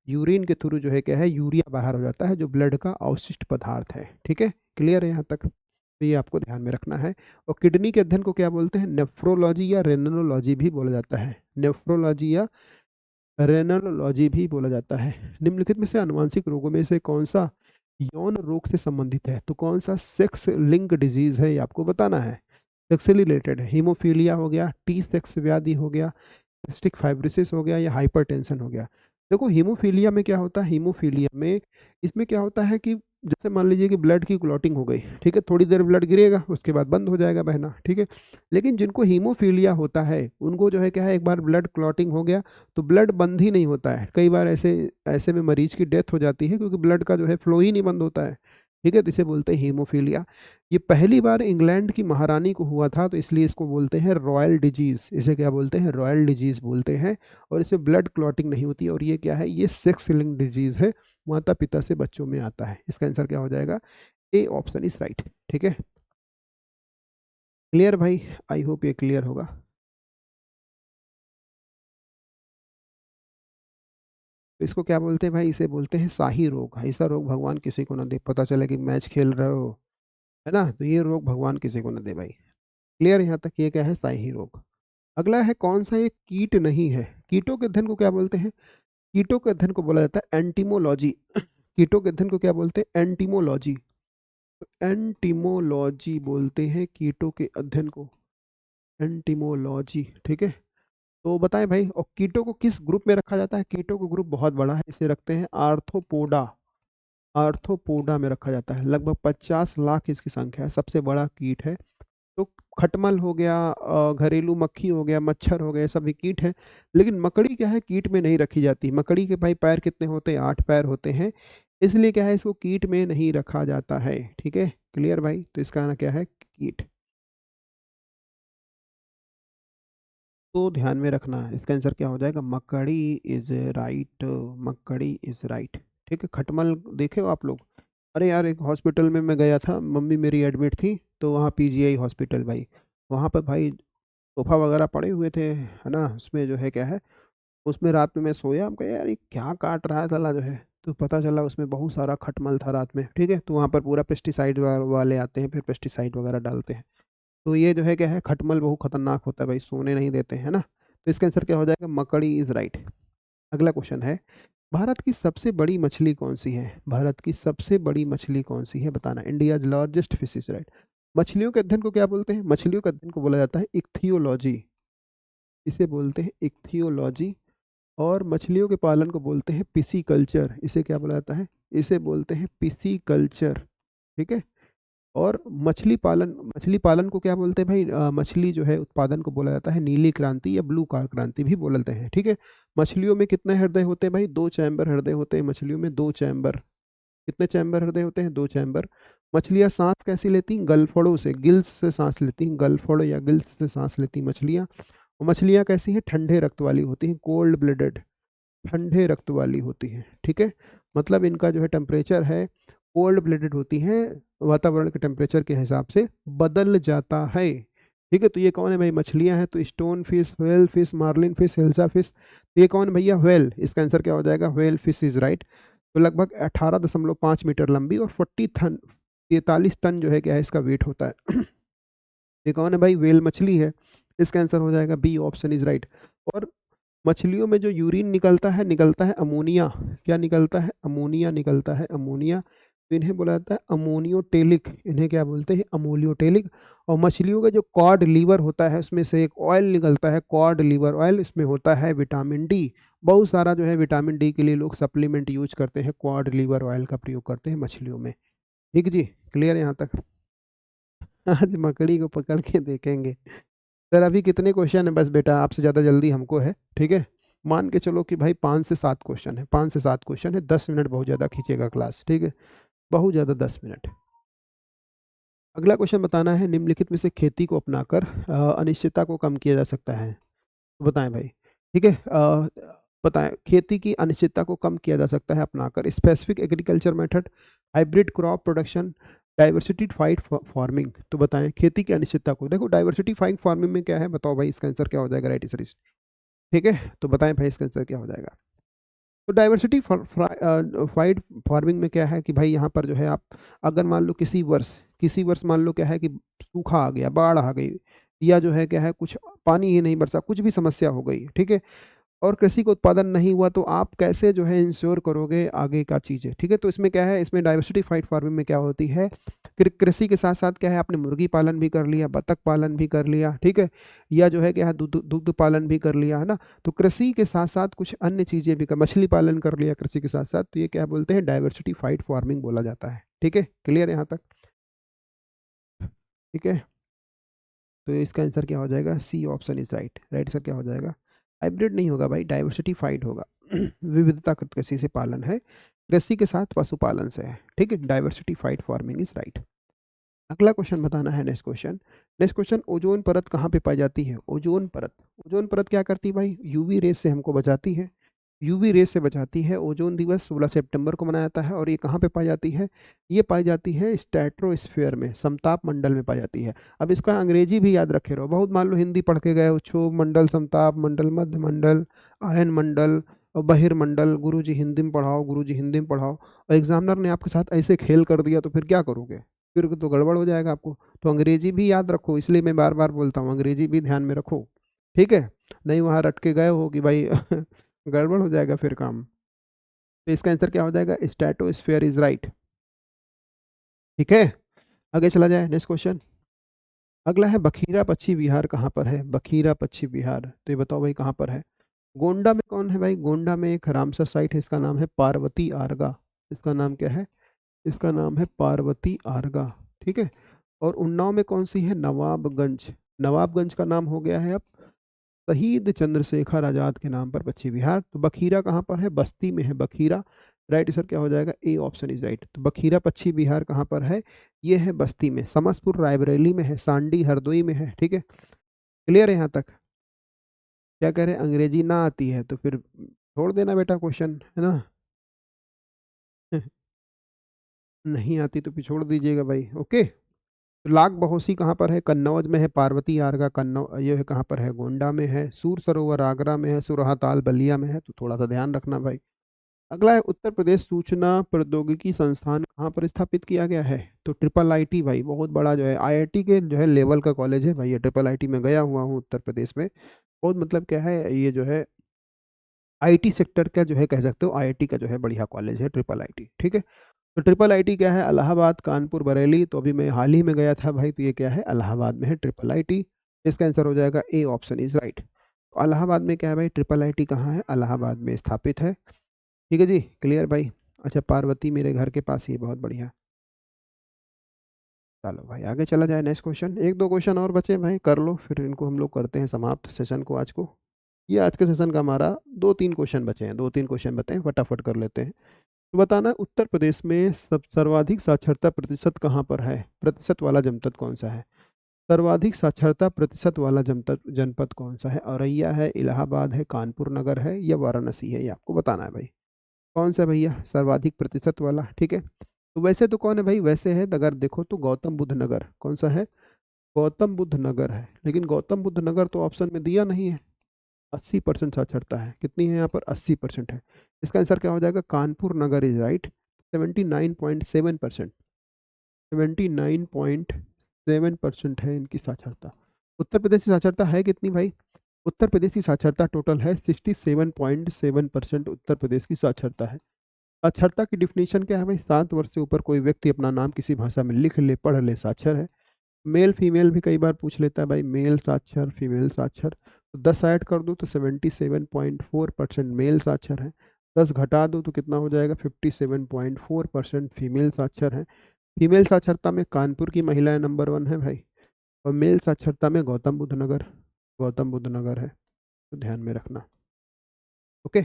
यूरिन के थ्रू जो है क्या है, यूरिया बाहर हो जाता है, जो ब्लड का अवशिष्ट पदार्थ है, ठीक है? क्लियर है यहाँ तक? तो ये आपको ध्यान में रखना है। और किडनी के अध्ययन को क्या बोलते हैं? नेफ्रोलॉजी या रेनोलॉजी भी बोला जाता है। नेफ्रोलॉजी या रेनोलॉजी भी बोला जाता है। निम्नलिखित में से आनुवांशिक रोगों में से कौन सा यौन रोग से संबंधित है? तो कौन सा सेक्स लिंक डिजीज है, ये आपको बताना है। सेक्स से रिलेटेड है। हीमोफीलिया हो गया, टी सेक्स व्याधि हो गया, सिस्टिक फाइब्रोसिस हो गया, या हाइपरटेंशन हो गया। देखो हीमोफीलिया में क्या होता है, हीमोफीलिया में इसमें क्या होता है कि जैसे मान लीजिए कि ब्लड की क्लॉटिंग हो गई, ठीक है, थोड़ी देर ब्लड गिरेगा, उसके बाद बंद हो जाएगा बहना, ठीक है। लेकिन जिनको हीमोफीलिया होता है, उनको जो है क्या है, एक बार ब्लड क्लॉटिंग हो गया तो ब्लड बंद ही नहीं होता है। कई बार ऐसे ऐसे में मरीज की डेथ हो जाती है, क्योंकि ब्लड का जो है फ्लो ही नहीं बंद होता है, ठीक है। तो इसे बोलते हैं हीमोफीलिया। ये पहली बार इंग्लैंड की महारानी को हुआ था, तो इसलिए इसको बोलते हैं रॉयल डिजीज। इसे क्या बोलते हैं? रॉयल डिजीज बोलते हैं। और इसमें ब्लड क्लॉटिंग नहीं होती। और ये क्या है? ये सेक्स लिंक्ड डिजीज है, माता पिता से बच्चों में आता है। इसका आंसर क्या हो जाएगा? ए ऑप्शन इज राइट, ठीक है। क्लियर भाई? आई होप ये क्लियर होगा। तो इसको क्या बोलते हैं भाई? इसे बोलते हैं शाही रोग। ऐसा रोग भगवान किसी को ना दे। पता चले कि मैच खेल रहे हो, है ना, तो ये रोग भगवान किसी को ना दे भाई। क्लियर यहाँ तक? ये क्या है? शाही रोग। अगला है, कौन सा एक कीट नहीं है? कीटों के अध्ययन को क्या बोलते हैं? कीटों के अध्ययन को बोला जाता है एंटीमोलॉजी। कीटों के अध्ययन को क्या बोलते हैं? एंटीमोलॉजी। तो एंटीमोलॉजी बोलते हैं कीटों के अध्ययन को, एंटीमोलॉजी, ठीक है। तो बताएं भाई, और कीटों को किस ग्रुप में रखा जाता है? कीटों को ग्रुप बहुत बड़ा है, इसे रखते हैं आर्थ्रोपोडा। आर्थ्रोपोडा में रखा जाता है। लगभग 50 लाख इसकी संख्या है, सबसे बड़ा कीट है। तो खटमल हो गया, घरेलू मक्खी हो गया, मच्छर हो गए, सभी कीट है। लेकिन मकड़ी क्या है, कीट में नहीं रखी जाती। मकड़ी के भाई पैर कितने होते हैं? 8 पैर होते हैं। इसलिए क्या है, इसको कीट में नहीं रखा जाता है, ठीक है। क्लियर भाई? तो इसका ना क्या है? कीट। तो ध्यान में रखना है, इसका आंसर क्या हो जाएगा? मकड़ी इज राइट, मकड़ी इज राइट, ठीक है। खटमल देखे हो आप लोग? अरे यार, एक हॉस्पिटल में मैं गया था, मम्मी मेरी एडमिट थी, तो वहाँ पीजीआई हॉस्पिटल भाई, वहाँ पर भाई सोफा वगैरह पड़े हुए थे, है ना। उसमें जो है क्या है, उसमें रात में मैं सोया, हम कहे यार ये क्या काट रहा है साला जो है। तो पता चला उसमें बहुत सारा खटमल था रात में, ठीक है। तो वहाँ पर पूरा पेस्टिसाइड वाले आते हैं, फिर पेस्टिसाइड वगैरह डालते हैं। तो ये जो है क्या है, खटमल बहुत खतरनाक होता है भाई, सोने नहीं देते हैं ना। तो इसका आंसर क्या हो जाएगा? मकड़ी इज राइट। अगला क्वेश्चन है, भारत की सबसे बड़ी मछली कौन सी है? भारत की सबसे बड़ी मछली कौन सी है, बताना। India largest fish is right. मछलियों के अध्ययन को क्या बोलते हैं? मछलियों के अध्ययन को बोला जाता है इक्थियोलॉजी। इसे बोलते हैं इक्थियोलॉजी। और मछलियों के पालन को बोलते हैं पिसीकल्चर। इसे क्या बोला जाता है? इसे बोलते हैं पिसीकल्चर, ठीक है। और मछली पालन को क्या बोलते हैं भाई? मछली जो है उत्पादन को बोला जाता है नीली क्रांति या ब्लू कार क्रांति भी बोलते हैं, ठीक है। मछलियों में कितने हृदय होते हैं भाई? 2 चैम्बर हृदय होते हैं मछलियों में, 2 चैम्बर। कितने चैम्बर हृदय होते हैं? 2 चैम्बर। मछलियाँ सांस कैसी लेती हैं? गलफड़ों से, गिल्स से सांस लेती हैं, गलफड़ या गिल्स से सांस लेती हैं मछलियाँ। और मछलियाँ कैसी हैं? ठंडे रक्त वाली होती हैं, कोल्ड ब्लडेड, ठंडे रक्त वाली होती हैं, ठीक है। मतलब इनका जो है टेम्परेचर है, कोल्ड ब्लडेड होती हैं, वातावरण के टेम्परेचर के हिसाब से बदल जाता है, ठीक है। तो ये कौन है भाई? मछलियां हैं, तो stone fish, whale fish, marlin fish, hilsa fish. तो ये कौन भैया? व्हेल। इसका आंसर क्या हो जाएगा? Whale fish is right. तो लगभग 18.5 मीटर लंबी और 43 टन जो है क्या है इसका वेट होता है। ये कौन है भाई? व्हेल मछली है। इसका आंसर हो जाएगा बी ऑप्शन इज राइट। और मछलियों में जो यूरिन निकलता है अमोनिया। क्या निकलता है? अमोनिया निकलता है, अमोनिया। तो इन्हें बोला जाता है अमोनियोटेलिक, इन्हें क्या बोलते हैं? अमोनियोटेलिक। और मछलियों का जो कॉड लीवर होता है उसमें से एक ऑयल निकलता है, कॉड लीवर ऑयल, इसमें होता है विटामिन डी। बहुत सारा जो है विटामिन डी के लिए लोग सप्लीमेंट यूज करते हैं, कॉड लीवर ऑयल का प्रयोग करते हैं मछलियों में। ठीक जी, क्लियर यहाँ तक? आज मकड़ी को पकड़ के देखेंगे। सर अभी कितने क्वेश्चन है? बस बेटा आपसे ज़्यादा जल्दी हमको है, ठीक है। मान के चलो कि भाई 5 से 7 क्वेश्चन है, 5 से 7 क्वेश्चन है, 10 मिनट बहुत ज़्यादा खींचेगा क्लास, ठीक है, बहुत ज़्यादा 10 मिनट। अगला क्वेश्चन बताना है, निम्नलिखित में से खेती को अपनाकर अनिश्चितता को कम किया जा सकता है, तो बताएं भाई। ठीक है, बताएं खेती की अनिश्चितता को कम किया जा सकता है अपनाकर। Specific agriculture method, hybrid crop production, diversity FIDE farming. तो बताएं खेती की अनिश्चितता को। देखो डाइवर्सिटी फाइड फार्मिंग में क्या है, बताओ भाई इसका आंसर क्या हो जाएगा? Right sir. ठीक है, तो बताएं भाई इसका आंसर क्या हो जाएगा? तो डाइवर्सिटी फाइड फार्मिंग में क्या है कि भाई यहाँ पर जो है आप अगर मान लो किसी वर्ष मान लो क्या है कि सूखा आ गया, बाढ़ आ गई, या जो है क्या है कुछ पानी ही नहीं बरसा, कुछ भी समस्या हो गई, ठीक है, और कृषि का उत्पादन नहीं हुआ, तो आप कैसे जो है इंश्योर करोगे आगे का चीज़ें? ठीक है, तो इसमें क्या है, इसमें डाइवर्सिटी फाइड फार्मिंग में क्या होती है, कृषि के साथ साथ क्या है, आपने मुर्गी पालन भी कर लिया, बतख पालन भी कर लिया, ठीक है, या जो है क्या है दुग्ध दुग्ध पालन भी कर लिया, है ना। तो कृषि के साथ साथ कुछ अन्य चीज़ें भी मछली पालन कर लिया कृषि के साथ साथ, तो ये क्या बोलते हैं? डाइवर्सिटी फाइड फार्मिंग बोला जाता है। ठीक है, क्लियर यहाँ तक? ठीक है, तो इसका आंसर क्या हो जाएगा? C option is right. Right sir क्या हो जाएगा? हाइब्रिड नहीं होगा भाई, डाइवर्सिटीफाइड होगा। विविधता कृषि से पालन है, कृषि के साथ पशुपालन से है। ठीक है, डाइवर्सिटीफाइड फार्मिंग इज राइट। अगला क्वेश्चन बताना है, नेक्स्ट क्वेश्चन ओजोन परत कहाँ पे पाई जाती है? ओजोन परत क्या करती है भाई? यूवी रेस से हमको बचाती है, यूवी रेस से बचाती है। ओजोन दिवस 16 सितंबर को मनाया जाता है, और ये कहाँ पे पाई जाती है? ये पाई जाती है स्ट्रेटोस्फीयर में, समताप मंडल में पाई जाती है। अब इसका अंग्रेजी भी याद रखे रहो, बहुत मान लो हिंदी पढ़ के गए हो, क्षोभ मंडल, समताप मंडल, मध्य मंडल, आयन मंडल और बहिर्मंडल, गुरुजी हिंदी में पढ़ाओ, गुरुजी हिंदी में पढ़ाओ, और एग्जामिनर ने आपके साथ ऐसे खेल कर दिया तो फिर क्या करोगे? फिर तो गड़बड़ हो जाएगा आपको। तो अंग्रेजी भी याद रखो, इसलिए मैं बार बार बोलता हूँ अंग्रेजी भी ध्यान में रखो, ठीक है, नहीं वहाँ रट के गए हो कि भाई गड़बड़ हो जाएगा फिर काम। तो इसका आंसर क्या हो जाएगा? Stratosphere is right. ठीक है, आगे चला जाए, नेक्स्ट क्वेश्चन। अगला है बखीरा पक्षी विहार कहाँ पर है? बखीरा पक्षी विहार, तो ये बताओ भाई कहाँ पर है? गोंडा में कौन है भाई? गोंडा में एक रामसर साइट है, इसका नाम है पार्वती आरगा। इसका नाम क्या है? इसका नाम है पार्वती आरगा। ठीक है, और उन्नाव में कौन सी है? नवाबगंज। नवाबगंज का नाम हो गया है अब शहीद चंद्रशेखर आजाद के नाम पर पक्षी विहार। तो बखीरा कहाँ पर है? बस्ती में है बखीरा। राइट सर क्या हो जाएगा? ए ऑप्शन इज राइट। तो बखीरा पक्षी विहार कहाँ पर है? ये है बस्ती में, समसपुर रायबरेली में है, सांडी हरदोई में है। ठीक है, क्लियर है यहाँ तक? क्या कह रहे हैं, अंग्रेजी ना आती है तो फिर छोड़ देना बेटा क्वेश्चन, है ना। नहीं आती तो फिर छोड़ दीजिएगा भाई, ओके। लाख बहोसी कहाँ पर है? कन्नौज में है। पार्वती आरगा कन्नौज, ये है कहाँ पर है? गोंडा में है। सूर सरोवर आगरा में है। सुरहा ताल बलिया में है, तो थोड़ा सा ध्यान रखना भाई। अगला है उत्तर प्रदेश सूचना प्रौद्योगिकी संस्थान कहाँ पर स्थापित किया गया है? तो ट्रिपल आईटी भाई, बहुत बड़ा जो है आईआईटी के जो है लेवल का कॉलेज है भाई ये। ट्रिपल आईटी में गया हुआ हूँ उत्तर प्रदेश में, बहुत मतलब क्या है ये जो है आईटी सेक्टर का जो है कह सकते हो, आईआईटी का जो है बढ़िया कॉलेज है ट्रिपल आईटी। ठीक है, तो ट्रिपल आईटी क्या है? इलाहाबाद, कानपुर, बरेली। तो अभी मैं हाल ही में गया था भाई, तो ये क्या है? इलाहाबाद में है ट्रिपल आईटी। इसका आंसर हो जाएगा ए ऑप्शन इज राइट। तो इलाहाबाद में क्या है भाई? ट्रिपल आईटी कहाँ है? इलाहाबाद में स्थापित है। ठीक है जी, क्लियर भाई। अच्छा, पार्वती मेरे घर के पास ही है, बहुत बढ़िया। चलो भाई आगे चला जाए, नेक्स्ट क्वेश्चन। एक दो क्वेश्चन और बचे भाई, कर लो फिर इनको हम लोग करते हैं समाप्त सेशन को आज को। ये आज के सेशन का हमारा 2-3 क्वेश्चन बचे हैं, 2-3 क्वेश्चन बचे हैं, फटाफट कर लेते हैं। तो बताना उत्तर प्रदेश में सब सर्वाधिक साक्षरता प्रतिशत कहाँ पर है? प्रतिशत वाला जनपद कौन सा है? सर्वाधिक साक्षरता प्रतिशत वाला जनपद जनपद कौन सा है? औरैया है, इलाहाबाद है, कानपुर नगर है, या वाराणसी है? ये आपको बताना है भाई, कौन सा भैया सर्वाधिक प्रतिशत वाला। ठीक है, तो वैसे तो कौन है भाई? वैसे है अगर देखो तो गौतम बुद्ध नगर। कौन सा है? गौतम बुद्ध नगर है, लेकिन गौतम बुद्ध नगर तो ऑप्शन में दिया नहीं है। 80% साक्षरता है, कितनी है यहाँ पर? 80% है। इसका आंसर क्या हो जाएगा? कानपुर नगर इज राइट। 79.7%, 79.7% है इनकी साक्षरता। उत्तर प्रदेश की साक्षरता है कितनी भाई? उत्तर प्रदेश की साक्षरता टोटल है 67.7% उत्तर प्रदेश की साक्षरता है। साक्षरता की डिफिनीशन क्या है भाई? 7 वर्ष से ऊपर कोई व्यक्ति अपना नाम किसी भाषा में लिख ले, पढ़ ले, साक्षर है। मेल फीमेल भी कई बार पूछ लेता है भाई, मेल साक्षर, फीमेल साक्षर। तो 10 ऐड कर दो तो 77.4% मेल साक्षर है। 10 घटा दो तो कितना हो जाएगा? 57.4% फीमेल साक्षर है। फीमेल साक्षरता में कानपुर की महिलाएं नंबर 1 है भाई, और मेल साक्षरता में गौतम बुद्ध नगर है, तो ध्यान में रखना। ओके,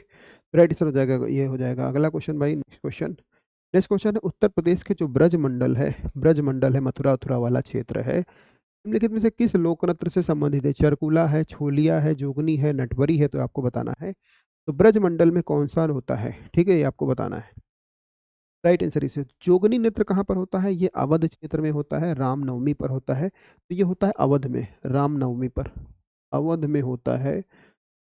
राइट आंसर हो जाएगा, ये हो जाएगा। अगला क्वेश्चन भाई, नेक्स्ट क्वेश्चन है, उत्तर प्रदेश के जो ब्रज मंडल है, मथुरा उथुरा वाला क्षेत्र है, निम्नलिखित में से किस लोक नृत्य से संबंधित है? चरकुला है, छोलिया है, जोगनी है, नटवरी है, तो आपको बताना है। तो ब्रज मंडल में कौन सा होता है, ठीक है, ये आपको बताना है। राइट आंसर इसे जोगनी नृत्य कहाँ पर होता है? ये अवध क्षेत्र में होता है, रामनवमी पर होता है। तो ये होता है अवध में, रामनवमी पर, अवध में होता है,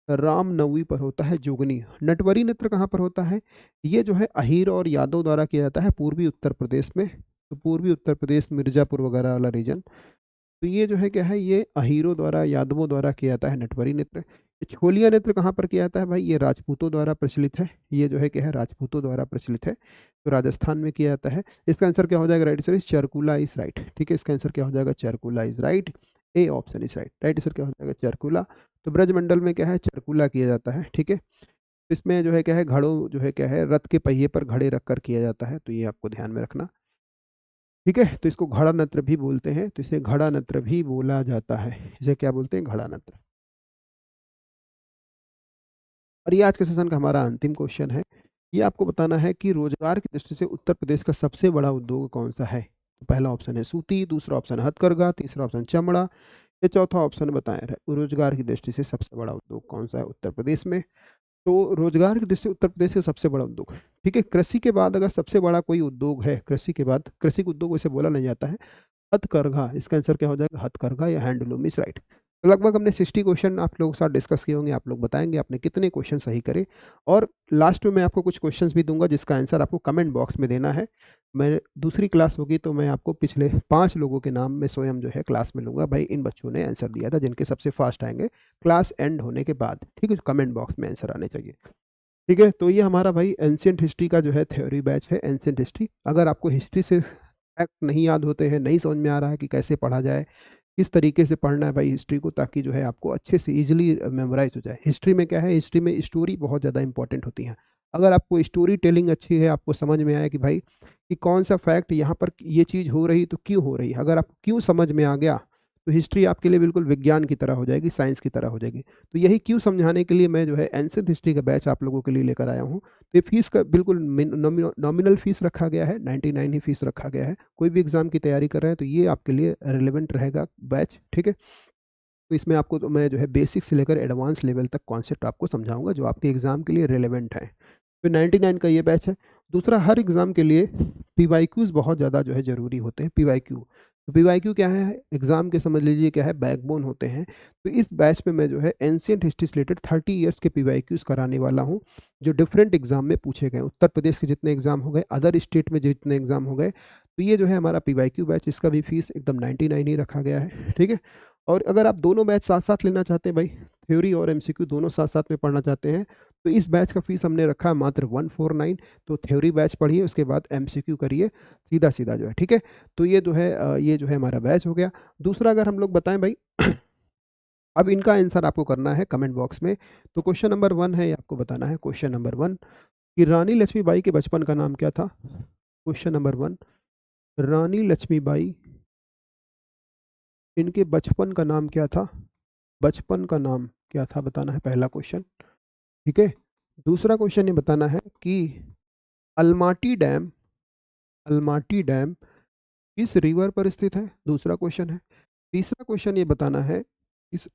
रामनवमी पर होता है जोगनी। नटवरी नृत्य कहाँ पर होता है? ये जो है अहीर और यादव द्वारा किया जाता है पूर्वी उत्तर प्रदेश में। तो पूर्वी उत्तर प्रदेश, मिर्जापुर वगैरह वाला रीजन। तो ये जो है क्या है, ये अहीरों द्वारा, यादवों द्वारा किया जाता है नटवरी नृत्य। ये छोलिया नृत्य कहाँ पर किया जाता है भाई? ये राजपूतों द्वारा प्रचलित है। ये जो है क्या है, राजपूतों द्वारा प्रचलित है, तो राजस्थान में किया जाता है। इसका आंसर क्या हो जाएगा? Right answer is Charkula is right. ठीक है, इसका आंसर क्या हो जाएगा? Charkula is right. A option is right. Right answer क्या हो जाएगा? चरकुला। तो ब्रजमंडल में क्या है, चरकुला किया जाता है। ठीक है, इसमें जो है क्या है, घड़ों जो है क्या है, रथ के पहिए पर घड़े रखकर किया जाता है, तो ये आपको ध्यान में रखना। ठीक है, तो इसको घड़ा नत्र भी बोलते हैं, तो इसे घड़ा नत्र भी बोला जाता है। इसे क्या बोलते हैं? घड़ा नत्र। और ये आज के सेशन का हमारा अंतिम क्वेश्चन है। ये आपको बताना है कि रोजगार की दृष्टि से उत्तर प्रदेश का सबसे बड़ा उद्योग कौन सा है? तो पहला ऑप्शन है सूती, दूसरा ऑप्शन है हथकरघा, तीसरा ऑप्शन चमड़ा, ये चौथा ऑप्शन बताएं रोजगार की दृष्टि से सबसे बड़ा उद्योग कौन सा है उत्तर प्रदेश में? तो रोजगार की दृष्टि से उत्तर प्रदेश का सबसे बड़ा उद्योग, ठीक है, कृषि के बाद अगर सबसे बड़ा कोई उद्योग है, कृषि के बाद, कृषि का उद्योग वैसे बोला नहीं जाता है, हथकरघा। इसका आंसर क्या हो जाएगा? हथकरघा या हैंडलूम इज राइट। तो लगभग हमने 60 क्वेश्चन आप लोगों के साथ डिस्कस किए होंगे। आप लोग बताएंगे आपने कितने क्वेश्चन सही करे, और लास्ट में मैं आपको कुछ क्वेश्चंस भी दूंगा जिसका आंसर आपको कमेंट बॉक्स में देना है। मैं दूसरी क्लास होगी तो मैं आपको पिछले 5 लोगों के नाम में स्वयं जो है क्लास में लूंगा, भाई इन बच्चों ने आंसर दिया था, जिनके सबसे फास्ट आएंगे क्लास एंड होने के बाद। ठीक है, कमेंट बॉक्स में आंसर आने चाहिए। ठीक है, तो ये हमारा भाई एंशियंट हिस्ट्री का जो है थ्योरी बैच है, एंशियंट हिस्ट्री। अगर आपको हिस्ट्री से फैक्ट नहीं याद होते हैं, नहीं समझ में आ रहा है कि कैसे पढ़ा जाए, किस तरीके से पढ़ना है भाई हिस्ट्री को, ताकि जो है आपको अच्छे से इजीली मेमोराइज हो जाए। हिस्ट्री में क्या है, हिस्ट्री में स्टोरी बहुत ज़्यादा इंपॉर्टेंट होती है। अगर आपको स्टोरी टेलिंग अच्छी है, आपको समझ में आया कि भाई कि कौन सा फैक्ट यहाँ पर ये चीज़ हो रही तो क्यों हो रही है, अगर आपको क्यों समझ में आ गया, तो हिस्ट्री आपके लिए बिल्कुल विज्ञान की तरह हो जाएगी, साइंस की तरह हो जाएगी। तो यही क्यों समझाने के लिए मैं जो है एंशियंट हिस्ट्री का बैच आप लोगों के लिए लेकर आया हूँ। तो ये फीस का बिल्कुल नॉमिनल फीस रखा गया है, 99 ही फीस रखा गया है। कोई भी एग्जाम की तैयारी कर रहे हैं तो ये आपके लिए रिलेवेंट रहेगा बैच। ठीक है, तो इसमें आपको तो मैं जो है बेसिक से लेकर एडवांस लेवल तक कॉन्सेप्ट आपको समझाऊंगा जो आपके एग्जाम के लिए रिलेवेंट है। तो 99 का ये बैच है। दूसरा, हर एग्जाम के लिए पीवाईक्यूज बहुत ज़्यादा जो है ज़रूरी होते हैं। पीवाईक्यू, तो पीवाईक्यू क्या है, एग्जाम के समझ लीजिए क्या है, बैकबोन होते हैं। तो इस बैच में मैं जो है एंशियंट हिस्ट्री से रिलेटेड 30 ईयर्स के पीवाईक्यूज कराने वाला हूँ, जो डिफरेंट एग्जाम में पूछे गए, उत्तर प्रदेश के जितने एग्जाम हो गए, अदर स्टेट में जितने एग्जाम हो गए। तो ये जो है हमारा पीवाईक्यू बैच, इसका भी फीस एकदम 99 ही रखा गया है। ठीक है, और अगर आप दोनों बैच साथ साथ लेना चाहते हैं भाई, थ्योरी और एमसीक्यू दोनों साथ साथ में पढ़ना चाहते हैं, तो इस बैच का फीस हमने रखा है मात्र 149। तो थ्योरी बैच पढ़िए, उसके बाद एमसीक्यू करिए, सीधा सीधा जो है। ठीक है, तो ये जो है ये जो है हमारा बैच हो गया। दूसरा, अगर हम लोग बताएं भाई अब इनका आंसर आपको करना है कमेंट बॉक्स में। तो क्वेश्चन नंबर 1 है, ये आपको बताना है। क्वेश्चन नंबर 1 कि रानी लक्ष्मीबाई के बचपन का नाम क्या था? क्वेश्चन नंबर 1, रानी लक्ष्मीबाई, इनके बचपन का नाम क्या था? बचपन का नाम क्या था बताना है, पहला क्वेश्चन। ठीक है, दूसरा क्वेश्चन ये बताना है कि अलमाटी डैम, अलमाटी डैम किस रिवर पर स्थित है? दूसरा क्वेश्चन है। तीसरा क्वेश्चन ये बताना है, इस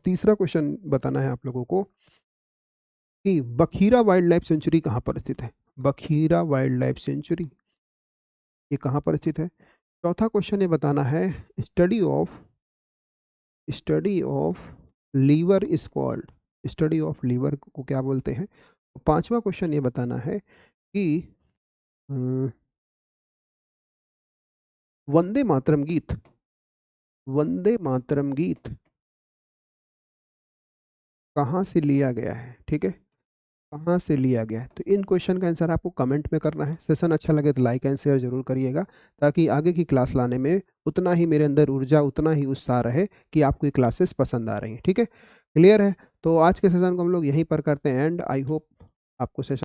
तीसरा क्वेश्चन बताना है आप लोगों को कि बखीरा वाइल्ड लाइफ सेंचुरी कहाँ पर स्थित है? बखीरा वाइल्ड लाइफ सेंचुरी ये कहाँ पर स्थित है? चौथा क्वेश्चन ये बताना है, study of liver is called, study of liver को क्या बोलते हैं? पांचवा क्वेश्चन ये बताना है कि अ, वंदे मातरम गीत, वंदे मातरम गीत कहाँ से लिया गया है, ठीक है? कहाँ से लिया गया है? तो इन क्वेश्चन का आंसर आपको कमेंट में करना है। सेशन अच्छा लगे तो लाइक एंड शेयर ज़रूर करिएगा, ताकि आगे की क्लास लाने में उतना ही मेरे अंदर ऊर्जा, उतना ही उत्साह रहे कि आपको ये क्लासेस पसंद आ रही हैं, ठीक है? क्लियर है? तो आज के सेशन को हम लोग यहीं पर करते हैं एंड आई होप आपको सेशन